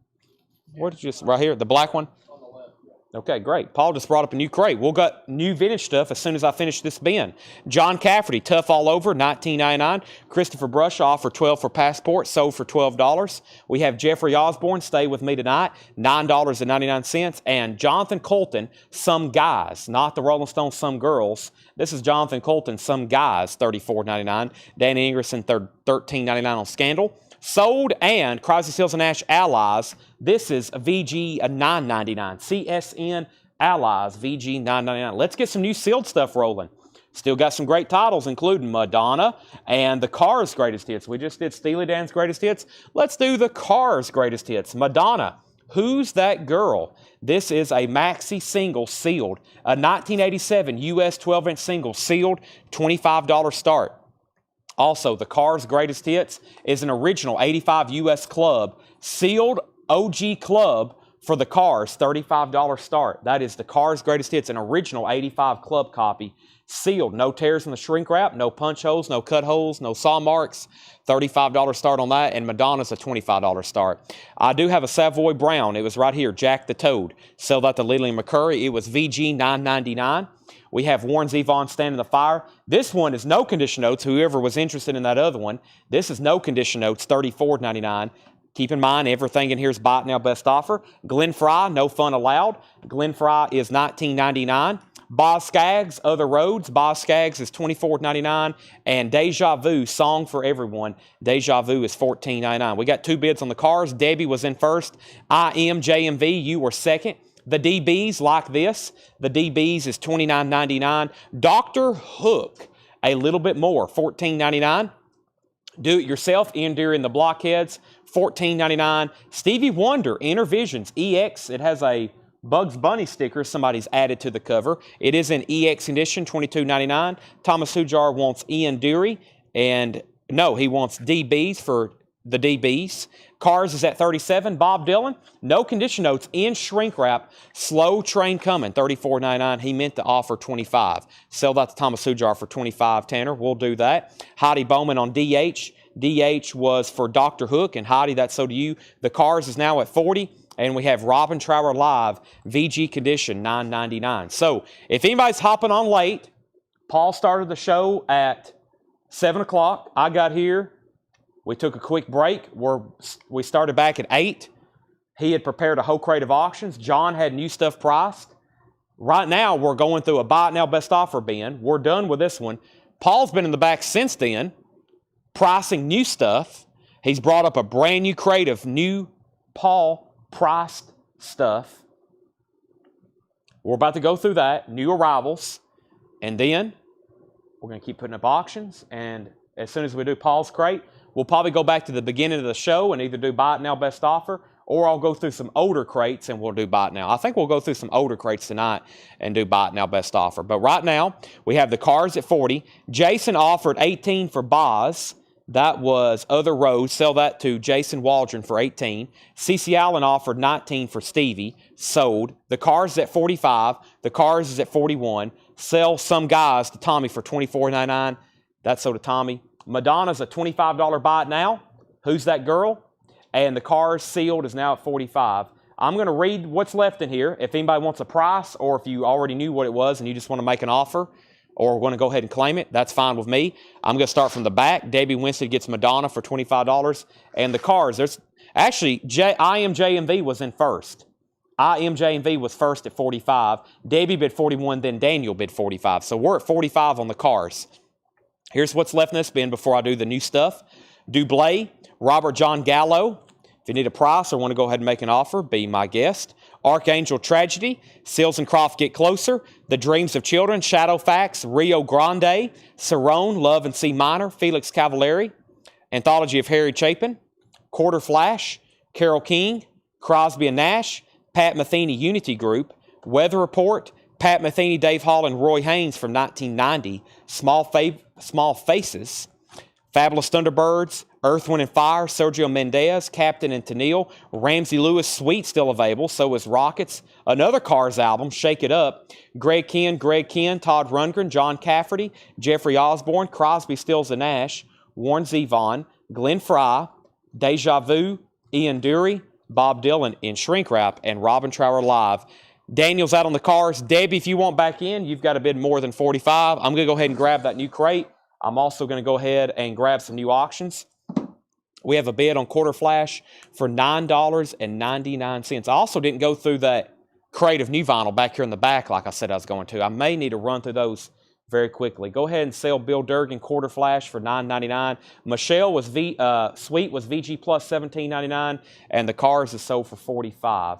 What is this right here? The black one? On the left, yeah. Okay, great. Paul just brought up a new crate. We'll got new vintage stuff as soon as I finish this bin. John Cafferty, Tough All Over, $19.99. Christopher Brushoff for $12 for Passport, sold for $12. We have Jeffrey Osborne, Stay With Me Tonight, $9.99. And Jonathan Colton, Some Guys, not the Rolling Stones, Some Girls. This is Jonathan Colton, Some Guys, $34.99. Danny Ingerson, $13.99 on Scandal. Sold and Crosby, Stills, and Nash Allies. This is VG $9.99. CSN Allies, VG $9.99. Let's get some new sealed stuff rolling. Still got some great titles, including Madonna and the Cars Greatest Hits. We just did Steely Dan's Greatest Hits. Let's do the Cars Greatest Hits. Madonna, Who's That Girl? This is a maxi single sealed. A 1987 US 12-inch single sealed, $25 start. Also, the Cars Greatest Hits is an original 85 US club, sealed OG club For the Cars, $35 start. That is the Cars Greatest Hits, an original 85 club copy. Sealed, no tears in the shrink wrap, no punch holes, no cut holes, no saw marks. $35 start on that, and Madonna's a $25 start. I do have a Savoy Brown. It was right here, Jack the Toad. Sell that to Lily McCurry. It was VG $9.99. We have Warren Zevon Stand in the Fire. This one is no condition notes. Whoever was interested in that other one, this is no condition notes, $34.99. Keep in mind, everything in here is Buy It Now Best Offer. Glen Fry, no fun allowed. Glen Fry is $19.99. Boz Scaggs, Other Roads. Boz Scaggs is $24.99. And Deja Vu, Song for Everyone. Deja Vu is $14.99. We got 2 bids on the Cars. Debbie was in first. JMV, you were second. The DBs like this. The DBs is $29.99. Dr. Hook, a little bit more, $14.99. Do It Yourself, Ian Deere and the Blockheads, $14.99. Stevie Wonder, Intervisions, EX. It has a Bugs Bunny sticker somebody's added to the cover. It is an EX edition, $22.99. Thomas Hujar wants Ian Deary, and no, he wants DBs for the DBs. Cars is at $37. Bob Dylan, no condition notes, in shrink wrap. Slow Train Coming, $34.99. He meant to offer $25. Sell that to Thomas Hujar for $25, Tanner. We'll do that. Heidi Bowman on DH. DH was for Dr. Hook, and Heidi, that's so do you. The Cars is now at $40. And we have Robin Trower Live, VG condition, $9.99. So if anybody's hopping on late, Paul started the show at 7 o'clock. I got here. We took a quick break. We started back at 8. He had prepared a whole crate of auctions. John had new stuff priced. Right now, we're going through a Buy It Now Best Offer bin. We're done with this one. Paul's been in the back since then, pricing new stuff. He's brought up a brand new crate of new Paul priced stuff. We're about to go through that, new arrivals, and then we're going to keep putting up auctions, and as soon as we do Paul's crate, we'll probably go back to the beginning of the show and either do Buy It Now Best Offer, or I'll go through some older crates and we'll do Buy It Now. I think we'll go through some older crates tonight and do Buy It Now Best Offer. But right now, we have the Cars at 40. Jason offered 18 for Boz. That was Other Roads. Sell that to Jason Waldron for 18. CeCe Allen offered 19 for Stevie. Sold. The Cars is at 45. The Cars is at 41. Sell Some Guys to Tommy for $24.99. That's sold to Tommy. Madonna's a $25 Buy It Now. Who's That Girl? And the Cars sealed is now at 45. I'm going to read what's left in here. If anybody wants a price, or if you already knew what it was and you just want to make an offer, or want to go ahead and claim it, that's fine with me. I'm going to start from the back. Debbie Winstead gets Madonna for $25. And the Cars, there's actually, IMJMV was in first. IMJMV was first at 45. Debbie bid 41, then Daniel bid 45. So we're at 45 on the Cars. Here's what's left in this bin before I do the new stuff. Dublé, Robert John Gallo. If you need a price or want to go ahead and make an offer, be my guest. Archangel Tragedy, Seals and Croft Get Closer, The Dreams of Children, Shadow Facts, Rio Grande, Cerrone, Love in C Minor, Felix Cavallari, Anthology of Harry Chapin, Quarter Flash, Carole King, Crosby and Nash, Pat Metheny Unity Group, Weather Report, Pat Metheny, Dave Hall, and Roy Haynes from 1990, Small Faces, Fabulous Thunderbirds, Earth, Wind, and Fire, Sergio Mendez, Captain and Tennille, Ramsey Lewis, Sweet still available, so is Rockets, another Cars album, Shake It Up, Greg Ken, Todd Rundgren, John Cafferty, Jeffrey Osborne, Crosby, Stills, and Nash, Warren Zevon, Glenn Fry, Deja Vu, Ian Dury, Bob Dylan in Shrink Wrap, and Robin Trower Live. Daniel's out on the Cars. Debbie, if you want back in, you've got to bid more than 45. I'm going to go ahead and grab that new crate. I'm also going to go ahead and grab some new auctions. We have a bid on Quarter Flash for $9.99. I also didn't go through that crate of new vinyl back here in the back like I said I was going to. I may need to run through those very quickly. Go ahead and sell Bill Durgan Quarter Flash for $9.99. Michelle was Sweet was VG Plus $17.99, and the Cars is sold for $45.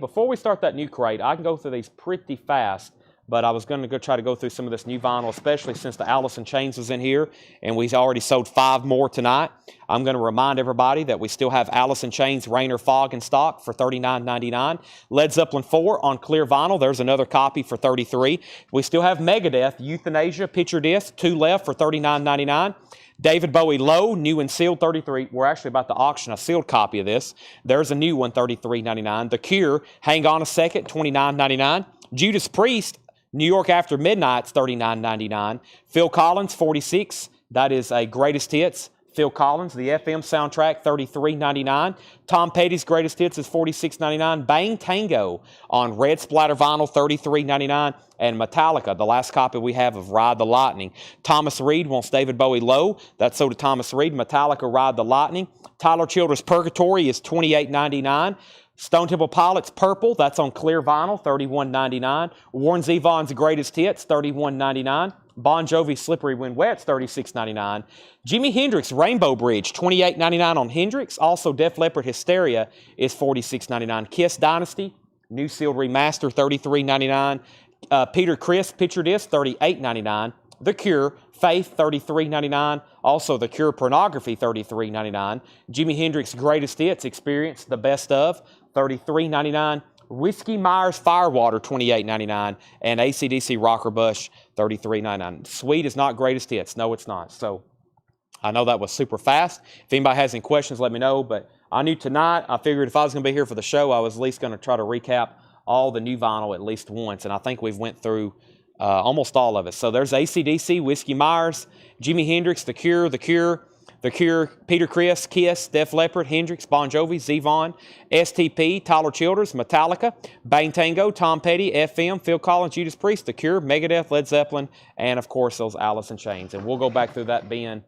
Before we start that new crate, I can go through these pretty fast, but I was going to go try to go through some of this new vinyl, especially since the Alice in Chains was in here, and we've already sold 5 more tonight. I'm going to remind everybody that we still have Alice in Chains Rain or Fog in stock for $39.99. Led Zeppelin 4 on clear vinyl. There's another copy for $33. We still have Megadeth Euthanasia picture disc, 2 left for $39.99. David Bowie Low, new and sealed, 33. We're actually about to auction a sealed copy of this. There's a new one, $33.99. The Cure, Hang On a Second, $29.99. Judas Priest, New York After Midnight's $39.99. Phil Collins, 46. That is a greatest hits. Phil Collins, the FM soundtrack, $33.99. Tom Petty's greatest hits is $46.99. Bang Tango on red splatter vinyl, $33.99. And Metallica, the last copy we have of Ride the Lightning. Thomas Reed wants David Bowie Low. That's sold to Thomas Reed. Metallica, Ride the Lightning. Tyler Childers' Purgatory is $28.99. Stone Temple Pilots Purple, that's on clear vinyl, $31.99. Warren Zevon's Greatest Hits, $31.99. Bon Jovi Slippery When Wet's $36.99. Jimi Hendrix Rainbow Bridge, $28.99 on Hendrix. Also Def Leppard Hysteria is $46.99. Kiss Dynasty, new sealed remaster, $33.99. Peter Criss Picture Disc, $38.99. The Cure Faith, $33.99. Also The Cure Pornography, $33.99. Jimi Hendrix Greatest Hits Experience, The Best Of, $33.99. Whiskey Myers Firewater, $28.99. And AC/DC Rocker Bush, $33.99. Sweet is not greatest hits. No, it's not. So I know that was super fast. If anybody has any questions, let me know. But I knew tonight, I figured if I was going to be here for the show, I was at least going to try to recap all the new vinyl at least once. And I think we've went through almost all of it. So there's AC/DC, Whiskey Myers, Jimi Hendrix, The Cure, Peter Criss, Kiss, Def Leppard, Hendrix, Bon Jovi, Zevon, STP, Tyler Childers, Metallica, Bang Tango, Tom Petty, FM, Phil Collins, Judas Priest, The Cure, Megadeth, Led Zeppelin, and of course those Alice in Chains. And we'll go back through that bin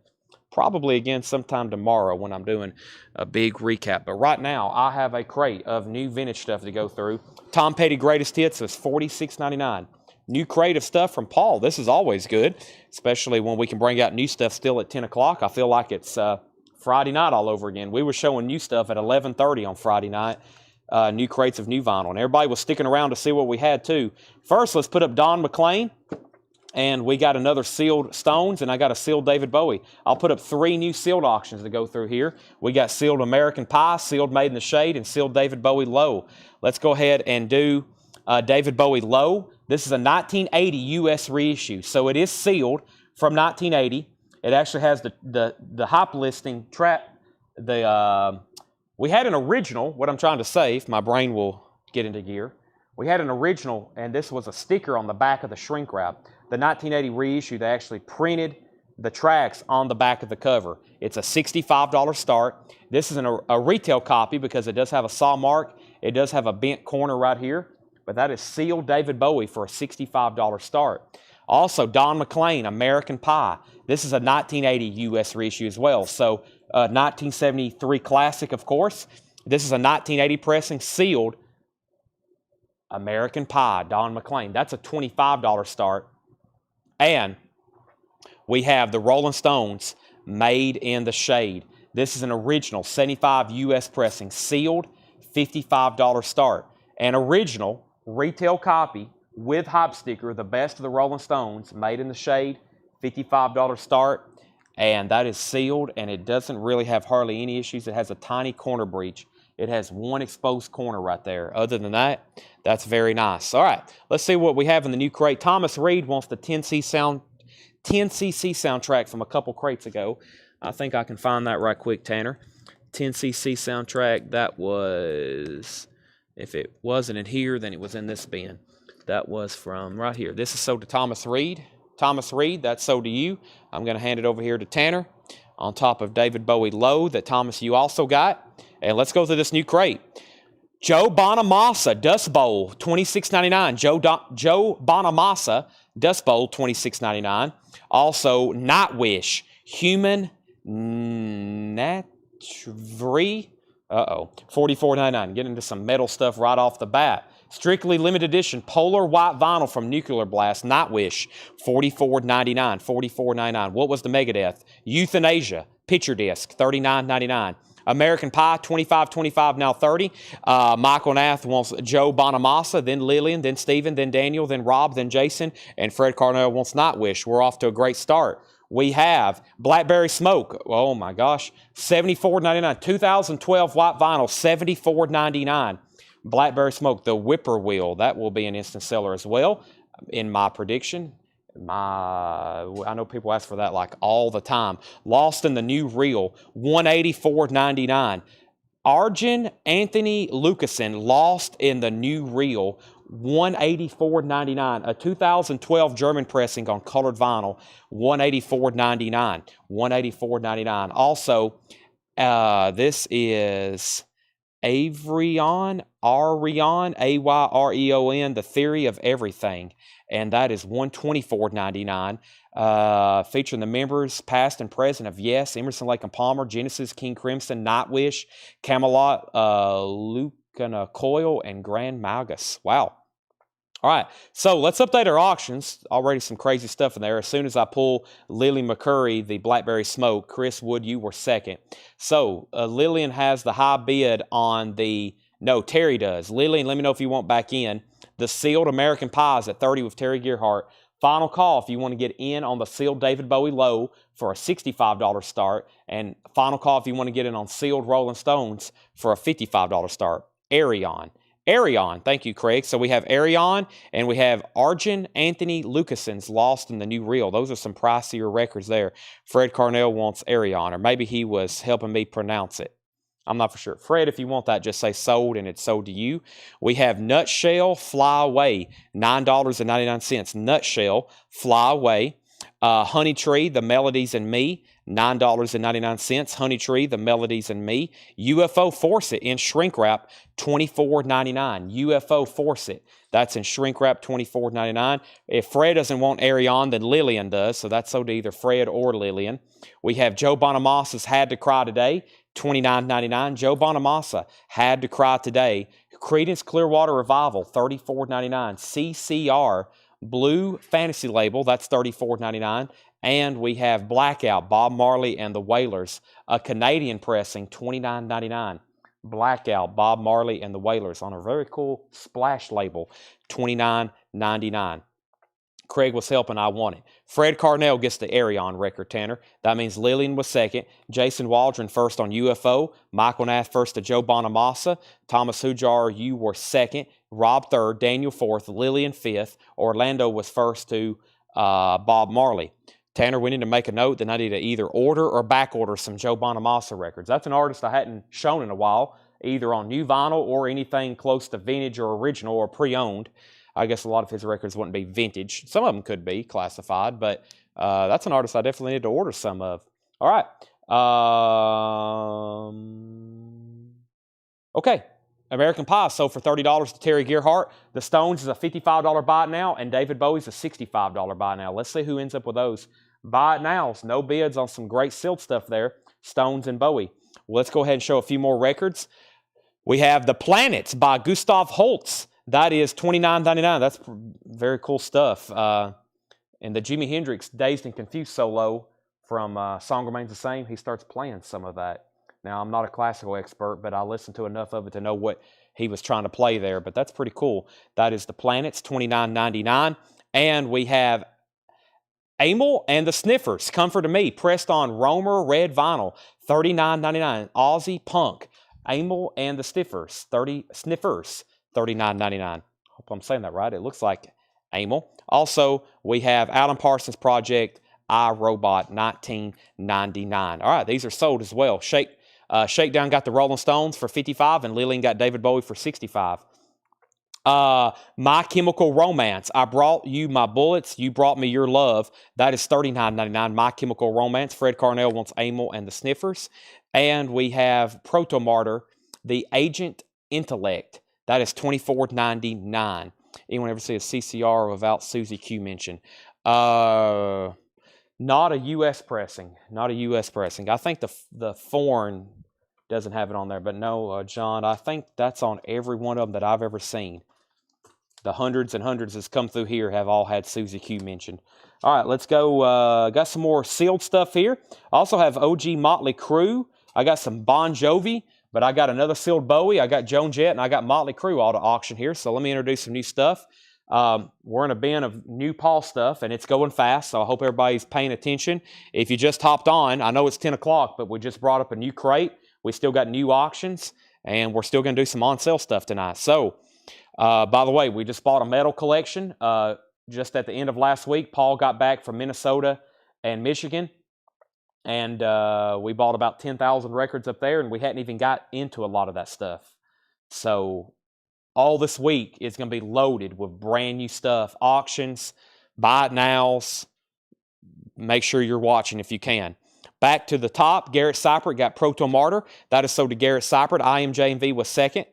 probably again sometime tomorrow when I'm doing a big recap. But right now, I have a crate of new vintage stuff to go through. Tom Petty Greatest Hits is $46.99. New crate of stuff from Paul. This is always good, especially when we can bring out new stuff still at 10 o'clock. I feel like it's Friday night all over again. We were showing new stuff at 11:30 on Friday night, new crates of new vinyl. And everybody was sticking around to see what we had, too. First, let's put up Don McLean. And we got another sealed Stones, and I got a sealed David Bowie. I'll put up 3 new sealed auctions to go through here. We got sealed American Pie, sealed Made in the Shade, and sealed David Bowie Low. Let's go ahead and do David Bowie Low. This is a 1980 U.S. reissue, so it is sealed from 1980. It actually has the hype listing track. We had an original, what I'm trying to say, if my brain will get into gear. We had an original, and this was a sticker on the back of the shrink wrap. The 1980 reissue, they actually printed the tracks on the back of the cover. It's a $65 start. This is a retail copy because it does have a saw mark. It does have a bent corner right here. But that is sealed David Bowie for a $65 start. Also, Don McLean, American Pie. This is a 1980 U.S. reissue as well. So, 1973 classic, of course. This is a 1980 pressing, sealed American Pie, Don McLean. That's a $25 start. And we have the Rolling Stones, Made in the Shade. This is an original 75 U.S. pressing, sealed, $55 start. An original retail copy with hype sticker, the best of the Rolling Stones, Made in the Shade, $55 start. And that is sealed, and it doesn't really have hardly any issues. It has a tiny corner breach. It has one exposed corner right there. Other than that, that's very nice. All right, let's see what we have in the new crate. Thomas Reed wants the 10cc soundtrack from a couple crates ago. I think I can find that right quick, Tanner. 10cc soundtrack, that was, if it wasn't in here, then it was in this bin. That was from right here. This is sold to Thomas Reed. Thomas Reed, that's sold to you. I'm going to hand it over here to Tanner on top of David Bowie Low that Thomas, you also got. And let's go through this new crate. Joe Bonamassa Dust Bowl, $26.99. Joe Bonamassa Dust Bowl, $26.99. Also, Nightwish Human Natry, $44.99. Get into some metal stuff right off the bat. Strictly limited edition polar white vinyl from Nuclear Blast, Nightwish, $44.99. $44.99. What was the Megadeth? Euthanasia Picture Disc, $39.99. American Pie, $25.25, now $30. Michael Nath wants Joe Bonamassa, then Lillian, then Stephen, then Daniel, then Rob, then Jason, and Fred Carnell wants Nightwish. We're off to a great start. We have Blackberry Smoke. Oh, my gosh. $74.99. 2012 white vinyl, $74.99. Blackberry Smoke, the Whippoorwill. That will be an instant seller as well, in my prediction. I know people ask for that like all the time. Lost in the New Reel, $184.99. Arjun Anthony Lucasen, Lost in the New Reel, $184.99. A 2012 German pressing on colored vinyl, $184.99. $184.99. Also, this is Arion, Ayreon, The Theory of Everything, and that is $124.99. Featuring the members, past and present, of Yes, Emerson, Lake and Palmer, Genesis, King Crimson, Nightwish, Camelot, Lucana Coil, and Grand Magus. Wow. All right, so let's update our auctions. Already some crazy stuff in there. As soon as I pull Lily McCurry, the Blackberry Smoke, Chris Wood, you were second. So Lillian has the high bid on the, no, Terry does. Lillian, let me know if you want back in. The sealed American Pies at 30 with Terry Gearhart. Final call if you want to get in on the sealed David Bowie Low for a $65 start. And final call if you want to get in on sealed Rolling Stones for a $55 start. Arion, thank you, Craig. So we have Arion and we have Arjun Anthony Lucasen's Lost in the New Reel. Those are some pricier records there. Fred Carnell wants Arion, or maybe he was helping me pronounce it. I'm not for sure. Fred, if you want that, just say sold and it's sold to you. We have Nutshell Fly Away, $9.99. Nutshell Fly Away. Honey Tree, The Melodies and Me, $9.99. Honey Tree, The Melodies and Me. UFO Force It in shrink wrap, $24.99. UFO Force It. That's in shrink wrap, $24.99. If Fred doesn't want Arion, then Lillian does. So that's sold to either Fred or Lillian. We have Joe Bonamassa's Had to Cry Today, $29.99. Joe Bonamassa, Had to Cry Today. Creedence Clearwater Revival, $34.99. CCR Blue Fantasy Label, that's $34.99. And we have Blackout, Bob Marley and the Wailers, a Canadian pressing, $29.99. Blackout, Bob Marley and the Wailers on a very cool splash label, $29.99. Craig was helping, I won it. Fred Carnell gets the Arion record, Tanner. That means Lillian was second. Jason Waldron first on UFO. Michael Nath first to Joe Bonamassa. Thomas Hujar, you were second. Rob third. Daniel fourth. Lillian fifth. Orlando was first to Bob Marley. Tanner, we need to make a note that I need to either order or back order some Joe Bonamassa records. That's an artist I hadn't shown in a while, either on new vinyl or anything close to vintage or original or pre-owned. I guess a lot of his records wouldn't be vintage. Some of them could be classified, but that's an artist I definitely need to order some of. All right. Okay. American Pie sold for $30 to Terry Gearhart. The Stones is a $55 buy it now, and David Bowie's a $65 buy it now. Let's see who ends up with those buy it nows. No bids on some great sealed stuff there, Stones and Bowie. Well, let's go ahead and show a few more records. We have The Planets by Gustav Holst. That is $29.99. That's very cool stuff. And the Jimi Hendrix Dazed and Confused solo from Song Remains the Same, he starts playing some of that. Now, I'm not a classical expert, but I listened to enough of it to know what he was trying to play there. But that's pretty cool. That is The Planets, $29.99. And we have Amel and the Sniffers, Comfort to Me, pressed on Romer red vinyl, $39.99. Aussie Punk, Amel and the Sniffers, $39.99. Hope I'm saying that right. It looks like Amel. Also, we have Alan Parsons Project, iRobot, $19.99. All right, these are sold as well. Shakedown got the Rolling Stones for $55, and Lillian got David Bowie for $65. My Chemical Romance, I brought you my bullets, you brought me your love. That is $39.99. My Chemical Romance. Fred Carnell wants Amel and the Sniffers. And we have Proto Martyr, the Agent Intellect. That is $24.99. Anyone ever see a CCR without Susie Q mention? Not a U.S. pressing. Not a U.S. pressing. I think the foreign doesn't have it on there. But no, John, I think that's on every one of them that I've ever seen. The hundreds and hundreds that's come through here have all had Susie Q mentioned. All right, let's go. Got some more sealed stuff here. I also have OG Motley Crue. I got some Bon Jovi. But I got another sealed Bowie, I got Joan Jett, and I got Motley Crue all to auction here. So let me introduce some new stuff. We're in a bin of new Paul stuff, and it's going fast, so I hope everybody's paying attention. If you just hopped on, I know it's 10 o'clock, but we just brought up a new crate. We still got new auctions, and we're still going to do some on-sale stuff tonight. So, by the way, we just bought a metal collection. just at the end of last week. Paul got back from Minnesota and Michigan, and we bought about 10,000 records up there, and we hadn't even got into a lot of that stuff. So all this week is going to be loaded with brand new stuff, auctions, buy it nows. Make sure you're watching if you can. Back to the top, Garrett Seipert got Proto Martyr. That is sold to Garrett Seipert. IMJ&V was second.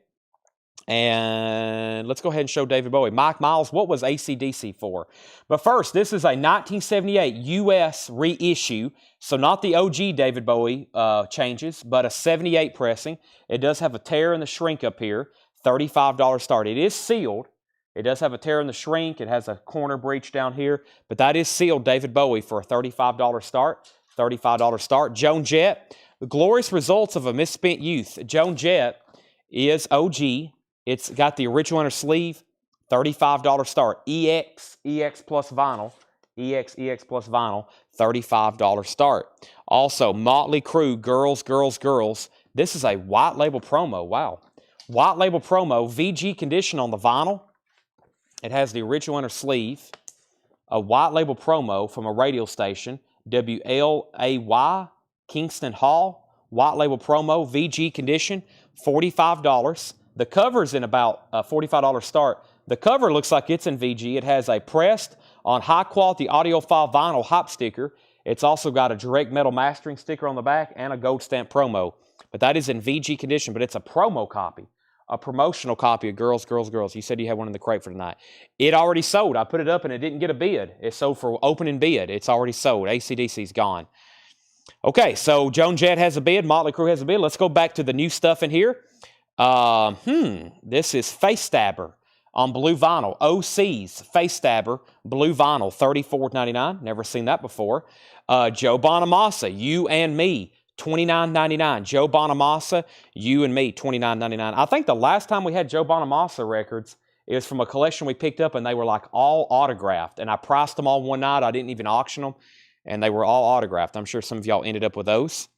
And let's go ahead and show David Bowie. Mike Miles, what was AC/DC for? But first, this is a 1978 U.S. reissue. So not the OG David Bowie changes, but a 78 pressing. It does have a tear in the shrink up here. $35 start. It is sealed. It does have a tear in the shrink. It has a corner breach down here. But that is sealed David Bowie for a $35 start. $35 start. Joan Jett, the glorious results of a misspent youth. Joan Jett is OG. It's got the original inner sleeve. $35 start. EX plus vinyl. EX plus vinyl. $35 start. Also, Motley Crue, Girls. This is a white label promo. Wow. White label promo, VG condition on the vinyl. It has the original inner sleeve. A white label promo from a radio station, WLAY, Kingston Hall. White label promo, VG condition, $45. The cover's in about a $45 start. The cover looks like it's in VG. It has a pressed on high quality audiophile vinyl hop sticker. It's also got a direct metal mastering sticker on the back and a gold stamp promo. But that is in VG condition, but it's a promo copy. A promotional copy of Girls. You said you had one in the crate for tonight. It already sold. I put it up and it didn't get a bid. It sold for opening bid. It's already sold. AC/DC's gone. Okay, so Joan Jett has a bid. Motley Crue has a bid. Let's go back to the new stuff in here. This is Face Stabber on blue vinyl. OC's Face Stabber, blue vinyl, $34.99. Never seen that before. Joe Bonamassa, You and Me, $29.99. Joe Bonamassa, You and Me, $29.99. I think the last time we had Joe Bonamassa records, it was from a collection we picked up, and they were like all autographed. And I priced them all one night. I didn't even auction them, and they were all autographed. I'm sure some of y'all ended up with those.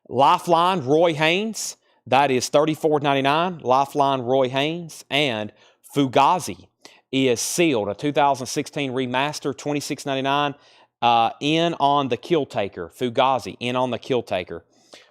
Lifeline, Roy Haynes. That is $34.99. Lifeline, Roy Haynes. And Fugazi is sealed. A 2016 remaster, $26.99. In on the Kill Taker. Fugazi, in on the Kill Taker.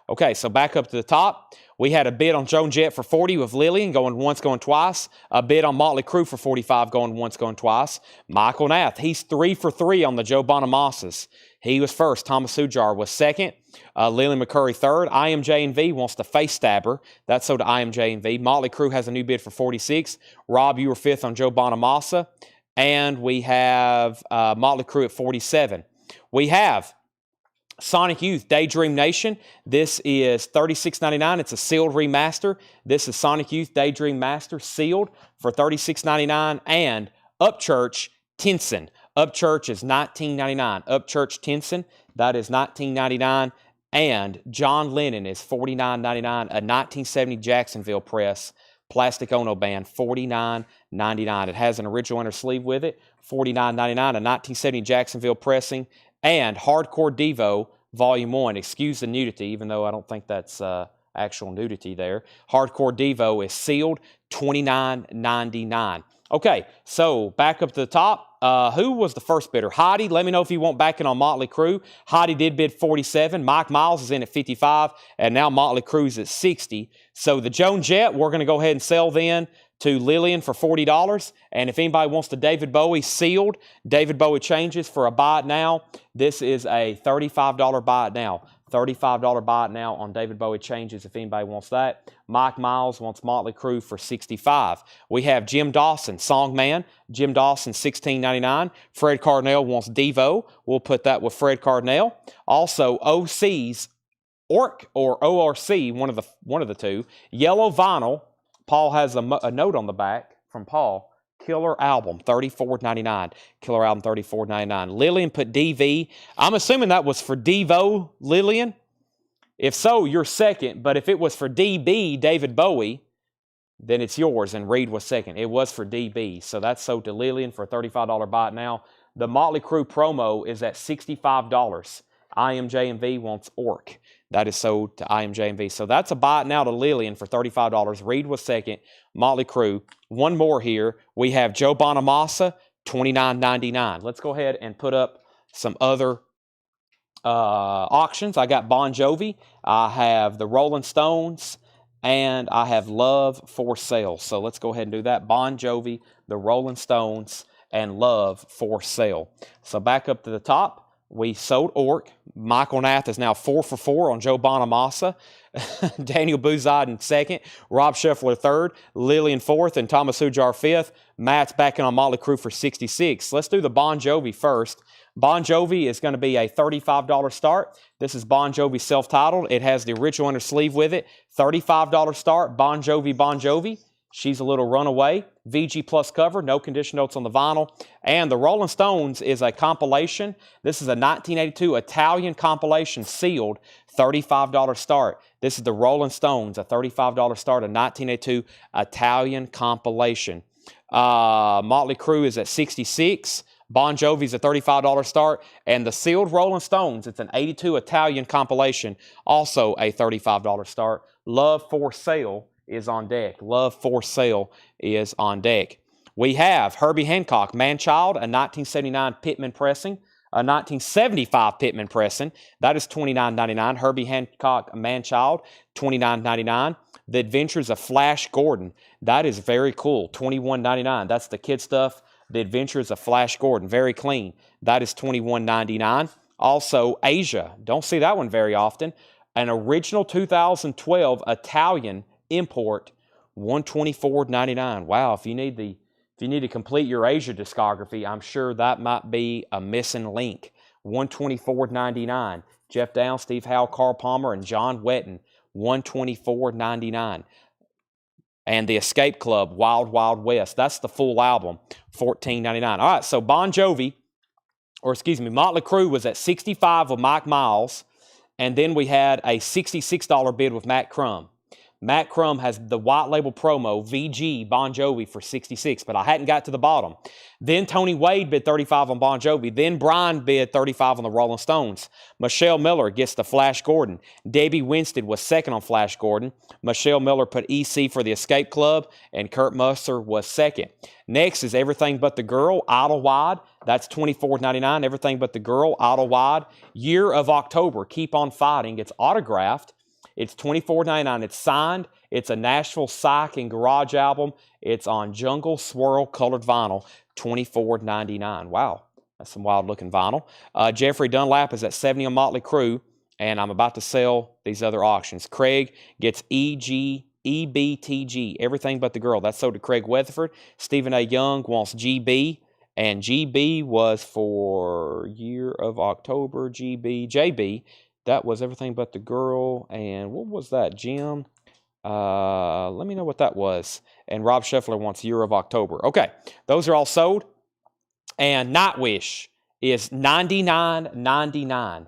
Okay, so back up to the top. We had a bid on Joan Jett for $40 with Lillian, going once, going twice. A bid on Motley Crue for $45, going once, going twice. Michael Nath, he's 3 for 3 on the Joe Bonamassas. He was first. Thomas Sujar was second. Lillian McCurry third. IMJ&V wants the Face Stabber. That's sold to IMJ&V. Motley Crue has a new bid for $46. Rob, you were fifth on Joe Bonamassa. And we have Motley Crue at $47. We have Sonic Youth, Daydream Nation. This is $36.99. It's a sealed remaster. This is Sonic Youth, Daydream Master, sealed for $36.99. And Upchurch, Tinson. Upchurch is $19.99. Upchurch, Tinson, that is $19.99. And John Lennon is $49.99. A 1970 Jacksonville press, plastic Ono band, $49.99. It has an original inner sleeve with it, $49.99. A 1970 Jacksonville pressing. And Hardcore Devo, Volume 1. Excuse the nudity, even though I don't think that's actual nudity there. Hardcore Devo is sealed, $29.99. Okay, so back up to the top. Who was the first bidder? Heidi, let me know if you want backing on Motley Crue. Heidi did bid $47. Mike Miles is in at $55. And now Motley Crue's at $60. So the Joan Jett, we're going to go ahead and sell then to Lillian for $40. And if anybody wants the David Bowie sealed, David Bowie changes for a buy it now, this is a $35 buy it now. $35 buy it now on David Bowie changes if anybody wants that. Mike Miles wants Motley Crue for $65. We have Jim Dawson, Songman. Jim Dawson, $16.99. Fred Cardinale wants Devo. We'll put that with Fred Cardinale. Also, OC's ORC or ORC, one of the two. Yellow vinyl. Paul has a note on the back from Paul. Killer Album, $34.99. Killer Album, $34.99. Lillian put DV. I'm assuming that was for Devo, Lillian. If so, you're second. But if it was for DB, David Bowie, then it's yours. And Reed was second. It was for DB. So that's sold to Lillian for a $35 buy it now. The Motley Crue promo is at $65. IMJ&V wants ORC. That is sold to IMJ&V. So that's a buy it now to Lillian for $35. Reed was second. Motley Crue. One more here. We have Joe Bonamassa, $29.99. Let's go ahead and put up some other auctions. I got Bon Jovi, I have the Rolling Stones, and I have Love for Sale. So let's go ahead and do that. Bon Jovi, the Rolling Stones, and Love for Sale. So back up to the top, we sold Ork. Michael Nath is now 4 for 4 on Joe Bonamassa. Daniel Buzod in second, Rob Scheffler third, Lillian fourth, and Thomas Hujar fifth. Matt's backing on Motley Crue for 66. Let's do the Bon Jovi first. Bon Jovi is going to be a $35 start. This is Bon Jovi self-titled. It has the original inner sleeve with it. $35 start, Bon Jovi, Bon Jovi. She's a Little Runaway. VG Plus cover, no condition notes on the vinyl. And the Rolling Stones is a compilation. This is a 1982 Italian compilation sealed, $35 start. This is the Rolling Stones, a $35 start, a 1982 Italian compilation. Motley Crue is at 66. Bon Jovi's a $35 start, and the sealed Rolling Stones, it's an 82 Italian compilation, also a $35 start. Love for Sale is on deck. Love for Sale is on deck. We have Herbie Hancock, Man-Child, a 1979 Pittman pressing, a 1975 Pittman pressing. That is $29.99. Herbie Hancock, Man-Child, $29.99. The Adventures of Flash Gordon. That is very cool, $21.99. That's the kid stuff. The Adventures of Flash Gordon, very clean. That is $21.99. Also, Asia. Don't see that one very often. An original 2012 Italian import, $124.99. Wow, if you need to complete your Asia discography, I'm sure that might be a missing link. $124.99. Jeff Downs, Steve Howe, Carl Palmer, and John Wetton, $124.99. And the Escape Club, Wild Wild West. That's the full album, $14.99. All right, so Bon Jovi, Motley Crue was at $65 with Mike Miles, and then we had a $66 bid with Matt Crum. Matt Crum has the white label promo, VG Bon Jovi for $66, but I hadn't got to the bottom. Then Tony Wade bid $35 on Bon Jovi. Then Brian bid $35 on the Rolling Stones. Michelle Miller gets the Flash Gordon. Debbie Winstead was second on Flash Gordon. Michelle Miller put EC for the Escape Club, and Kurt Musser was second. Next is Everything But the Girl, Idlewide. That's $24.99. Everything But the Girl, Idlewide. Year of October, Keep on Fighting. It's autographed. It's $24.99. It's signed. It's a Nashville Psych and Garage album. It's on Jungle Swirl colored vinyl, $24.99. Wow, that's some wild-looking vinyl. Jeffrey Dunlap is at 70 on Motley Crue, and I'm about to sell these other auctions. Craig gets EBTG, Everything But the Girl. That's sold to Craig Weatherford. Stephen A. Young wants GB, and GB was for Year of October, JB. That was Everything But the Girl. And what was that, Jim? Let me know what that was. And Rob Scheffler wants Year of October. Okay, those are all sold. And Nightwish is $99.99.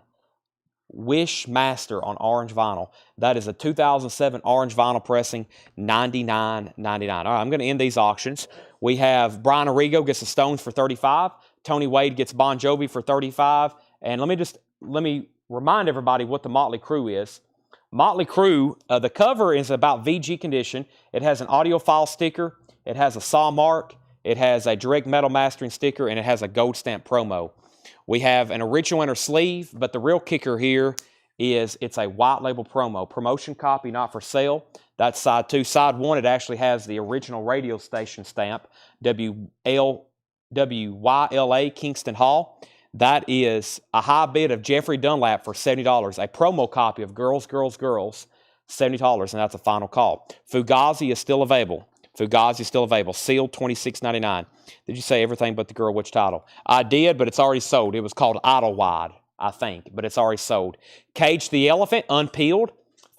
Wish Master on orange vinyl. That is a 2007 orange vinyl pressing, $99.99. All right, I'm going to end these auctions. We have Brian Arrigo gets the Stones for $35. Tony Wade gets Bon Jovi for $35. And let me remind everybody what the Motley Crue is. Motley Crue, the cover is about VG condition. It has an audiophile sticker. It has a saw mark. It has a direct metal mastering sticker, and it has a gold stamp promo. We have an original inner sleeve, but the real kicker here is it's a white label promo. Promotion copy, not for sale. That's side 2. Side 1, it actually has the original radio station stamp, WYLA Kingston Hall. That is a high bid of Jeffrey Dunlap for $70. A promo copy of Girls, Girls, Girls, $70, and that's a final call. Fugazi is still available. Sealed, $26.99. Did you say Everything But the Girl? Which title? I did, but it's already sold. It was called Idlewide, I think, but it's already sold. Cage the Elephant, unpeeled,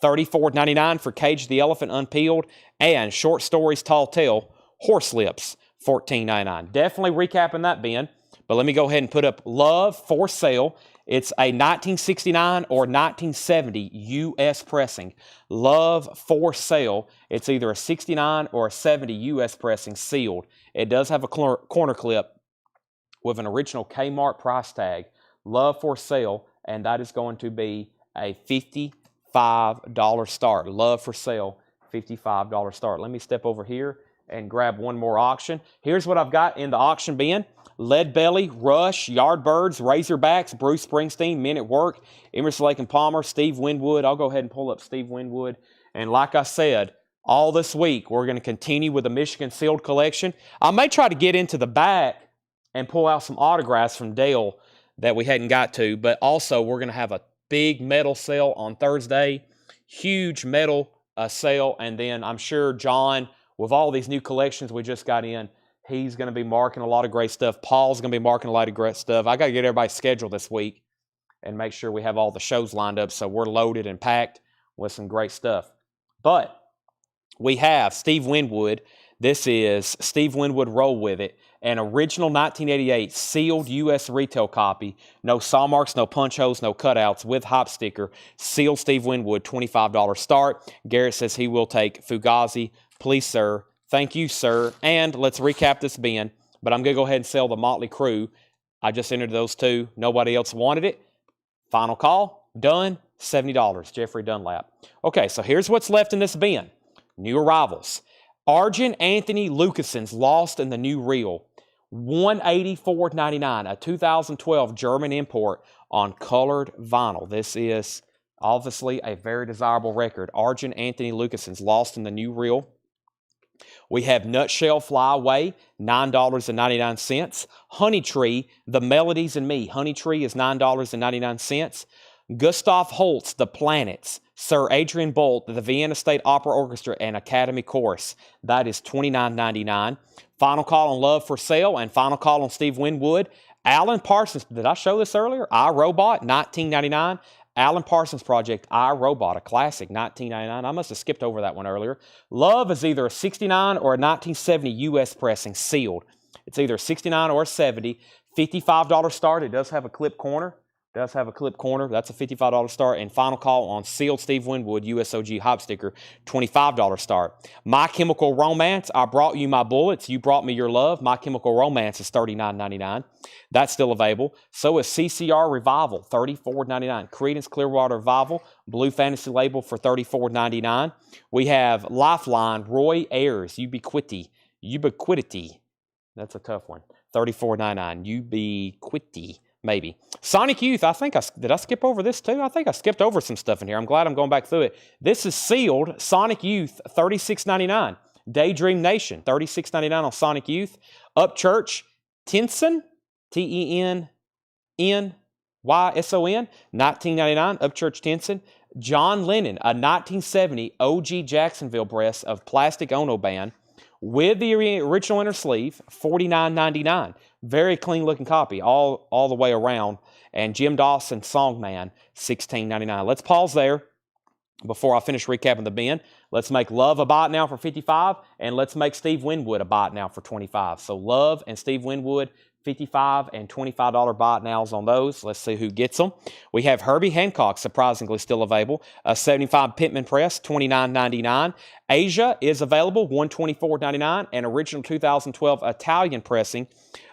$34.99 for Cage the Elephant, unpeeled. And Short Stories, Tall Tale, Horse Lips, $14.99. Definitely recapping that, Ben. But let me go ahead and put up Love for Sale. It's a 1969 or 1970 U.S. pressing. Love for Sale. It's either a 69 or a 70 U.S. pressing, sealed. It does have a corner clip with an original Kmart price tag. Love for Sale, and that is going to be a $55 start. Love for Sale, $55 start. Let me step over here and grab one more auction. Here's what I've got in the auction bin. Lead Belly, Rush, Yardbirds, Razorbacks, Bruce Springsteen, Men at Work, Emerson, Lake and Palmer, Steve Winwood. I'll go ahead and pull up Steve Winwood. And like I said, all this week, we're going to continue with the Michigan Sealed collection. I may try to get into the back and pull out some autographs from Dale that we hadn't got to, but also we're going to have a big metal sale on Thursday, huge metal sale, and then I'm sure John, with all these new collections we just got in, he's going to be marking a lot of great stuff. Paul's going to be marking a lot of great stuff. I got to get everybody's schedule this week and make sure we have all the shows lined up so we're loaded and packed with some great stuff. But we have Steve Winwood. This is Steve Winwood Roll With It, an original 1988 sealed U.S. retail copy. No saw marks, no punch holes, no cutouts, with hop sticker. Sealed Steve Winwood, $25 start. Garrett says he will take Fugazi. Please, sir. Thank you, sir. And let's recap this bin. But I'm going to go ahead and sell the Motley Crue. I just entered those two. Nobody else wanted it. Final call. Done. $70. Jeffrey Dunlap. Okay, so here's what's left in this bin. New arrivals. Arjun Anthony Lucason's Lost in the New Reel. $184.99. A 2012 German import on colored vinyl. This is obviously a very desirable record. Arjun Anthony Lucason's Lost in the New Reel. We have Nutshell Fly Away, $9.99. Honey Tree, The Melodies and Me. Honey Tree is $9.99. Gustav Holst, The Planets. Sir Adrian Bolt, the Vienna State Opera Orchestra and Academy Chorus. That is $29.99. Final call on Love for Sale and final call on Steve Winwood. Alan Parsons, did I show this earlier? iRobot, $19.99. Alan Parsons Project, iRobot, a classic, $19.99. I must have skipped over that one earlier. Love is either a 69 or a 1970 U.S. pressing, sealed. It's either a 69 or a 70. $55 start. It does have a clip corner. That's a $55 start. And final call on sealed Steve Winwood USOG hop sticker, $25 start. My Chemical Romance, I brought you my bullets, you brought me your love. My Chemical Romance is $39.99. That's still available. So is CCR Revival, $34.99. Creedence Clearwater Revival, Blue Fantasy label for $34.99. We have Lifeline, Roy Ayers, Ubiquity. That's a tough one. $34.99. Ubiquity. Maybe. Sonic Youth, did I skip over this too? I think I skipped over some stuff in here. I'm glad I'm going back through it. This is sealed. Sonic Youth, $36.99. Daydream Nation, $36.99 on Sonic Youth. Upchurch, Tenson, Tennyson, $19.99. Upchurch Tenson. John Lennon, a 1970 OG Jacksonville press of Plastic Ono Band with the original inner sleeve, $49.99. Very clean looking copy all the way around. And Jim Dawson, Songman, $16.99. Let's pause there before I finish recapping the bin. Let's make Love a buy it now for $55, and let's make Steve Winwood a buy it now for $25. So Love and Steve Winwood, $55 and $25 buy it nows on those. Let's see who gets them. We have Herbie Hancock, surprisingly still available. A 75 Pittman press, $29.99. Asia is available, $124.99. And original 2012 Italian pressing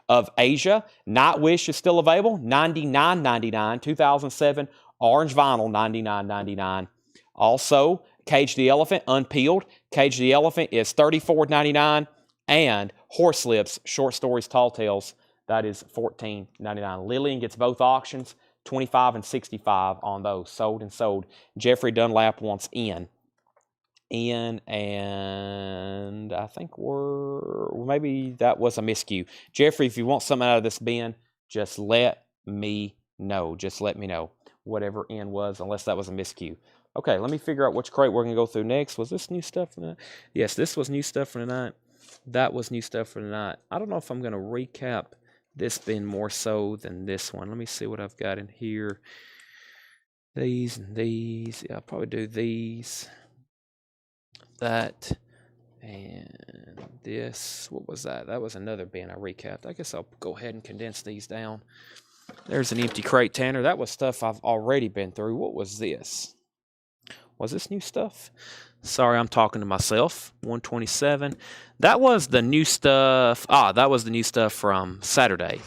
of Asia. Nightwish is still available, $99.99. 2007 Orange Vinyl, $99.99. Also, Cage the Elephant, unpeeled. Cage the Elephant is $34.99. And Horse Lips, Short Stories, Tall Tales, that is $14.99. Lillian gets both auctions, $25 and $65 on those. Sold and sold. Jeffrey Dunlap wants in. And I think maybe that was a miscue. Jeffrey, if you want something out of this bin, just let me know. Just let me know. Whatever N was, unless that was a miscue. Okay, let me figure out which crate we're going to go through next. Was this new stuff for the night? Yes, this was new stuff for the night. That was new stuff for the night. I don't know if I'm going to recap this bin more so than this one. Let me see what I've got in here. These and these. Yeah, I'll probably do these. That and this. What was that? That was another bin I recapped. I guess I'll go ahead and condense these down. There's an empty crate, Tanner. That was stuff I've already been through. What was this? Was this new stuff? Sorry, I'm talking to myself. 127. That was the new stuff. That was the new stuff from Saturday.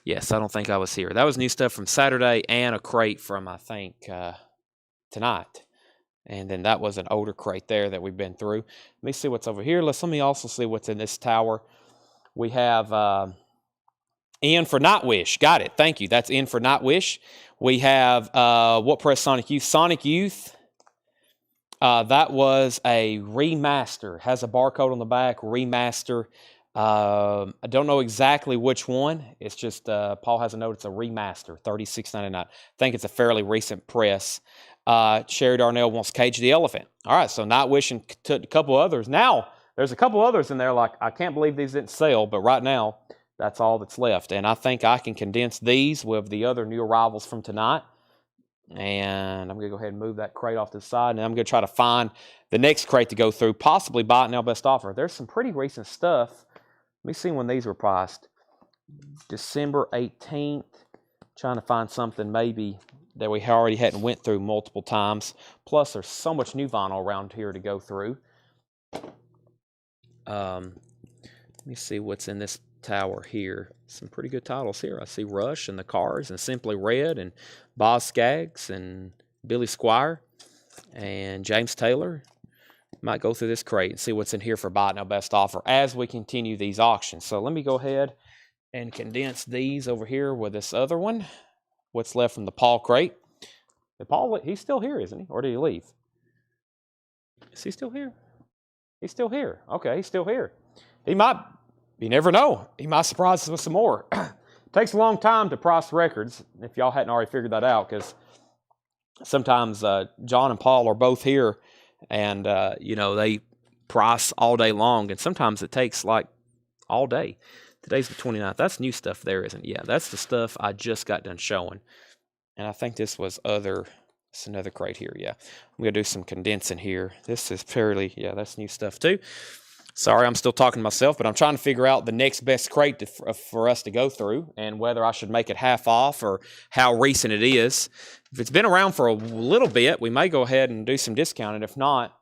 Yes, I don't think I was here. That was new stuff from Saturday and a crate from, I think, tonight. And then that was an older crate there that we've been through. Let me see what's over here. Let me also see what's in this tower. We have N for Nightwish. Got it. Thank you. That's N for Nightwish. We have what press Sonic Youth? Sonic Youth. That was a remaster. Has a barcode on the back. Remaster. I don't know exactly which one. It's just Paul has a note. It's a remaster. $36.99. I think it's a fairly recent press. Sherry Darnell wants Cage the Elephant. All right, so Nightwish and a couple others. Now there's a couple others in there. Like I can't believe these didn't sell, but right now that's all that's left. And I think I can condense these with the other new arrivals from tonight. And I'm going to go ahead and move that crate off to the side. And I'm going to try to find the next crate to go through, possibly buy it now best offer. There's some pretty recent stuff. Let me see when these were priced. December 18th. Trying to find something maybe that we already hadn't went through multiple times. Plus, there's so much new vinyl around here to go through. Let me see what's in this tower here. Some pretty good titles here. I see Rush and the Cars and Simply Red and Boz Scaggs and Billy Squire and James Taylor. Might go through this crate and see what's in here for buy it now best offer as we continue these auctions. So let me go ahead and condense these over here with this other one. What's left from the Paul crate. Paul, he's still here, isn't he? Or did he leave? Is he still here? He's still here. Okay, he's still here. He might, you never know. He might surprise us with some more. Takes a long time to price records, if y'all hadn't already figured that out, because sometimes John and Paul are both here, and, they price all day long, and sometimes it takes, like, all day. Today's the 29th. That's new stuff there, isn't it? Yeah, that's the stuff I just got done showing. And I think this was it's another crate here, yeah. I'm going to do some condensing here. This is that's new stuff too. Sorry, I'm still talking to myself, but I'm trying to figure out the next best crate for us to go through and whether I should make it half off or how recent it is. If it's been around for a little bit, we may go ahead and do some discounting. If not,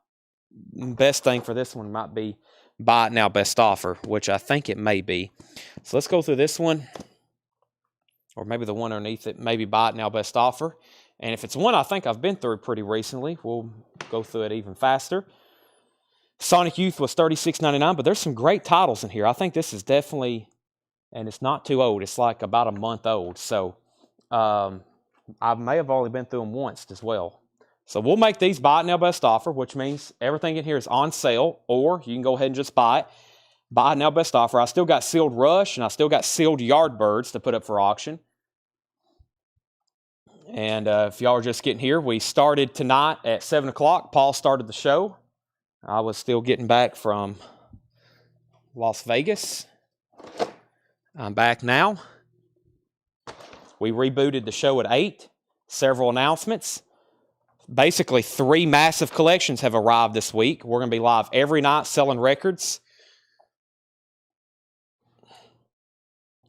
best thing for this one might be buy it now best offer, which I think it may be. So let's go through this one, or maybe the one underneath it, maybe buy it now best offer. And if it's one I think I've been through pretty recently, we'll go through it even faster. Sonic Youth was $36.99, but there's some great titles in here. I think this is definitely, and it's not too old. It's like about a month old. So I may have only been through them once as well. So we'll make these buy it now best offer, which means everything in here is on sale, or you can go ahead and just buy it. Buy it now best offer. I still got sealed Rush, and I still got sealed Yardbirds to put up for auction. And if y'all are just getting here, we started tonight at 7 o'clock. Paul started the show. I was still getting back from Las Vegas. I'm back now. We rebooted the show at 8. Several announcements. Basically, 3 massive collections have arrived this week. We're going to be live every night selling records.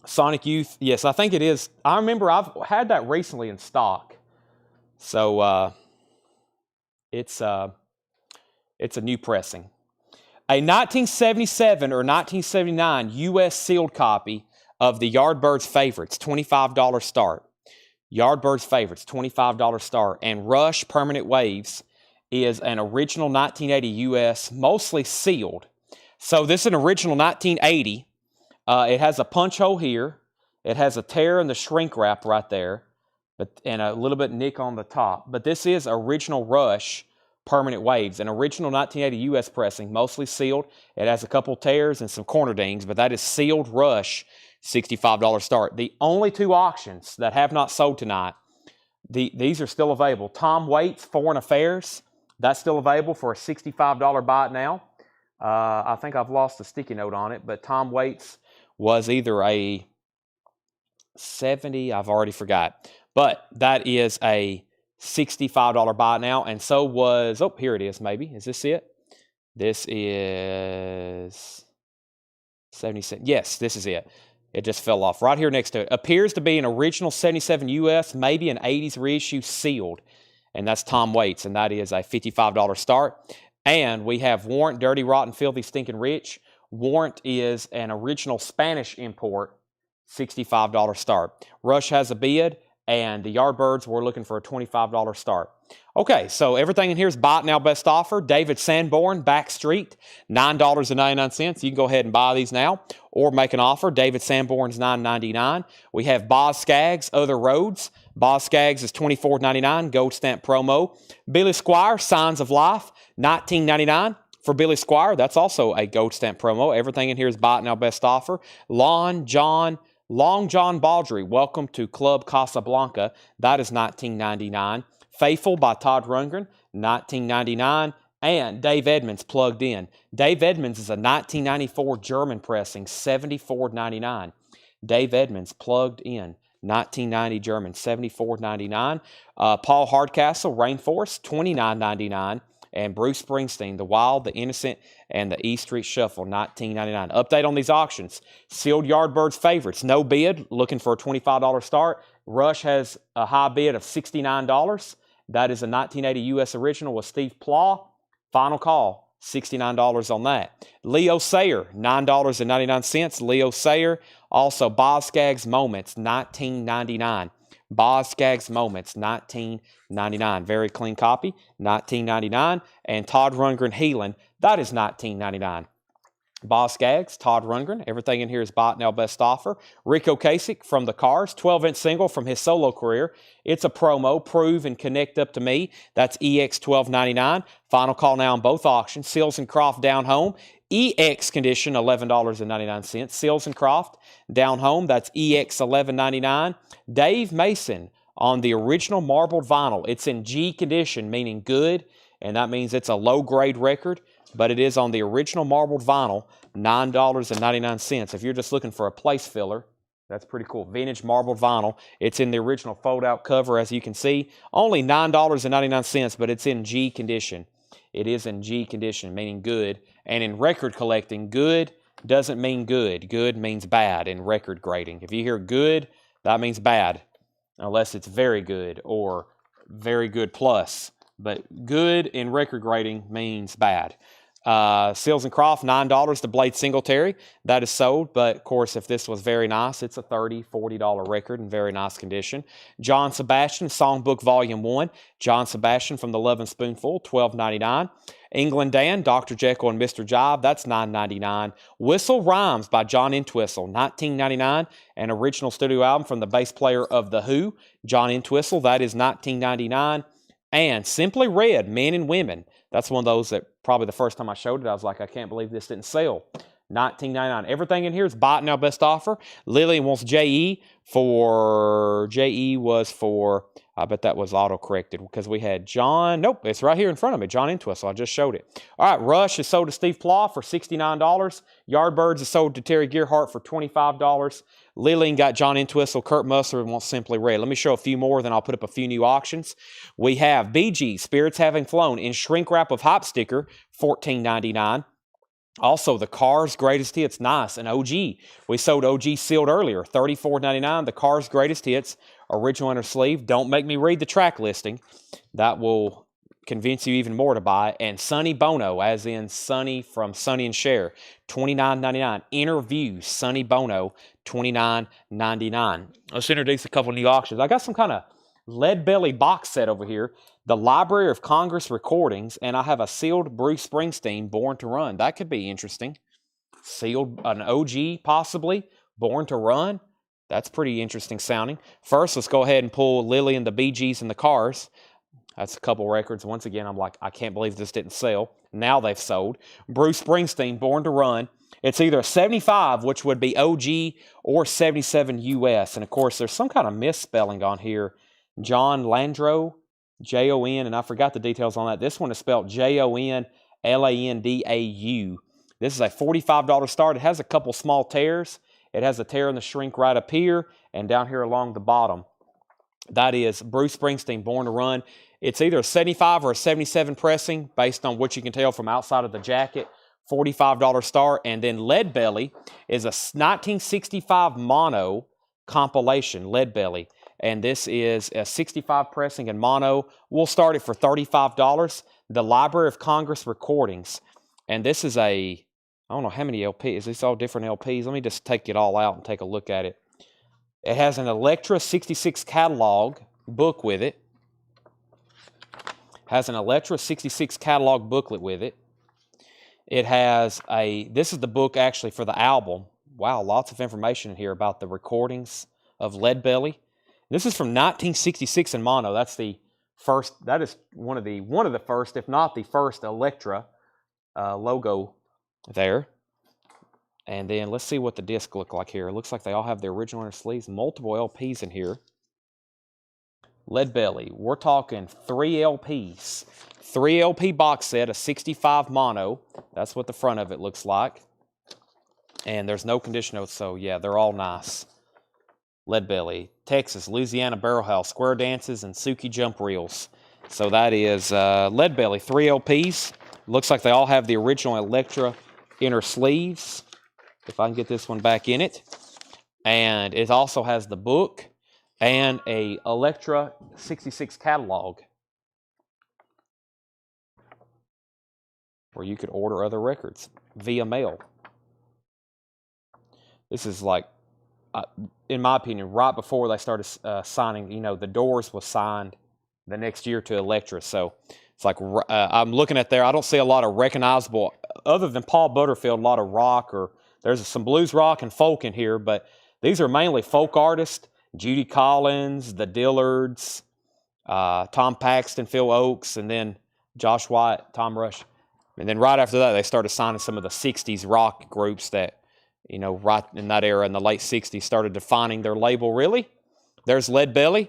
Sonic Youth, yes, I think it is. I remember I've had that recently in stock. So it's a new pressing. A 1977 or 1979 U.S. sealed copy of the Yardbirds Favorites, $25 start. Yardbirds Favorites, $25 start. And Rush Permanent Waves is an original 1980 U.S., mostly sealed. So this is an original 1980. It has a punch hole here. It has a tear in the shrink wrap right there, and a little bit nick on the top. But this is original Rush Permanent Waves, an original 1980 U.S. pressing, mostly sealed. It has a couple tears and some corner dings, but that is sealed Rush, $65 start. The only 2 auctions that have not sold tonight, these are still available. Tom Waits, Foreign Affairs, that's still available for a $65 buy it now. I think I've lost a sticky note on it, but Tom Waits was either a 70, I've already forgot. But that is a $65 buy it now, and so was, here it is maybe. Is this it? This is 70 cents. Yes, this is it. It just fell off right here next to it. Appears to be an original 77 US, maybe an 80s reissue sealed. And that's Tom Waits, and that is a $55 start. And we have Warrant, Dirty, Rotten, Filthy, Stinking Rich. Warrant is an original Spanish import, $65 start. Rush has a bid, and the Yardbirds were looking for a $25 start. Okay, so everything in here is buy it now, best offer. David Sanborn, Backstreet, $9.99. You can go ahead and buy these now or make an offer. David Sanborn's $9.99. We have Boz Scaggs, Other Roads. Boz Scaggs is $24.99, gold stamp promo. Billy Squire, Signs of Life, $19.99. For Billy Squire, that's also a gold stamp promo. Everything in here is buy it now, best offer. Long John Baldry, Welcome to Club Casablanca. That is $19.99. Faithful by Todd Rundgren, $19.99. And Dave Edmonds, Plugged In. Dave Edmonds is a 1994 German pressing, $74.99. Dave Edmonds, Plugged In, 1990 German, $74.99. Paul Hardcastle, Rainforest, $29.99. And Bruce Springsteen, The Wild, The Innocent, and the E Street Shuffle, $19.99. Update on these auctions. Sealed Yardbirds favorites, no bid, looking for a $25 start. Rush has a high bid of $69. That is a 1980 U.S. original with Steve Plaw. Final call, $69 on that. Leo Sayer, $9.99. Leo Sayer. Also, Boz Scaggs Moments, $19.99. Boz Scaggs Moments, $19.99. Very clean copy, $19.99. And Todd Rundgren Healing, that is $19.99. Boz Scaggs, Todd Rundgren. Everything in here is buy it now, best offer. Rico Kasich from the Cars, 12-inch single from his solo career. It's a promo, Prove and Connect Up to Me. That's EX $12.99. Final call now on both auctions. Seals and Croft Down Home, EX condition, $11.99. Seals and Croft Down Home, that's EX $11.99. Dave Mason on the original marbled vinyl. It's in G condition, meaning good, and that means it's a low-grade record, but it is on the original marbled vinyl, $9.99. If you're just looking for a place filler, that's pretty cool. Vintage marbled vinyl. It's in the original fold-out cover, as you can see. Only $9.99, but it's in G condition. It is in G condition, meaning good. And in record collecting, good doesn't mean good. Good means bad in record grading. If you hear good, that means bad, unless it's very good or very good plus. But good in record grading means bad. Seals and Croft, $9. The Blade Singletary, that is sold. But, of course, if this was very nice, it's a $30, $40 record in very nice condition. John Sebastian, Songbook Volume 1. John Sebastian from the Lovin' Spoonful, $12.99. England Dan, Dr. Jekyll and Mr. Jive, that's $9.99. Whistle Rhymes by John Entwistle, $19.99. An original studio album from the bass player of The Who, John Entwistle, that is $19.99. And Simply Red, Men and Women. That's one of those that probably the first time I showed it, I was like, I can't believe this didn't sell. $19.99. Everything in here is buy it now, best offer. Lillian wants JE for, JE was for, I bet that was auto-corrected because we had John, nope, it's right here in front of me, John Entwistle, I just showed it. All right, Rush is sold to Steve Plaw for $69. Yardbirds is sold to Terry Gearhart for $25. Lillian got John Entwistle. Kurt Musser wants Simply Red. Let me show a few more, then I'll put up a few new auctions. We have BG, Spirits Having Flown, in shrink wrap of Hype Sticker, $14.99. Also, the Cars Greatest Hits, nice, and OG. We sold OG sealed earlier, $34.99. The Cars Greatest Hits, original inner sleeve. Don't make me read the track listing. That will convince you even more to buy. And Sonny Bono, as in Sonny from Sonny and Cher, $29.99. Inner View, Sonny Bono, $29.99. Let's introduce a couple new auctions. I got some kind of lead belly box set over here. The Library of Congress recordings, and I have a sealed Bruce Springsteen, Born to Run. That could be interesting. Sealed, an OG possibly, Born to Run. That's pretty interesting sounding. First, let's go ahead and pull Lily and the Bee Gees and the Cars. That's a couple records. Once again, I'm like, I can't believe this didn't sell. Now they've sold. Bruce Springsteen, Born to Run. It's either a 75, which would be OG, or 77 US. And, of course, there's some kind of misspelling on here. John Landau, Jon, and I forgot the details on that. This one is spelled Jonlandau. This is a $45 start. It has a couple small tears. It has a tear in the shrink right up here and down here along the bottom. That is Bruce Springsteen, Born to Run. It's either a 75 or a 77 pressing based on what you can tell from outside of the jacket. $45 start. And then Lead Belly is a 1965 mono compilation, Lead Belly. And this is a 65 pressing and mono. We'll start it for $35. The Library of Congress recordings. And this is a, I don't know how many LPs. Is this all different LPs? Let me just take it all out and take a look at it. It has an Electra 66 catalog book with it. Has an Electra 66 catalog booklet with it. It has this is the book actually for the album. Wow, lots of information in here about the recordings of Leadbelly. This is from 1966 in mono. That's the first, that is one of the first, if not the first Electra logo there. And then let's see what the disc look like here. It looks like they all have the original inner sleeves, multiple LPs in here. Leadbelly, we're talking 3 LPs. 3 LP box set, a 65 mono. That's what the front of it looks like. And there's no condition notes, so yeah, they're all nice. Leadbelly, Texas, Louisiana Barrel House, Square Dances, and Suki Jump Reels. So that is Leadbelly, 3 LPs. Looks like they all have the original Electra inner sleeves. If I can get this one back in it. And it also has the book and a Electra 66 catalog where you could order other records via mail. This is like, in my opinion, right before they started signing, you know, the Doors was signed the next year to Electra. So it's like, I'm looking at there, I don't see a lot of recognizable, other than Paul Butterfield, a lot of rock, or there's some blues rock and folk in here, but these are mainly folk artists. Judy Collins, the Dillards, Tom Paxton, Phil Oakes, and then Josh White, Tom Rush. And then right after that, they started signing some of the 60s rock groups that, you know, right in that era in the late 60s started defining their label, really. There's Leadbelly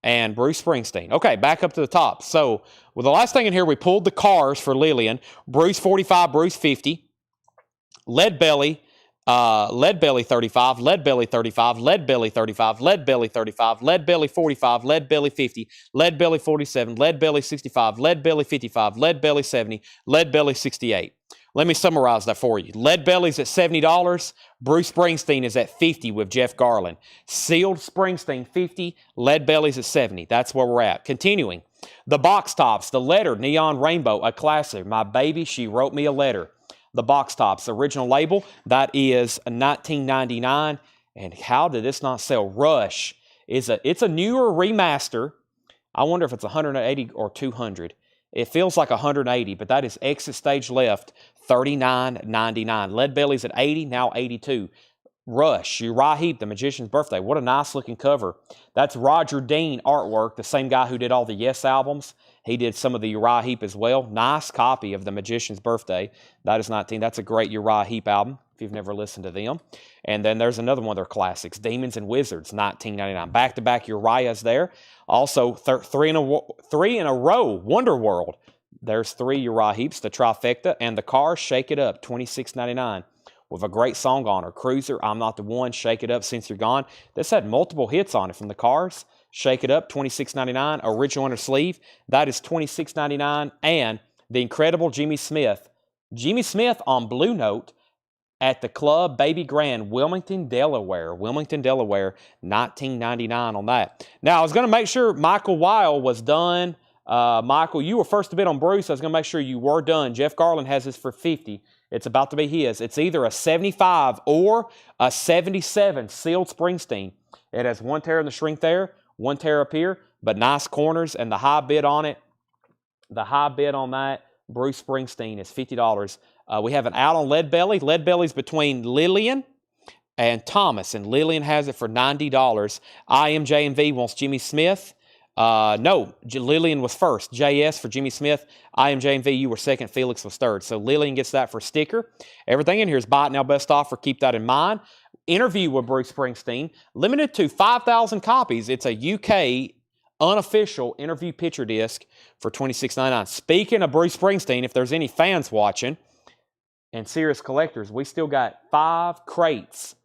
and Bruce Springsteen. Okay, back up to the top. So, well, the last thing in here, we pulled the cars for Lillian. Bruce 45, Bruce 50. Leadbelly, Leadbelly 35, Leadbelly 35, Leadbelly 35, Leadbelly 35, Leadbelly 45, Leadbelly 50, Leadbelly 47, Leadbelly 65, Leadbelly 55, Leadbelly 70, Leadbelly 68. Let me summarize that for you. Leadbelly's at $70. Bruce Springsteen is at $50 with Jeff Garland. Sealed Springsteen, $50. Leadbelly's at $70. That's where we're at. Continuing. The box tops, the letter, Neon Rainbow, a classic. My baby, she wrote me a letter. The box tops, original label, that is $19.99. And how did this not sell? Rush it's a newer remaster. I wonder if it's 180 or 200. It feels like 180, but that is Exit Stage Left, $39.99. Leadbelly's at 80, now 82. Rush, Uriah Heep, The Magician's Birthday. What a nice looking cover. That's Roger Dean artwork, the same guy who did all the Yes albums. He did some of the Uriah Heep as well. Nice copy of The Magician's Birthday. That is 19. That's a great Uriah Heep album, if you've never listened to them. And then there's another one of their classics, Demons and Wizards, $19.99. Back-to-back Uriahs there. Also, three in a row, Wonderworld. There's 3 Uriah Heeps, the trifecta, and the Cars, Shake It Up, $26.99. With a great song on her. Cruiser, I'm Not the One, Shake It Up, Since You're Gone. This had multiple hits on it from the Cars. Shake It Up, $26.99. Original inner sleeve, that is $26.99. And the incredible Jimmy Smith. Jimmy Smith on Blue Note at the Club Baby Grand, Wilmington, Delaware. Wilmington, Delaware, $19.99 on that. Now, I was going to make sure Michael Weil was done. Michael, you were first to bid on Bruce. I was going to make sure you were done. Jeff Garland has this for $50. It's about to be his. It's either a 75 or a 77 sealed Springsteen. It has 1 tear in the shrink there, 1 tear up here, but nice corners, and the high bid on it, the high bid on that, Bruce Springsteen, is $50. We have an out on Leadbelly. Leadbelly's between Lillian and Thomas, and Lillian has it for $90. IMJMV wants Jimmy Smith. No, Lillian was first. JS for Jimmy Smith. IMJMV, you were second. Felix was third. So Lillian gets that for sticker. Everything in here is buy it now, best offer. Keep that in mind. Interview with Bruce Springsteen, limited to 5,000 copies. It's a UK unofficial interview picture disc for $26.99. Speaking of Bruce Springsteen, if there's any fans watching and serious collectors, we still got 5 crates.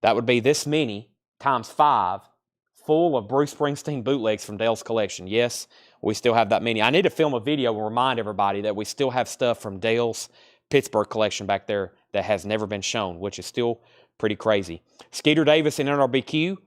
That would be this many times 5. Full of Bruce Springsteen bootlegs from Dale's collection. Yes, we still have that many. I need to film a video and remind everybody that we still have stuff from Dale's Pittsburgh collection back there that has never been shown, which is still pretty crazy. Skeeter Davis in NRBQ.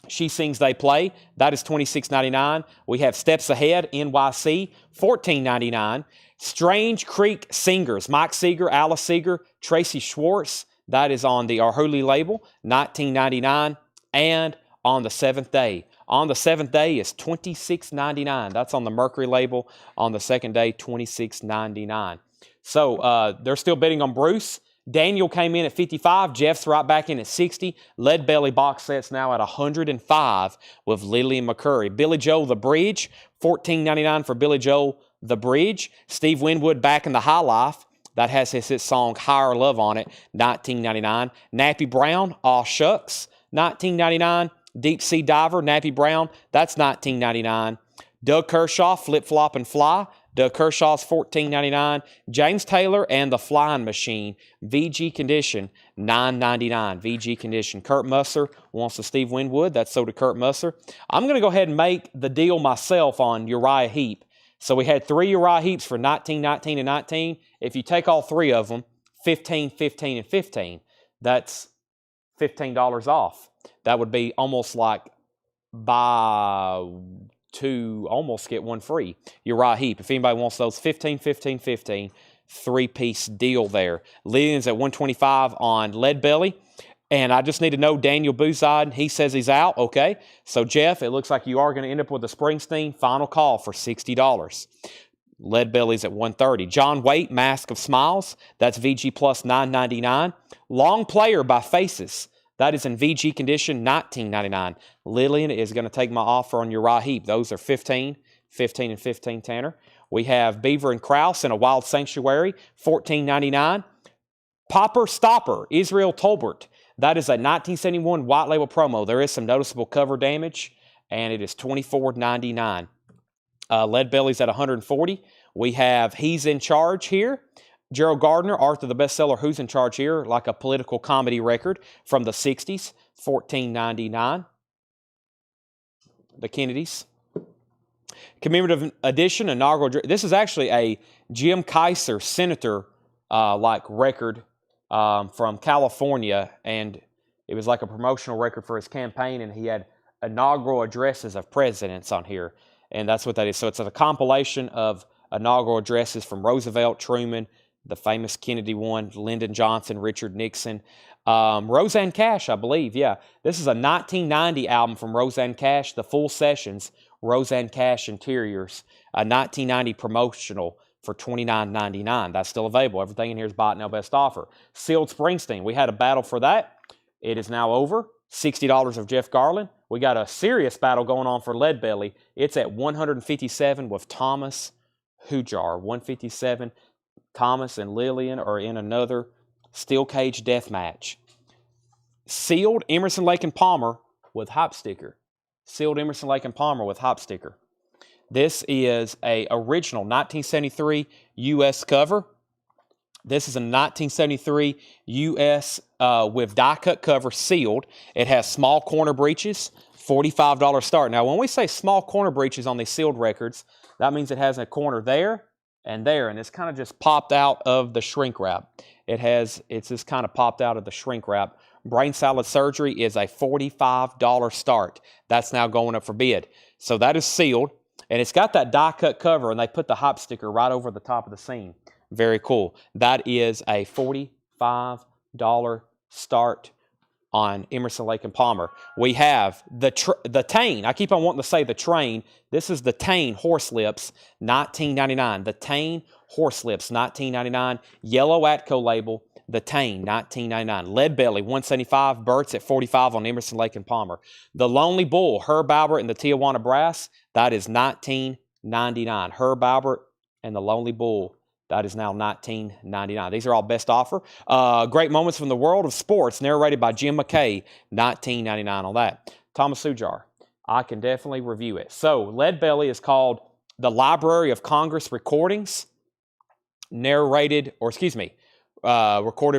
She Sings, They Play. That is $26.99. We have Steps Ahead, NYC, $14.99. Strange Creek Singers, Mike Seeger, Alice Seeger, Tracy Schwartz. That is on the Arhuli label, $19.99. And on the seventh day. On the seventh day is $26.99. That's on the Mercury label. On the second day, $26.99. So they're still bidding on Bruce. Daniel came in at 55. Jeff's right back in at 60. Lead Belly box sets now at 105 with Lillian McCurry. Billy Joel The Bridge, $14.99 for Billy Joel The Bridge. Steve Winwood Back in the High Life. That has his hit song Higher Love on it, $19.99. Nappy Brown, Aw Shucks, $19.99. Deep Sea Diver, Nappy Brown, that's $19.99. Doug Kershaw, Flip Flop and Fly. Doug Kershaw's $14.99. James Taylor and the Flying Machine, VG Condition, $9.99. VG Condition. Kurt Musser wants the Steve Winwood. That's so to Kurt Musser. I'm going to go ahead and make the deal myself on Uriah Heep. So we had 3 Uriah Heeps for 19, 19, and 19. If you take all 3 of them, 15, 15, and 15, that's $15 off. That would be almost like buy 2, almost get 1 free. Uriah Heep. If anybody wants those 15, 15, 15, 3-piece deal there. Lillian's at 125 on Lead Belly. And I just need to know Daniel Boozide. He says he's out. Okay. So, Jeff, it looks like you are going to end up with a Springsteen final call for $60. Lead Belly's at 130. John Waite, Mask of Smiles. That's VG plus $9.99. Long Player by Faces. That is in VG condition, $19.99. Lillian is going to take my offer on Uriah Heep. Those are 15, 15, and 15, Tanner. We have Beaver and Krause in a Wild Sanctuary, $14.99. Popper Stopper, Israel Tolbert. That is a 1971 white label promo. There is some noticeable cover damage, and it is $24.99. Lead Belly's at 140. We have He's in Charge here. Gerald Gardner, Arthur the Bestseller, Who's in Charge Here, like a political comedy record from the 60s, $14.99. The Kennedys. Commemorative edition, inaugural. This is actually a Jim Kaiser Senator like record from California, and it was like a promotional record for his campaign, and he had inaugural addresses of presidents on here, and that's what that is. So it's a compilation of inaugural addresses from Roosevelt, Truman, the famous Kennedy one, Lyndon Johnson, Richard Nixon, Roseanne Cash, I believe, yeah. This is a 1990 album from Roseanne Cash, The Full Sessions, Roseanne Cash Interiors, a 1990 promotional for $29.99. That's still available. Everything in here is bought now best offer. Sealed Springsteen. We had a battle for that. It is now over. $60 of Jeff Garland. We got a serious battle going on for Lead Belly. It's at 157 with Thomas Hujar. 157. Thomas and Lillian are in another steel cage death match. Sealed Emerson, Lake and Palmer with Hop Sticker. Sealed Emerson, Lake and Palmer with Hop Sticker. This is a original 1973 U.S. cover. This is a 1973 U.S. With die-cut cover, sealed. It has small corner breeches, $45 start. Now, when we say small corner breeches on these sealed records, that means it has a corner there, and it's kind of just popped out of the shrink wrap. It's just kind of popped out of the shrink wrap. Brain salad surgery is a $45 start. That's now going up for bid. So that is sealed, and it's got that die-cut cover, and they put the hop sticker right over the top of the seam. Very cool. That is a $45 start on Emerson, Lake and Palmer. We have the Tane. I keep on wanting to say the train. This is the Tane Horse Lips, $19.99. The Tane Horse Lips, $19.99. Yellow Atco label, the Tane, $19.99. Lead Belly, $175. Burt's at $45 on Emerson, Lake and Palmer. The Lonely Bull, Herb Albert and the Tijuana Brass, that is $19.99. Herb Albert and the Lonely Bull. That is now $19.99. These are all best offer. Great Moments from the World of Sports, narrated by Jim McKay, $19.99 on that. Thomas Hujar, I can definitely review it. So, Lead Belly is called The Library of Congress Recordings, recorded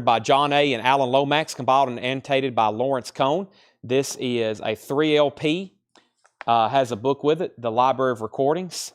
by John A. and Alan Lomax, compiled and annotated by Lawrence Cohn. This is a 3 LP, has a book with it, The Library of Recordings.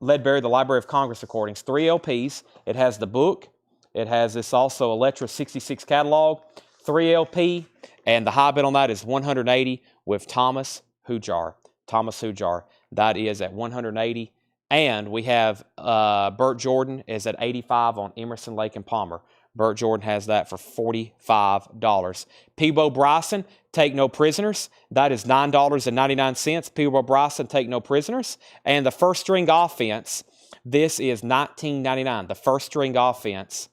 Leadberry, The Library of Congress Recordings, 3 LPs. It has the book. It has this also Electra 66 catalog, 3 LP, and the high bid on that is $180 with Thomas Hujar. Thomas Hujar, that is at $180. And we have Burt Jordan is at $85 on Emerson, Lake and Palmer. Burt Jordan has that for $45. Peebo Bryson, Take No Prisoners. That is $9.99. Peebo Bryson, Take No Prisoners. And the First String Offense, this is $19.99. The First String Offense,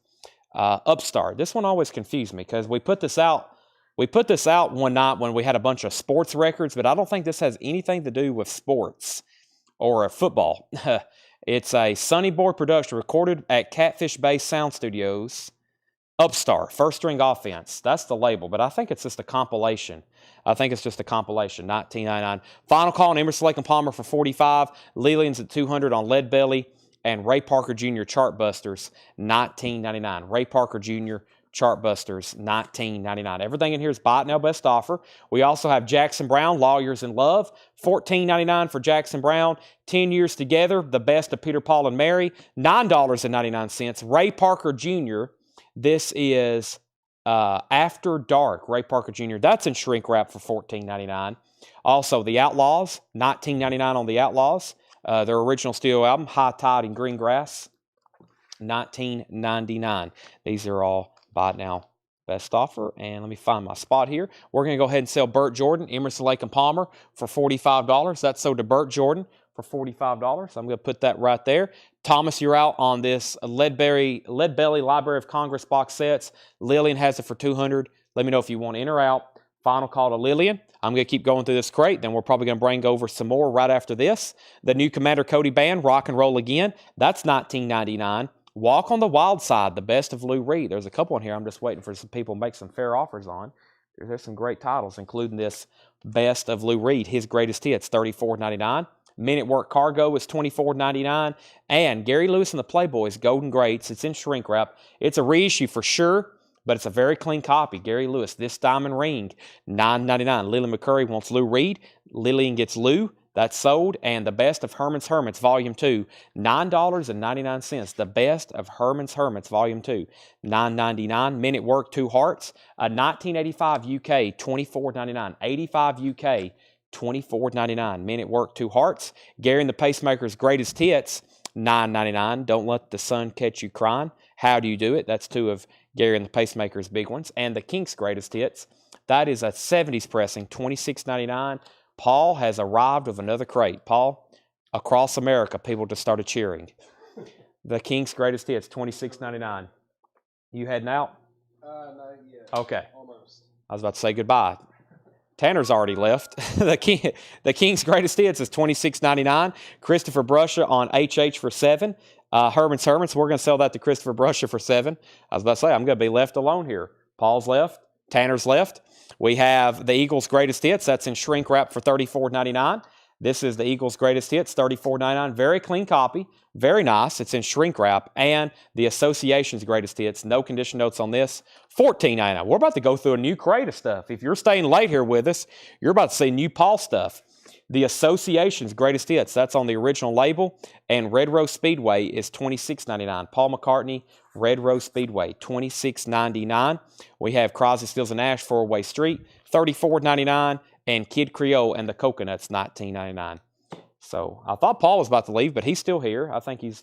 Upstart. This one always confused me because we put this out one night when we had a bunch of sports records, but I don't think this has anything to do with sports or football. It's a Sonny Boy production recorded at Catfish Bay Sound Studios. Upstart, First String Offense. That's the label, but I think it's just a compilation. $19.99. Final Call on Emerson, Lake and Palmer for $45. Leland's at $200 on Lead Belly. And Ray Parker Jr. Chartbusters, $19.99. Ray Parker Jr. Chartbusters, $19.99. Everything in here is buy it now, best offer. We also have Jackson Brown, Lawyers in Love, $14.99 for Jackson Brown. 10 Years Together, The Best of Peter, Paul, and Mary, $9.99. Ray Parker Jr., this is After Dark, Ray Parker Jr. That's in shrink wrap for $14.99. Also, The Outlaws, $19.99 on The Outlaws. Their original studio album, High Tide and Green Grass, $19.99. These are all buy it now, best offer. And let me find my spot here. We're going to go ahead and sell Burt Jordan, Emerson, Lake and Palmer for $45. That's sold to Burt Jordan for $45. I'm going to put that right there. Thomas, you're out on this Lead Belly Library of Congress box sets. Lillian has it for $200. Let me know if you want in or out. Final call to Lillian. I'm going to keep going through this crate. Then we're probably going to bring over some more right after this. The new Commander Cody Band, Rock and Roll Again. That's $19.99. Walk on the Wild Side, The Best of Lou Reed. There's a couple in here I'm just waiting for some people to make some fair offers on. There's some great titles, including this Best of Lou Reed, his greatest hits, $34.99. Men at Work Cargo is $24.99. And Gary Lewis and the Playboys, Golden Greats. It's in shrink wrap. It's a reissue for sure, but it's a very clean copy. Gary Lewis, This Diamond Ring, $9.99. Lily McCurry wants Lou Reed. Lillian gets Lou. That's sold. And The Best of Herman's Hermits, Volume 2, $9.99. The Best of Herman's Hermits, Volume 2, $9.99. Men at Work, Two Hearts, a 1985 UK, $24.99. 85 UK, $24.99. Men at Work, Two Hearts. Gary and the Pacemaker's Greatest Hits, $9.99. Don't Let the Sun Catch You Crying. How Do You Do It? That's two of Gary and the Pacemaker's big ones. And the Kinks' Greatest Hits. That is a 70s pressing, $26.99. Paul has arrived with another crate. Paul, across America, people just started cheering. The Kinks' Greatest Hits, $26.99. You heading out? Not yet. Okay. Almost. I was about to say goodbye. Tanner's already left. The King's Greatest Hits is $26.99. Christopher Brusha on HH for $7. Herman's Hermits, we're going to sell that to Christopher Brusha for $7. I was about to say, I'm going to be left alone here. Paul's left. Tanner's left. We have the Eagles' Greatest Hits. That's in shrink wrap for $34.99. This is the Eagles' Greatest Hits, $34.99. Very clean copy. Very nice. It's in shrink wrap. And the Association's Greatest Hits. No condition notes on this. $14.99. We're about to go through a new crate of stuff. If you're staying late here with us, you're about to see new Paul stuff. The Association's Greatest Hits. That's on the original label. And Red Rose Speedway is $26.99. Paul McCartney, Red Rose Speedway, $26.99. We have Crosby, Stills, and Nash, Four-Way Street, $34.99. And Kid Creole and the Coconuts, $19.99. So I thought Paul was about to leave, but he's still here. I think he's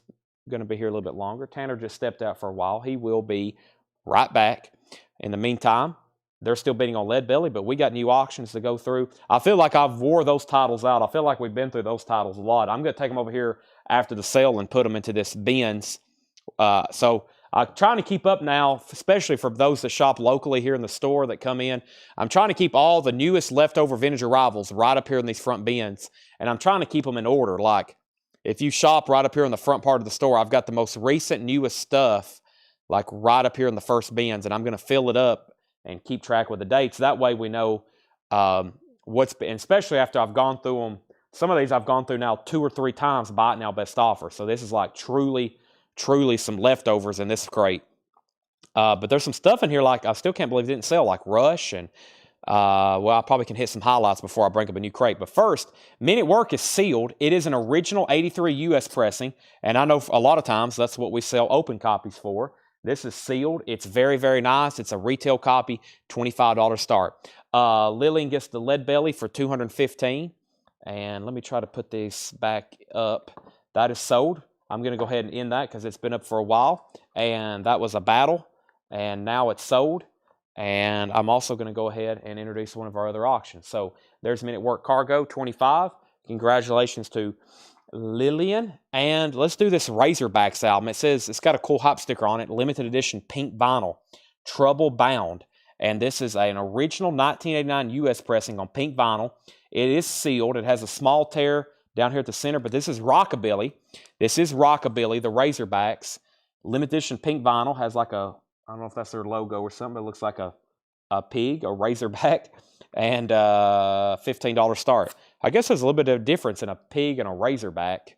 going to be here a little bit longer. Tanner just stepped out for a while. He will be right back. In the meantime, they're still bidding on Lead Belly, but we got new auctions to go through. I feel like I've wore those titles out. I feel like we've been through those titles a lot. I'm going to take them over here after the sale and put them into this bins. So I'm trying to keep up now, especially for those that shop locally here in the store that come in. I'm trying to keep all the newest leftover vintage arrivals right up here in these front bins. And I'm trying to keep them in order. Like, if you shop right up here in the front part of the store, I've got the most recent, newest stuff, like right up here in the first bins. And I'm going to fill it up and keep track with the dates. That way we know what's been, especially after I've gone through them. Some of these I've gone through now 2 or 3 times, buy it now, best offer. So this is like truly some leftovers in this crate. But there's some stuff in here like I still can't believe it didn't sell, like Rush. And, well, I probably can hit some highlights before I bring up a new crate. But first, Men at Work is sealed. It is an original 83 U.S. pressing. And I know a lot of times that's what we sell open copies for. This is sealed. It's very, very nice. It's a retail copy, $25 start. Lillian gets the Lead Belly for $215. And let me try to put this back up. That is sold. I'm going to go ahead and end that because it's been up for a while. And that was a battle. and now it's sold. And I'm also going to go ahead and introduce one of our other auctions. So there's Men at Work Cargo 25. Congratulations to Lillian. And let's do this Razorbacks album. It says it's got a cool hop sticker on it, limited edition pink vinyl, Trouble Bound. And this is an original 1989 US pressing on pink vinyl. It is sealed. It has a small tear down here at the center, but this is Rockabilly. This is Rockabilly, the Razorbacks. Limited edition pink vinyl, has like a, I don't know if that's their logo or something, but it looks like a pig, a Razorback, and $15 start. I guess there's a little bit of difference in a pig and a Razorback.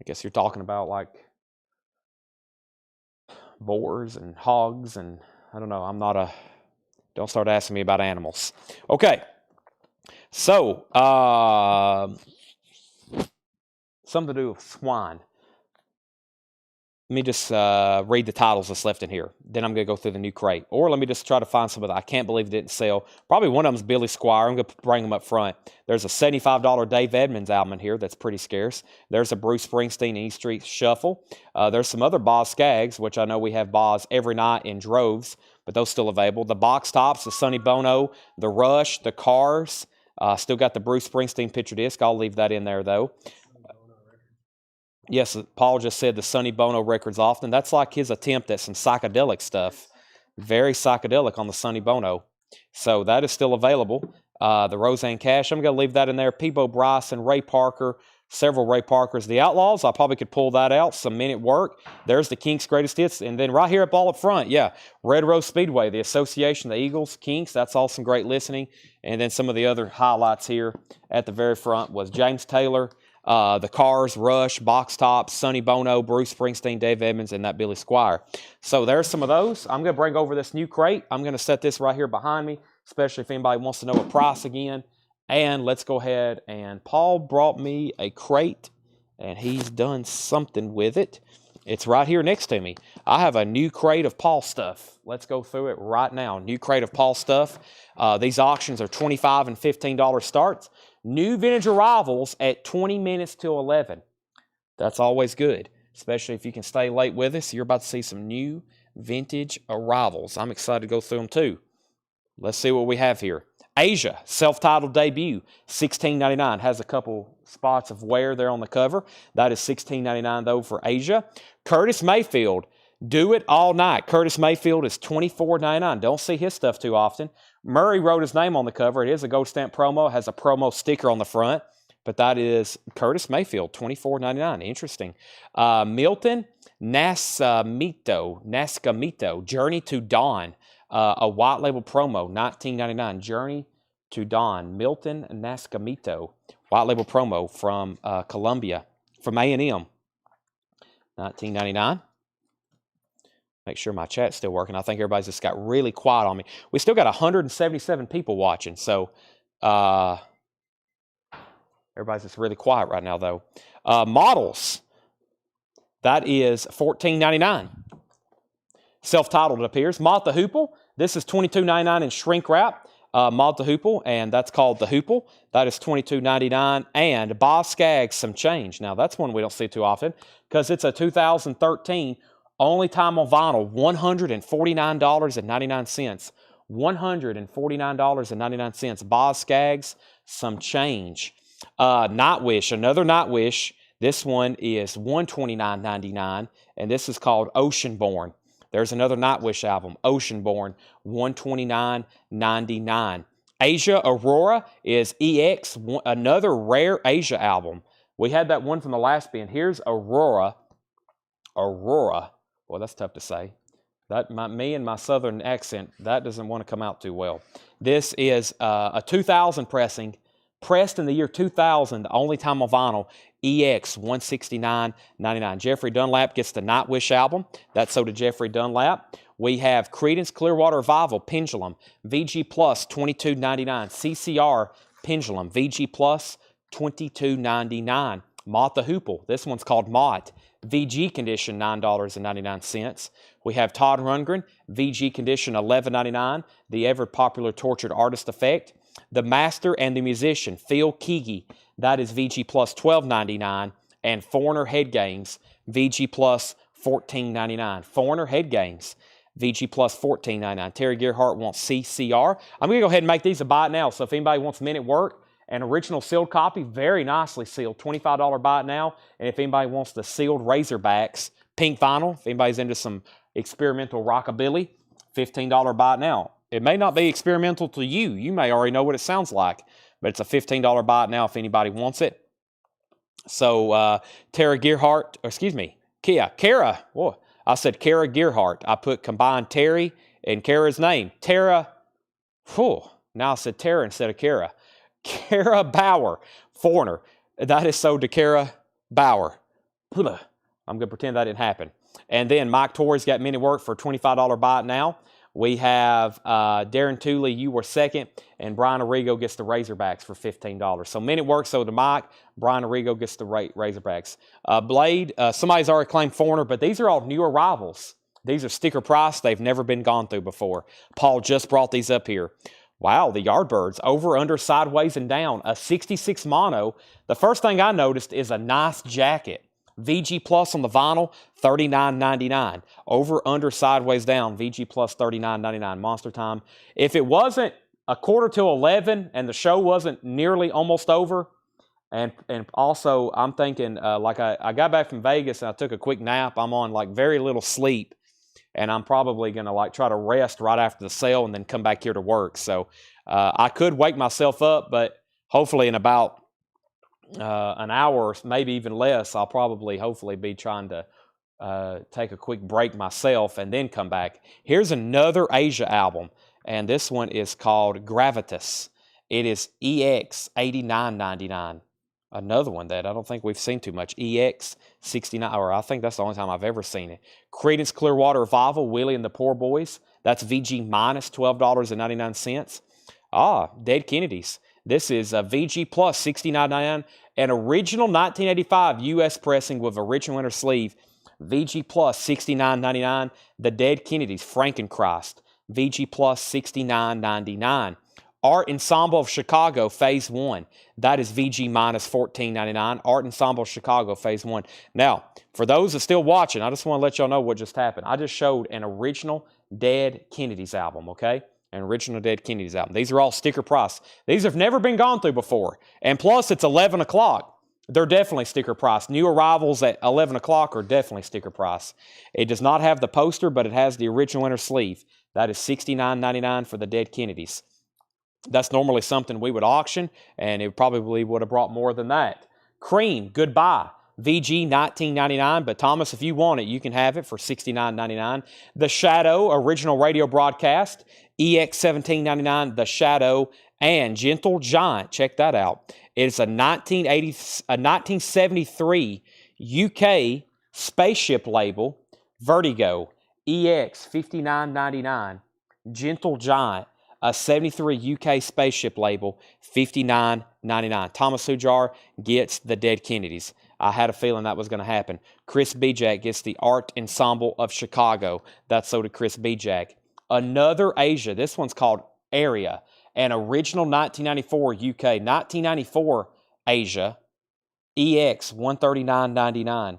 I guess you're talking about like boars and hogs, and I don't know. I'm not a, don't start asking me about animals. Okay, so something to do with swine. Let me just read the titles that's left in here. Then I'm going to go through the new crate. Or let me just try to find some of that. I can't believe it didn't sell. Probably one of them is Billy Squire. I'm going to bring them up front. There's a $75 Dave Edmunds album in here that's pretty scarce. There's a Bruce Springsteen E Street Shuffle. There's some other Boz Skaggs, which I know we have Boz every night in droves, but those still available. The Box Tops, the Sonny Bono, the Rush, the Cars. Still got the Bruce Springsteen picture disc. I'll leave that in there, though. Yes, Paul just said the Sonny Bono records often. That's like his attempt at some psychedelic stuff. Very psychedelic on the Sonny Bono. So that is still available. The Roseanne Cash, I'm going to leave that in there. Peebo Bryson, Ray Parker, several Ray Parkers. The Outlaws, I probably could pull that out. Some Men at Work. There's the Kinks' greatest hits. And then right here up all up front, yeah, Red Rose Speedway, the Association, the Eagles, Kinks. That's all some great listening. And then some of the other highlights here at the very front was James Taylor, the Cars, Rush, Box Tops, Sonny Bono, Bruce Springsteen, Dave Edmunds, and that Billy Squire. So there's some of those. I'm going to bring over this new crate. I'm going to set this right here behind me, especially if anybody wants to know a price again. And let's go ahead, and Paul brought me a crate, and he's done something with it. It's right here next to me. I have a new crate of Paul stuff. Let's go through it right now. New crate of Paul stuff. These auctions are $25 and $15 starts. New vintage arrivals at 20 minutes till 11. That's always good, especially if you can stay late with us. You're about to see some new vintage arrivals. I'm excited to go through them too. Let's see what we have here. Asia, self-titled debut, $16.99. Has a couple spots of wear there on the cover. That is $16.99 though for Asia. Curtis Mayfield, Do It All Night. Curtis Mayfield is $24.99. Don't see his stuff too often. Murray wrote his name on the cover. It is a gold stamp promo. It has a promo sticker on the front. But that is Curtis Mayfield, $24.99. Interesting. Milton Nascimento, Journey to Dawn. A white label promo, $19.99. Journey to Dawn. Milton Nascimento, white label promo from Columbia, from A&M. $19.99. Make sure my chat's still working. I think everybody's just got really quiet on me. We still got 177 people watching, so everybody's just really quiet right now, though. Models, that is $14.99. Self-titled, it appears. Moth the Hoople, this is $22.99 in shrink wrap. Moth the Hoople, and that's called the Hoople. That is $22.99. And Boz Skaggs, Some Change. Now, that's one we don't see too often because it's a 2013 only time on vinyl, $149.99. $149.99. Boz Skaggs, Some Change. Nightwish, another Nightwish. This one is $129.99, and this is called Oceanborn. There's another Nightwish album, Oceanborn, $129.99. Asia Aurora is EX, another rare Asia album. We had that one from the last bin. Here's Aurora. Aurora. Well, that's tough to say. Me and my southern accent, that doesn't want to come out too well. This is a 2000 pressing, pressed in the year 2000, the only time on vinyl, EX, $169.99. Jeffrey Dunlap gets the Nightwish album. That's so to Jeffrey Dunlap. We have Creedence Clearwater Revival, Pendulum, VG Plus, $22.99. CCR, Pendulum, VG Plus, $22.99. Moth the Hoople, this one's called Mott. VG Condition, $9.99. We have Todd Rundgren, VG Condition, $11.99. The ever-popular Tortured Artist Effect. The Master and the Musician, Phil Keaggy, that is VG Plus, $12.99. And Foreigner Head Games, VG Plus, $14.99. Foreigner Head Games. VG Plus $14.99. Terry Gearhart wants CCR. I'm going to go ahead and make these a buy it now. So if anybody wants Men at Work, an original sealed copy, very nicely sealed, $25 buy it now. And if anybody wants the sealed Razorbacks, pink vinyl, if anybody's into some experimental rockabilly, $15 buy it now. It may not be experimental to you. You may already know what it sounds like, but it's a $15 buy it now if anybody wants it. So Kara Kara. Whoa, I said Kara Gearhart. I put combined Terry and Kara's name. Tara. Whew, now I said Tara instead of Kara. Kara Bauer, foreigner. That is so to Kara Bauer. I'm going to pretend that didn't happen. And then Mike Torrey's got Men at Work for $25 buy it now. We have Darren Tooley, you were second, and Brian Arrigo gets the Razorbacks for $15. So Men at Work, so to Mike, Brian Arrigo gets the Razorbacks. Blade, somebody's already claimed foreigner, but these are all new arrivals. These are sticker price. They've never been gone through before. Paul just brought these up here. Wow, the Yardbirds, over, under, sideways, and down. A 66 mono. The first thing I noticed is a nice jacket. VG Plus on the vinyl, $39.99. Over, under, sideways, down. VG Plus, $39.99. Monster Time. If it wasn't a quarter till 11 and the show wasn't nearly almost over, and also I'm thinking, like I got back from Vegas and I took a quick nap. I'm on like very little sleep. And I'm probably going to like try to rest right after the sale and then come back here to work. So I could wake myself up, but hopefully in about an hour, maybe even less, I'll hopefully be trying to take a quick break myself and then come back. Here's another Asia album, and this one is called Gravitas. It is EX $89.99. Another one that I don't think we've seen too much. EX 69, or I think that's the only time I've ever seen it. Creedence Clearwater Revival, Willie and the Poor Boys. That's VG minus $12.99. Dead Kennedys. This is a VG plus $69.99. An original 1985 U.S. pressing with a rich winter sleeve. VG plus $69.99. The Dead Kennedys, Frankenchrist. VG plus $69.99. Art Ensemble of Chicago, Phase 1. That is VG minus $14.99. Art Ensemble of Chicago, Phase 1. Now, for those that are still watching, I just want to let y'all know what just happened. I just showed an original Dead Kennedys album, okay? An original Dead Kennedys album. These are all sticker price. These have never been gone through before. And plus, it's 11 o'clock. They're definitely sticker price. New arrivals at 11 o'clock are definitely sticker price. It does not have the poster, but it has the original inner sleeve. That is $69.99 for the Dead Kennedys. That's normally something we would auction, and it probably would have brought more than that. Cream, Goodbye, VG $19.99, but Thomas, if you want it, you can have it for $69.99. The Shadow, original radio broadcast, EX $17.99, The Shadow, and Gentle Giant, check that out. It's a 1973 UK spaceship label, Vertigo, EX $59.99, Gentle Giant. A 73 UK spaceship label, $59.99. Thomas Hujar gets the Dead Kennedys. I had a feeling that was going to happen. Chris Bijak gets the Art Ensemble of Chicago. That's so did Chris Bijak. Another Asia. This one's called Area. An original 1994 UK. 1994 Asia. EX $139.99.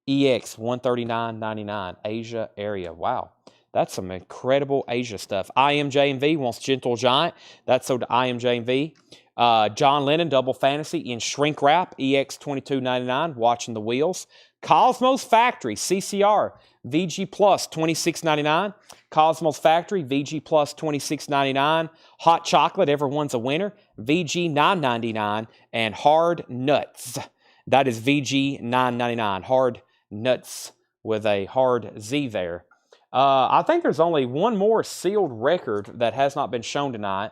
EX $139.99. Asia Area. Wow. That's some incredible Asia stuff. IMJMV wants Gentle Giant. That's so to IMJMV. John Lennon, Double Fantasy in shrink wrap, EX $22.99, watching the wheels. Cosmos Factory, CCR, VG Plus $26.99. Cosmos Factory, VG Plus $26.99. Hot Chocolate, everyone's a winner, VG $9.99. And Hard Nuts, that is VG $9.99. Hard Nuts with a hard Z there. I think there's only one more sealed record that has not been shown tonight.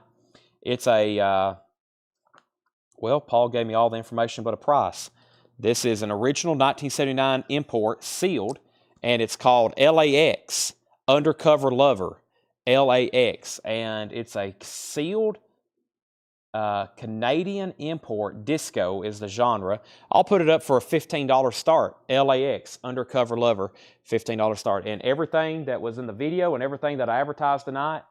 It's a, well, Paul gave me all the information but a price. This is an original 1979 import, sealed, and it's called LAX, Undercover Lover, LAX. And it's a sealed Canadian import. Disco is the genre. I'll put it up for a $15 start. LAX, Undercover Lover, $15 start. And everything that was in the video and everything that I advertised tonight,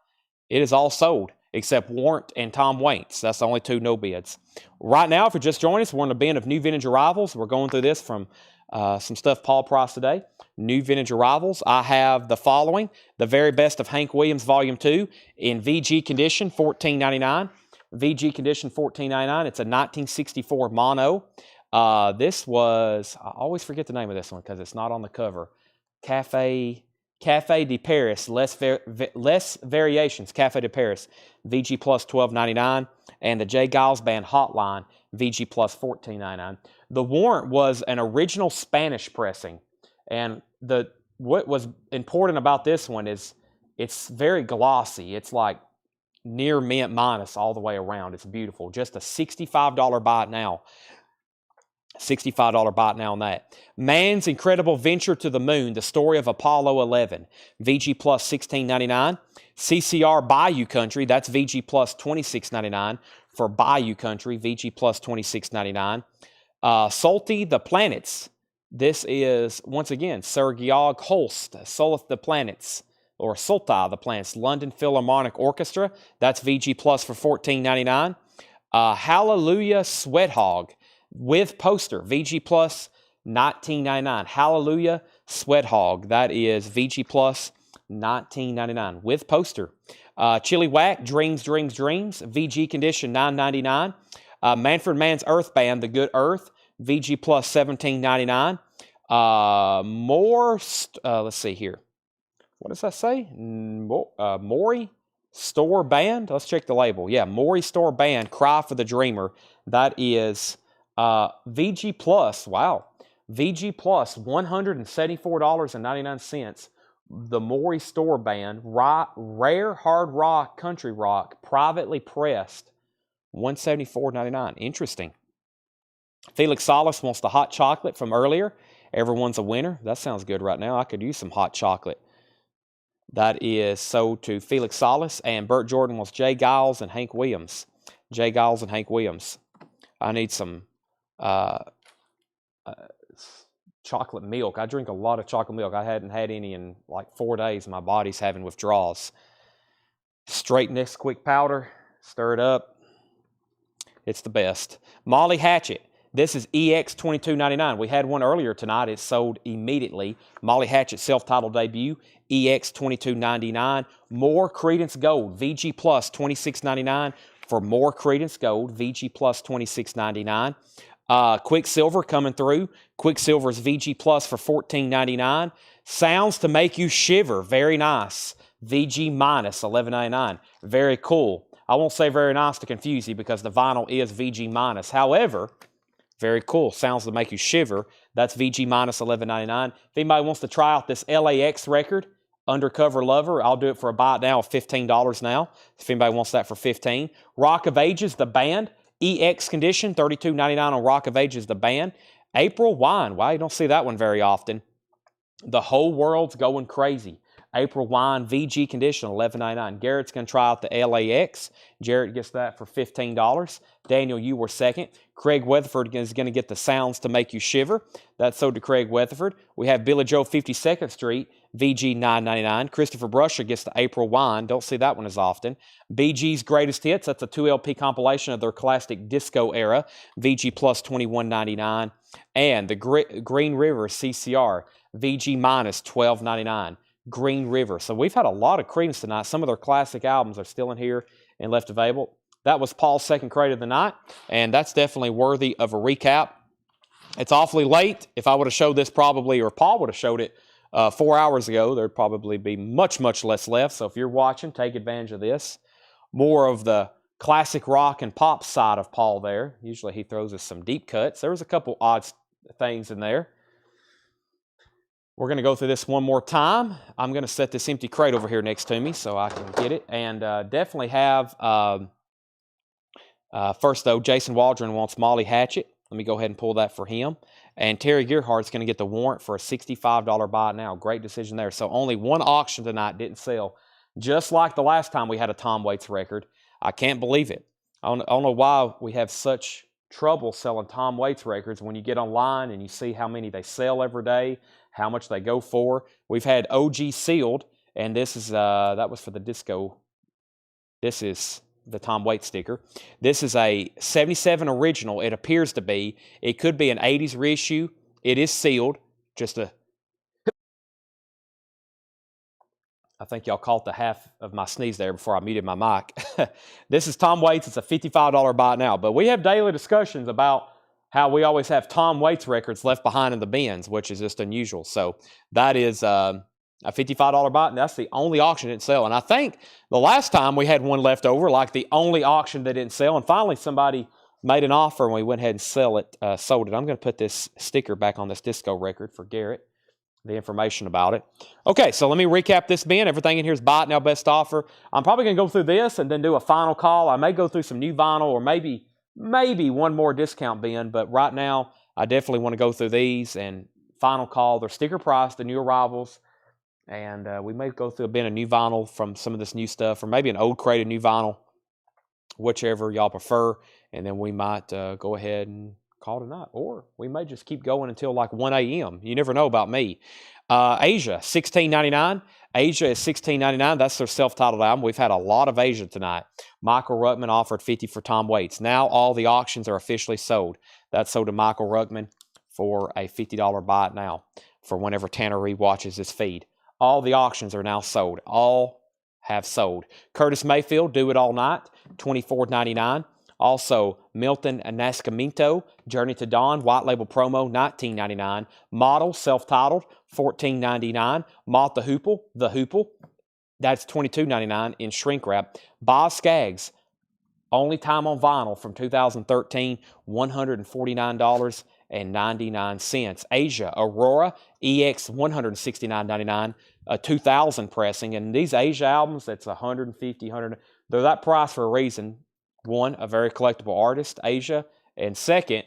it is all sold except Warrant and Tom Waits. That's the only two no bids. Right now, if you're just joining us, we're in a bin of new vintage arrivals. We're going through this from Some stuff Paul priced today. New vintage arrivals. I have the following. The Very Best of Hank Williams Volume 2 in VG condition, $14.99. VG condition, $14.99. It's a 1964 mono. This was, I always forget the name of this one because it's not on the cover. Cafe de Paris, less variations. Cafe de Paris, VG plus $12.99, and the J. Giles Band Hotline, VG plus $14.99. The warrant was an original Spanish pressing, and what was important about this one is it's very glossy. It's like near mint minus all the way around. It's beautiful. Just a $65 buy it now. $65 buy it now on that. Man's Incredible Venture to the Moon, the story of Apollo 11, VG plus $16.99. CCR Bayou Country, that's VG plus $26.99 for Bayou Country, VG plus $26.99. Salty the Planets, this is, once again, Sir Georg Holst, Solith the Planets, or Sulta the Planets, London Philharmonic Orchestra, that's VG plus for $14.99. Hallelujah Sweat Hog, with poster, VG plus $19.99. Hallelujah Sweat Hog, that is VG plus $19.99 with poster. Chili Whack, Dreams, VG condition $9.99. Manfred Mann's Earth Band, The Good Earth, VG plus $17.99. Let's see here. What does that say? Maury Store Band. Let's check the label. Yeah, Maury Store Band, Cry for the Dreamer. That is VG plus, wow, VG plus $174.99. The Maury Store Band, rare hard rock, country rock, privately pressed, $174.99. Interesting. Felix Salas wants the hot chocolate from earlier. Everyone's a winner. That sounds good right now. I could use some hot chocolate. That is sold to Felix Salas. And Bert Jordan wants Jay Giles and Hank Williams. Jay Giles and Hank Williams. I need some chocolate milk. I drink a lot of chocolate milk. I hadn't had any in like 4 days. My body's having withdrawals. Straight Nesquik powder. Stir it up. It's the best. Molly Hatchet. This is EX22.99. We had one earlier tonight. It sold immediately. Molly Hatchet self-titled debut, EX22.99. More Credence Gold, VG plus $26.99 for More Credence Gold, VG plus $26.99. Quicksilver coming through. Quicksilver's VG plus for $14.99. Sounds to Make You Shiver, very nice. VG minus $11.99. Very cool. I won't say very nice to confuse you because the vinyl is VG minus. However, very cool. Sounds to Make You Shiver. That's VG minus $11.99. If anybody wants to try out this LAX record, Undercover Lover, I'll do it for a buy it now of $15 now. If anybody wants that for $15. Rock of Ages, the band, EX condition, $32.99 on Rock of Ages, the band. April Wine, wow, you don't see that one very often. The Whole World's Going Crazy. April Wine, VG condition, $11.99. Garrett's going to try out the LAX. Jarrett gets that for $15. Daniel, you were second. Craig Weatherford is going to get the Sounds to Make You Shiver. That's sold to Craig Weatherford. We have Billy Joe 52nd Street, VG $9.99. Christopher Brusher gets the April Wine. Don't see that one as often. BG's Greatest Hits. That's a 2 LP compilation of their classic disco era. VG plus $21.99. And the Green River CCR, VG minus $12.99. Green River. So we've had a lot of Creedence tonight. Some of their classic albums are still in here and left available. That was Paul's second crate of the night, and that's definitely worthy of a recap. It's awfully late. If I would have showed this probably, or Paul would have showed it 4 hours ago, there'd probably be much, much less left. So if you're watching, take advantage of this. More of the classic rock and pop side of Paul there. Usually he throws us some deep cuts. There was a couple odd things in there. We're going to go through this one more time. I'm going to set this empty crate over here next to me so I can get it. And definitely have, first though, Jason Waldron wants Molly Hatchet. Let me go ahead and pull that for him. And Terry Gearhart's going to get the warrant for a $65 buy now. Great decision there. So only one auction tonight didn't sell. Just like the last time we had a Tom Waits record. I can't believe it. I don't know why we have such trouble selling Tom Waits records when you get online and you see how many they sell every day, how much they go for. We've had OG sealed, and this is that was for the disco. This is the Tom Waits sticker. This is a 77 original. It appears to be. It could be an 80s reissue. It is sealed. I think y'all caught the half of my sneeze there before I muted my mic. This is Tom Waits. It's a $55 buy now. But we have daily discussions about how we always have Tom Waits records left behind in the bins, which is just unusual. So that is a $55 buy, and that's the only auction that didn't sell. And I think the last time we had one left over, like the only auction that didn't sell, and finally somebody made an offer and we went ahead and sold it. I'm going to put this sticker back on this disco record for Garrett, the information about it. Okay, so let me recap this bin. Everything in here is buy it now, best offer. I'm probably going to go through this and then do a final call. I may go through some new vinyl or maybe one more discount bin, but right now I definitely want to go through these and final call. They're sticker price, the new arrivals, and we may go through a bin of new vinyl from some of this new stuff, or maybe an old crate of new vinyl, whichever y'all prefer, and then we might go ahead and call tonight, or we may just keep going until like 1 a.m. You never know about me. Asia, $16.99. Asia is $16.99. That's their self-titled album. We've had a lot of Asia tonight. Michael Ruckman offered $50 for Tom Waits. Now all the auctions are officially sold. That's sold to Michael Ruckman for a $50 buy it now for whenever Tanner re-watches this feed. All the auctions are now sold. All have sold. Curtis Mayfield, Do It All Night, $24.99. Also, Milton Nascimento, Journey to Dawn, White Label Promo, $19.99. Model, self-titled, $14.99. Moth the Hoople, that's $22.99 in shrink wrap. Boz Scaggs, only time on vinyl from 2013, $149.99. Asia, Aurora, EX, $169.99, a 2000 pressing. And these Asia albums, that's $150, $100. They're that price for a reason. One, a very collectible artist, Asia, and second,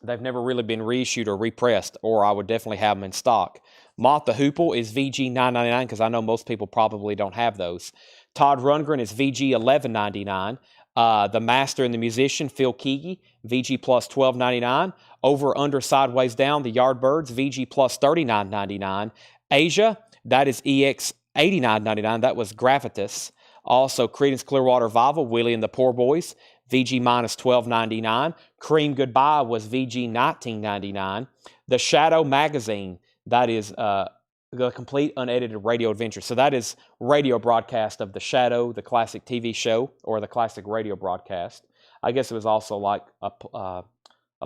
they've never really been reissued or repressed, or I would definitely have them in stock. Moth the Hoople is VG $9.99 because I know most people probably don't have those. Todd Rundgren is VG $11.99. The Master and the Musician, Phil Keaggy, VG plus $12.99. Over, Under, Sideways, Down, The Yardbirds, VG plus $39.99. Asia, that is EX $89.99. That was Gravitas. Also, Creedence Clearwater Revival, Willie and the Poor Boys, VG minus $12.99. Cream Goodbye was VG $19.99. The Shadow Magazine, that is the complete unedited radio adventure. So that is radio broadcast of The Shadow, the classic TV show, or the classic radio broadcast. I guess it was also like a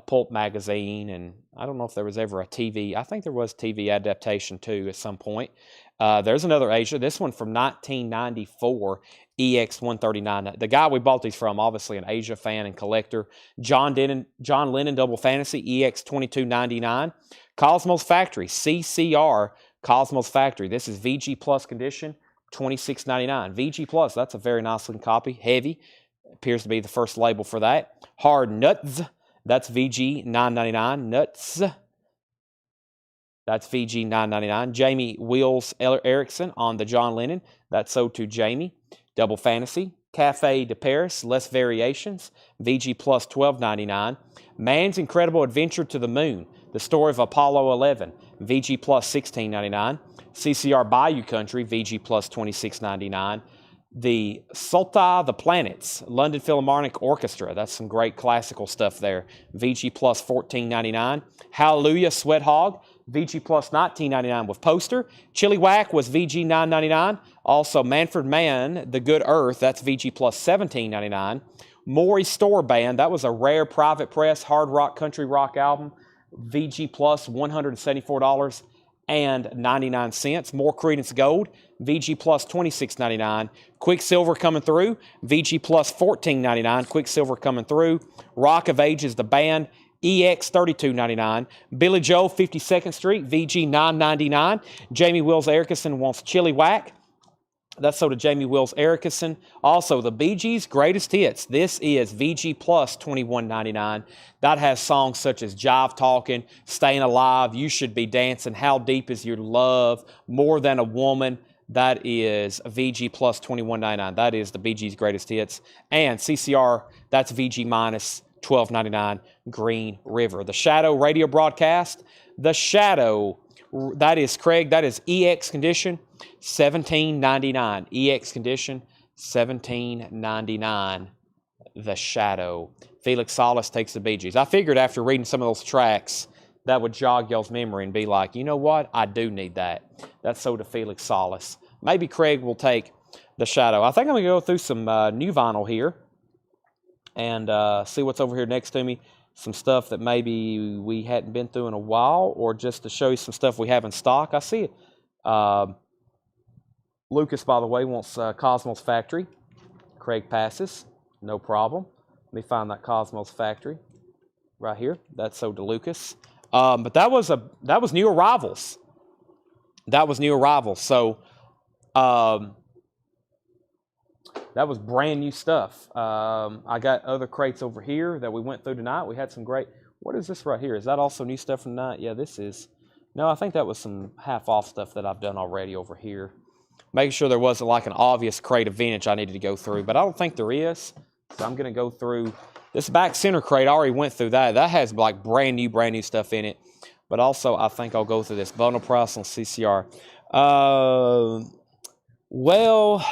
pulp magazine, and I don't know if there was ever a TV. I think there was TV adaptation too at some point. There's another Asia. This one from 1994, EX139. The guy we bought these from, obviously an Asia fan and collector. John Lennon Double Fantasy, EX2299. Cosmos Factory, CCR Cosmos Factory. This is VG Plus condition, $26.99. VG Plus, that's a very nice looking copy. Heavy, appears to be the first label for that. Hard Nuts, that's VG $9.99. Nuts, that's VG $9.99. Jamie Wills Erickson on the John Lennon. That's sold to Jamie. Double Fantasy. Cafe de Paris. Less Variations. VG plus $12.99. Man's Incredible Adventure to the Moon. The Story of Apollo 11. VG plus $16.99. CCR Bayou Country. VG plus $26.99. The Sulta the Planets, London Philharmonic Orchestra. That's some great classical stuff there. VG plus $14.99. Hallelujah Sweat Hog, VG plus $19.99 with poster. Chili Whack was VG $9.99. Also Manfred Mann, The Good Earth, that's VG plus $17.99. Maury Store Band, that was a rare private press hard rock country rock album. VG plus $174.99. More Creedence Gold, VG plus $26.99. Quicksilver coming through, VG plus $14.99. Quicksilver coming through. Rock of Ages, the band, EX $32.99. Billy Joel, 52nd Street, VG $9.99. Jamie Wills Erickson wants Chili Whack. That's sold to Jamie Wills Erickson. Also, the Bee Gees' Greatest Hits. This is VG plus $21.99. That has songs such as Jive Talking, Staying Alive, You Should Be Dancing, How Deep Is Your Love, More Than a Woman. That is VG plus $21.99. That is the Bee Gees' Greatest Hits. And CCR, that's VG minus $12.99, Green River. The Shadow radio broadcast. The Shadow, that is Craig, that is EX condition, $17.99. EX condition, $17.99. The Shadow. Felix Salas takes the Bee Gees. I figured after reading some of those tracks that would jog y'all's memory and be like, you know what, I do need that. That's so to Felix Solace. Maybe Craig will take the shadow. I think I'm going to go through some new vinyl here and see what's over here next to me. Some stuff that maybe we hadn't been through in a while, or just to show you some stuff we have in stock. I see it. Lucas, by the way, wants Cosmos Factory. Craig passes. No problem. Let me find that Cosmos Factory right here. That's sold to Lucas. But that was new arrivals. That was new arrivals. So that was brand new stuff. I got other crates over here that we went through tonight. We had some great. What is this right here? Is that also new stuff from tonight? Yeah, this is. No, I think that was some half-off stuff that I've done already over here. Making sure there wasn't like an obvious crate of vintage I needed to go through, but I don't think there is. So I'm going to go through this back center crate. I already went through that. That has like brand new stuff in it. But also, I think I'll go through this bundle price on CCR. Well,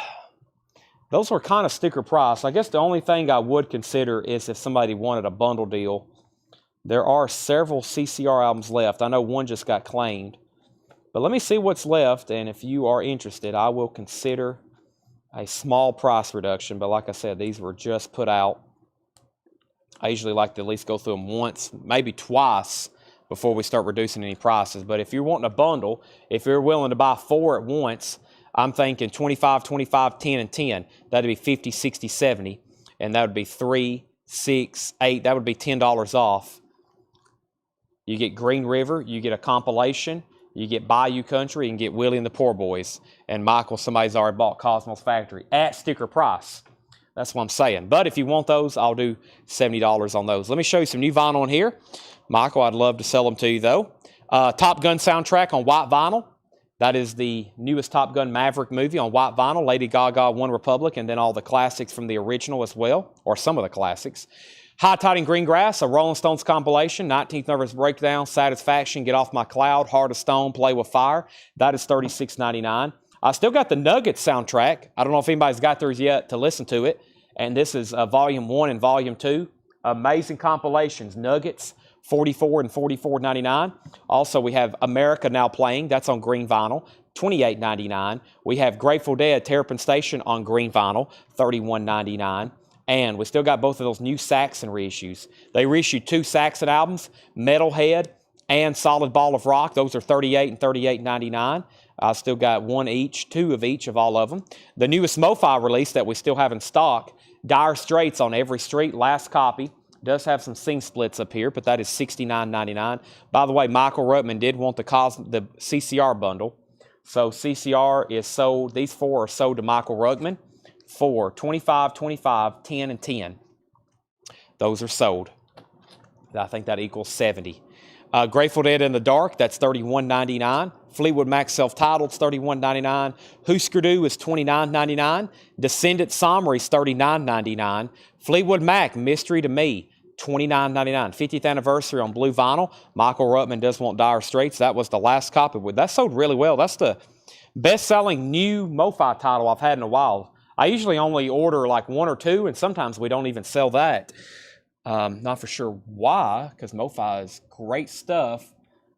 those were kind of sticker price. I guess the only thing I would consider is if somebody wanted a bundle deal. There are several CCR albums left. I know one just got claimed. But let me see what's left, and if you are interested, I will consider a small price reduction. But like I said, these were just put out. I usually like to at least go through them once, maybe twice, before we start reducing any prices. But if you're wanting a bundle, if you're willing to buy 4 at once, I'm thinking 25, 25, 10, and 10. That'd be 50, 60, 70. And that would be 3, 6, 8. That would be $10 off. You get Green River, you get a compilation, you get Bayou Country, and get Willie and the Poor Boys. And Michael, somebody's already bought Cosmos Factory at sticker price. That's what I'm saying. But if you want those, I'll do $70 on those. Let me show you some new vinyl in here. Michael, I'd love to sell them to you, though. Top Gun soundtrack on white vinyl. That is the newest Top Gun Maverick movie on white vinyl. Lady Gaga, One Republic, and then all the classics from the original as well, or some of the classics. High Tide and Green Grass, a Rolling Stones compilation, 19th Nervous Breakdown, Satisfaction, Get Off My Cloud, Heart of Stone, Play With Fire. That is $36.99. I still got the Nuggets soundtrack. I don't know if anybody's got theirs yet to listen to it. And this is Volume 1 and Volume 2. Amazing compilations. Nuggets, $44 and $44.99. Also, we have America Now Playing. That's on green vinyl, $28.99. We have Grateful Dead, Terrapin Station on green vinyl, $31.99. And we still got both of those new Saxon reissues. They reissued 2 Saxon albums, Metalhead and Solid Ball of Rock. Those are $38 and $38.99. I still got 1 each, 2 of each of all of them. The newest MoFi release that we still have in stock, Dire Straits on Every Street, last copy. Does have some sing splits up here, but that is $69.99. By the way, Michael Ruttman did want the CCR bundle. So CCR is sold, these 4 are sold to Michael Ruttman for 25, 25, 10, and 10. Those are sold. I think that equals 70. Grateful Dead in the Dark, that's $31.99. Fleetwood Mac Self-Titled's $31.99. Husker Du is $29.99. Descendant Somry's $39.99. Fleetwood Mac, Mystery to Me, $29.99. 50th anniversary on blue vinyl. Michael Ruttman does want Dire Straits. That was the last copy. That sold really well. That's the best-selling new MoFi title I've had in a while. I usually only order like 1 or 2, and sometimes we don't even sell that. Not for sure why, because MoFi is great stuff.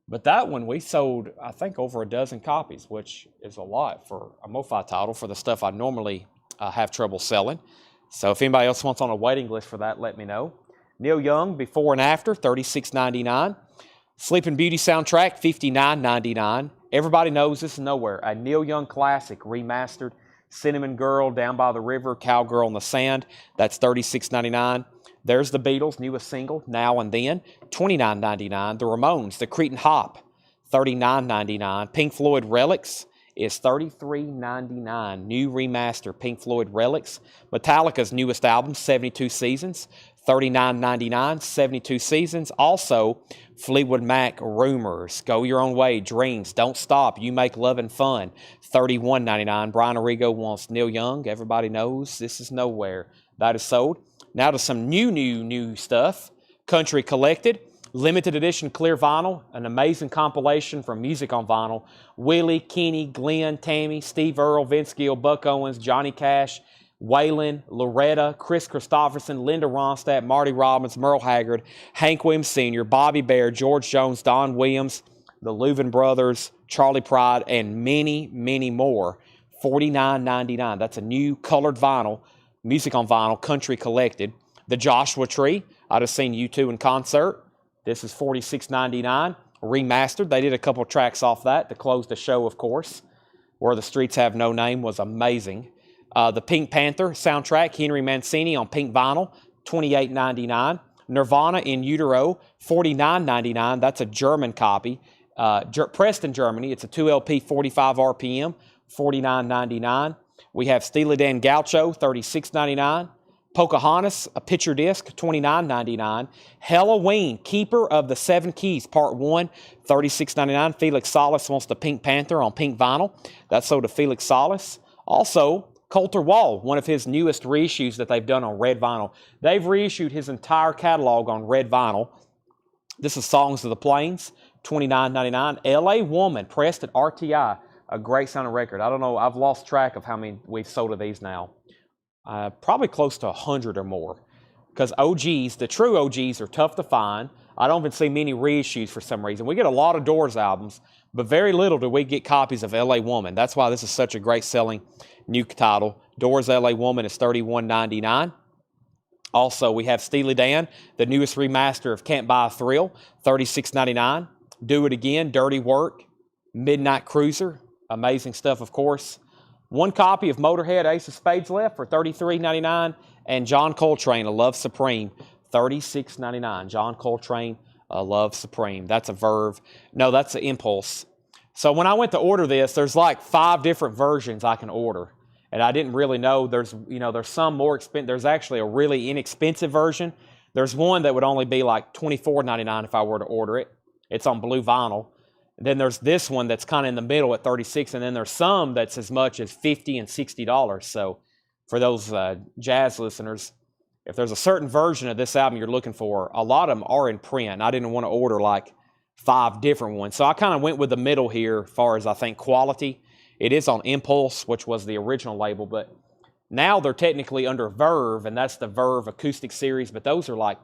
But that one we sold, I think, over a dozen copies, which is a lot for a MoFi title for the stuff I normally have trouble selling. So if anybody else wants on a waiting list for that, let me know. Neil Young, Before and After, $36.99. Sleeping Beauty soundtrack, $59.99. Everybody knows this is nowhere. A Neil Young classic remastered. Cinnamon Girl, Down by the River, Cowgirl in the Sand. That's $36.99. There's the Beatles' newest single, Now and Then, $29.99. The Ramones, The Cretin Hop, $39.99. Pink Floyd Relics is $33.99. New remaster Pink Floyd Relics. Metallica's newest album, 72 Seasons, $39.99. 72 Seasons. Also, Fleetwood Mac Rumors, Go Your Own Way, Dreams, Don't Stop, You Make Lovin' Fun, $31.99. Brian Arrigo wants Neil Young. Everybody knows this is nowhere. That is sold. Now to some new stuff. Country Collected, limited edition clear vinyl, an amazing compilation from Music on Vinyl. Willie, Kenny, Glenn, Tammy, Steve Earle, Vince Gill, Buck Owens, Johnny Cash, Waylon, Loretta, Chris Christopherson, Linda Ronstadt, Marty Robbins, Merle Haggard, Hank Williams Sr., Bobby Baird, George Jones, Don Williams, the Louvin Brothers, Charlie Pride, and many, many more. $49.99. That's a new colored vinyl, music on vinyl, country collected. The Joshua Tree, I'd have seen U2 in concert. This is $46.99, remastered. They did a couple tracks off that to close the show, of course. Where the Streets Have No Name was amazing. The Pink Panther soundtrack, Henry Mancini on pink vinyl, $28.99. Nirvana in Utero, $49.99. That's a German copy. Pressed in Germany. It's a 2LP, 45 RPM, $49.99. We have Steely Dan Gaucho, $36.99. Pocahontas, a picture disc, $29.99. Halloween, Keeper of the Seven Keys, Part 1, $36.99. Felix Salas wants the Pink Panther on pink vinyl. That's sold to Felix Salas. Also, Colter Wall, one of his newest reissues that they've done on red vinyl. They've reissued his entire catalog on red vinyl. This is Songs of the Plains, $29.99. L.A. Woman, pressed at RTI, a great sounding record. I don't know, I've lost track of how many we've sold of these now. Probably close to 100 or more. Because OGs, the true OGs, are tough to find. I don't even see many reissues for some reason. We get a lot of Doors albums, but very little do we get copies of L.A. Woman. That's why this is such a great selling new title. Doors L.A. Woman is $31.99. Also, we have Steely Dan, the newest remaster of Can't Buy a Thrill, $36.99. Do It Again, Dirty Work, Midnight Cruiser, amazing stuff, of course. One copy of Motorhead, Ace of Spades left for $33.99. And John Coltrane, A Love Supreme, $36.99. John Coltrane, A Love Supreme. That's a Verve. No, that's an Impulse. So when I went to order this, there's like 5 different versions I can order. And I didn't really know there's some more expensive. There's actually a really inexpensive version. There's one that would only be like $24.99 if I were to order it. It's on blue vinyl. Then there's this one that's kind of in the middle at $36, and then there's some that's as much as $50 and $60. So for those jazz listeners, if there's a certain version of this album you're looking for, a lot of them are in print. I didn't want to order like 5 different ones. So I kind of went with the middle here as far as I think quality. It is on Impulse, which was the original label, but now they're technically under Verve, and that's the Verve Acoustic Series, but those are like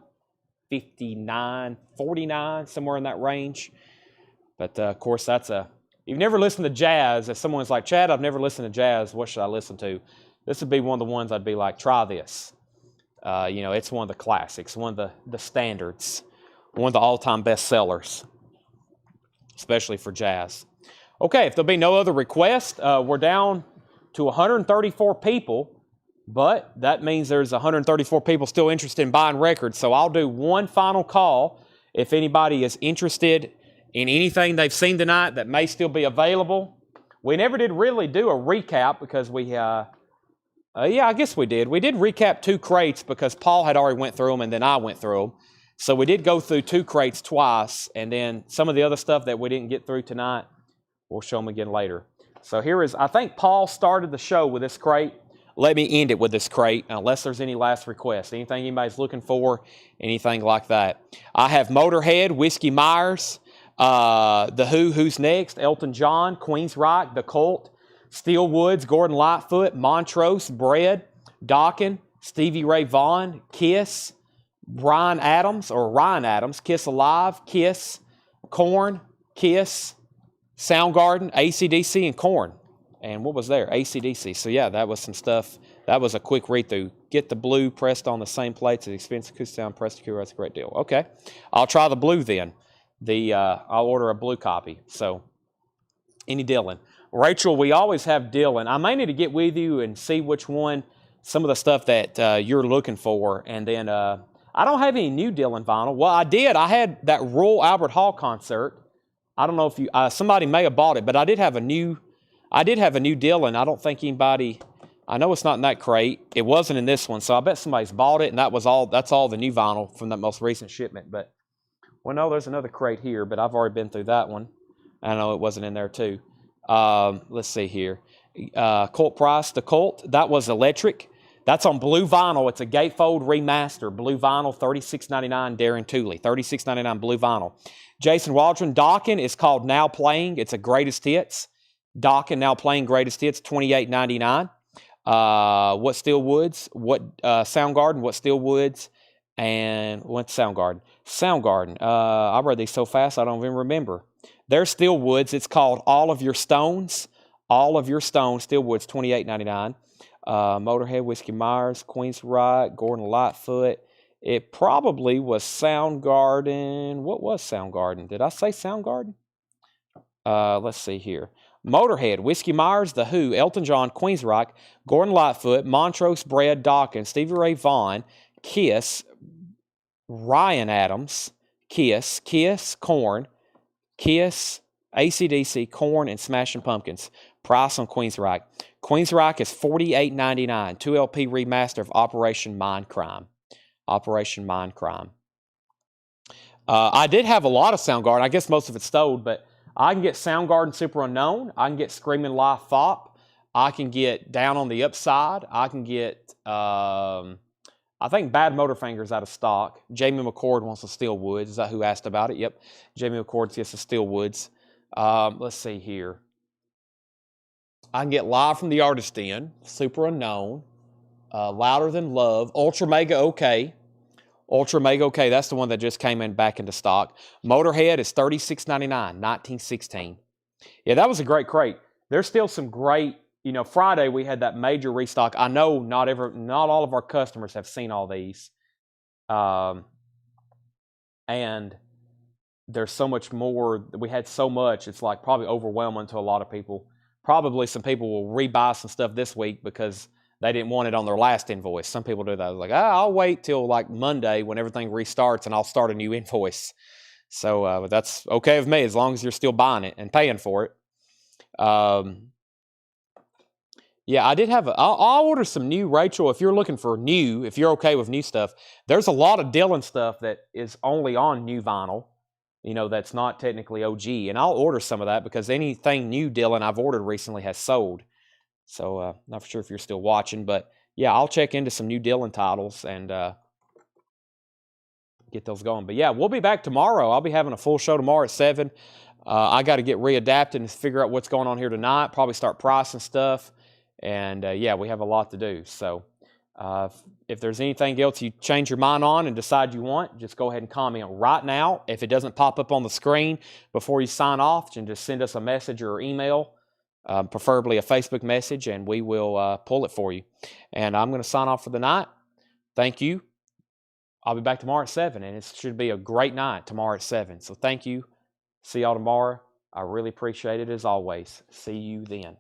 $59, $49, somewhere in that range. But, of course, you've never listened to jazz. If someone's like, Chad, I've never listened to jazz, what should I listen to? This would be one of the ones I'd be like, try this. It's one of the classics, one of the standards, one of the all-time bestsellers, especially for jazz. Okay, if there'll be no other requests, we're down to 134 people, but that means there's 134 people still interested in buying records. So I'll do one final call if anybody is interested in anything they've seen tonight that may still be available. We never did really do a recap because I guess we did. We did recap 2 crates because Paul had already went through them and then I went through them. So we did go through 2 crates twice, and then some of the other stuff that we didn't get through tonight, we'll show them again later. So I think Paul started the show with this crate. Let me end it with this crate, unless there's any last requests. Anything anybody's looking for, anything like that. I have Motorhead, Whiskey Myers, The Who, Who's Next, Elton John, Queensryche, The Cult, Steel Woods, Gordon Lightfoot, Montrose, Bread, Dokken, Stevie Ray Vaughan, Kiss, Ryan Adams, Kiss Alive, Kiss, Korn, Kiss, Soundgarden, AC/DC, and Korn. And what was there? AC/DC. So yeah, that was some stuff. That was a quick read through. Get the blue pressed on the same plates as expensive acoustic sound pressed to cure. That's a great deal. Okay, I'll try the blue then. I'll order a blue copy. So any Dylan. Rachel, we always have Dylan. I may need to get with you and see which one, some of the stuff that you're looking for. And then I don't have any new Dylan vinyl. Well, I did. I had that Royal Albert Hall concert. I don't know if somebody may have bought it, but I did have a new Dylan. I don't think anybody, I know it's not in that crate. It wasn't in this one, so I bet somebody's bought it, and that's all the new vinyl from that most recent shipment. But, well, no, there's another crate here, but I've already been through that one. I know it wasn't in there too. Let's see here. Colt Price, The Cult, that was electric. That's on blue vinyl. It's a gatefold remaster. Blue vinyl, $36.99, Darren Tooley. $36.99 blue vinyl. Jason Waldron, Dokken is called Now Playing. It's a greatest hits. Dokken Now Playing greatest hits, $28.99. What Steel Woods, what Soundgarden, what Steel Woods, and what's Soundgarden? Soundgarden. I read these so fast I don't even remember. There's Steel Woods. It's called All of Your Stones. All of Your Stones. Steel Woods, $28.99. Motorhead, Whiskey Myers, Queen's Rock, Gordon Lightfoot. It probably was Soundgarden. What was Soundgarden? Did I say Soundgarden? Let's see here. Motorhead, Whiskey Myers, The Who, Elton John, Queen's Rock, Gordon Lightfoot, Montrose, Brad Dawkins, Stevie Ray Vaughan, Kiss, Ryan Adams, Kiss, Korn, Kiss, AC/DC, Korn, and Smashing Pumpkins. Price on Queen's Rock. Queen's Rock is $48.99. 2 LP remaster of Operation Mindcrime. Operation Mindcrime. I did have a lot of Soundgarden. I guess most of it's stowed, but I can get Soundgarden Super Unknown. I can get Screaming Live Fop. I can get Down on the Upside. I can get, I think Bad Motorfinger's out of stock. Jamie McCord wants a Steel Woods. Is that who asked about it? Yep. Jamie McCord gets a Steel Woods. Let's see here. I can get Live from the Artist Den, Super Unknown, Louder Than Love, Ultra Mega OK. Ultra Mega OK, that's the one that just came in back into stock. Motorhead is $36.99, 1916. Yeah, that was a great crate. There's still some great, Friday we had that major restock. I know not all of our customers have seen all these. And there's so much more. We had so much, it's like probably overwhelming to a lot of people. Probably some people will rebuy some stuff this week because they didn't want it on their last invoice. Some people do that. Like, I'll wait till like Monday when everything restarts and I'll start a new invoice. So that's okay with me as long as you're still buying it and paying for it. Yeah, I did have I'll order some new, Rachel, if you're looking for new, if you're okay with new stuff. There's a lot of Dylan stuff that is only on new vinyl, that's not technically OG. And I'll order some of that because anything new Dylan I've ordered recently has sold. So not for sure if you're still watching, but yeah, I'll check into some new Dylan titles and get those going. But yeah, we'll be back tomorrow. I'll be having a full show tomorrow at 7. I got to get readapted and figure out what's going on here tonight. Probably start pricing stuff. And yeah, we have a lot to do. So if there's anything else you change your mind on and decide you want, just go ahead and comment right now. If it doesn't pop up on the screen before you sign off, then just send us a message or email. Preferably a Facebook message, and we will pull it for you. And I'm going to sign off for the night. Thank you. I'll be back tomorrow at 7, and it should be a great night tomorrow at 7. So thank you. See y'all tomorrow. I really appreciate it as always. See you then.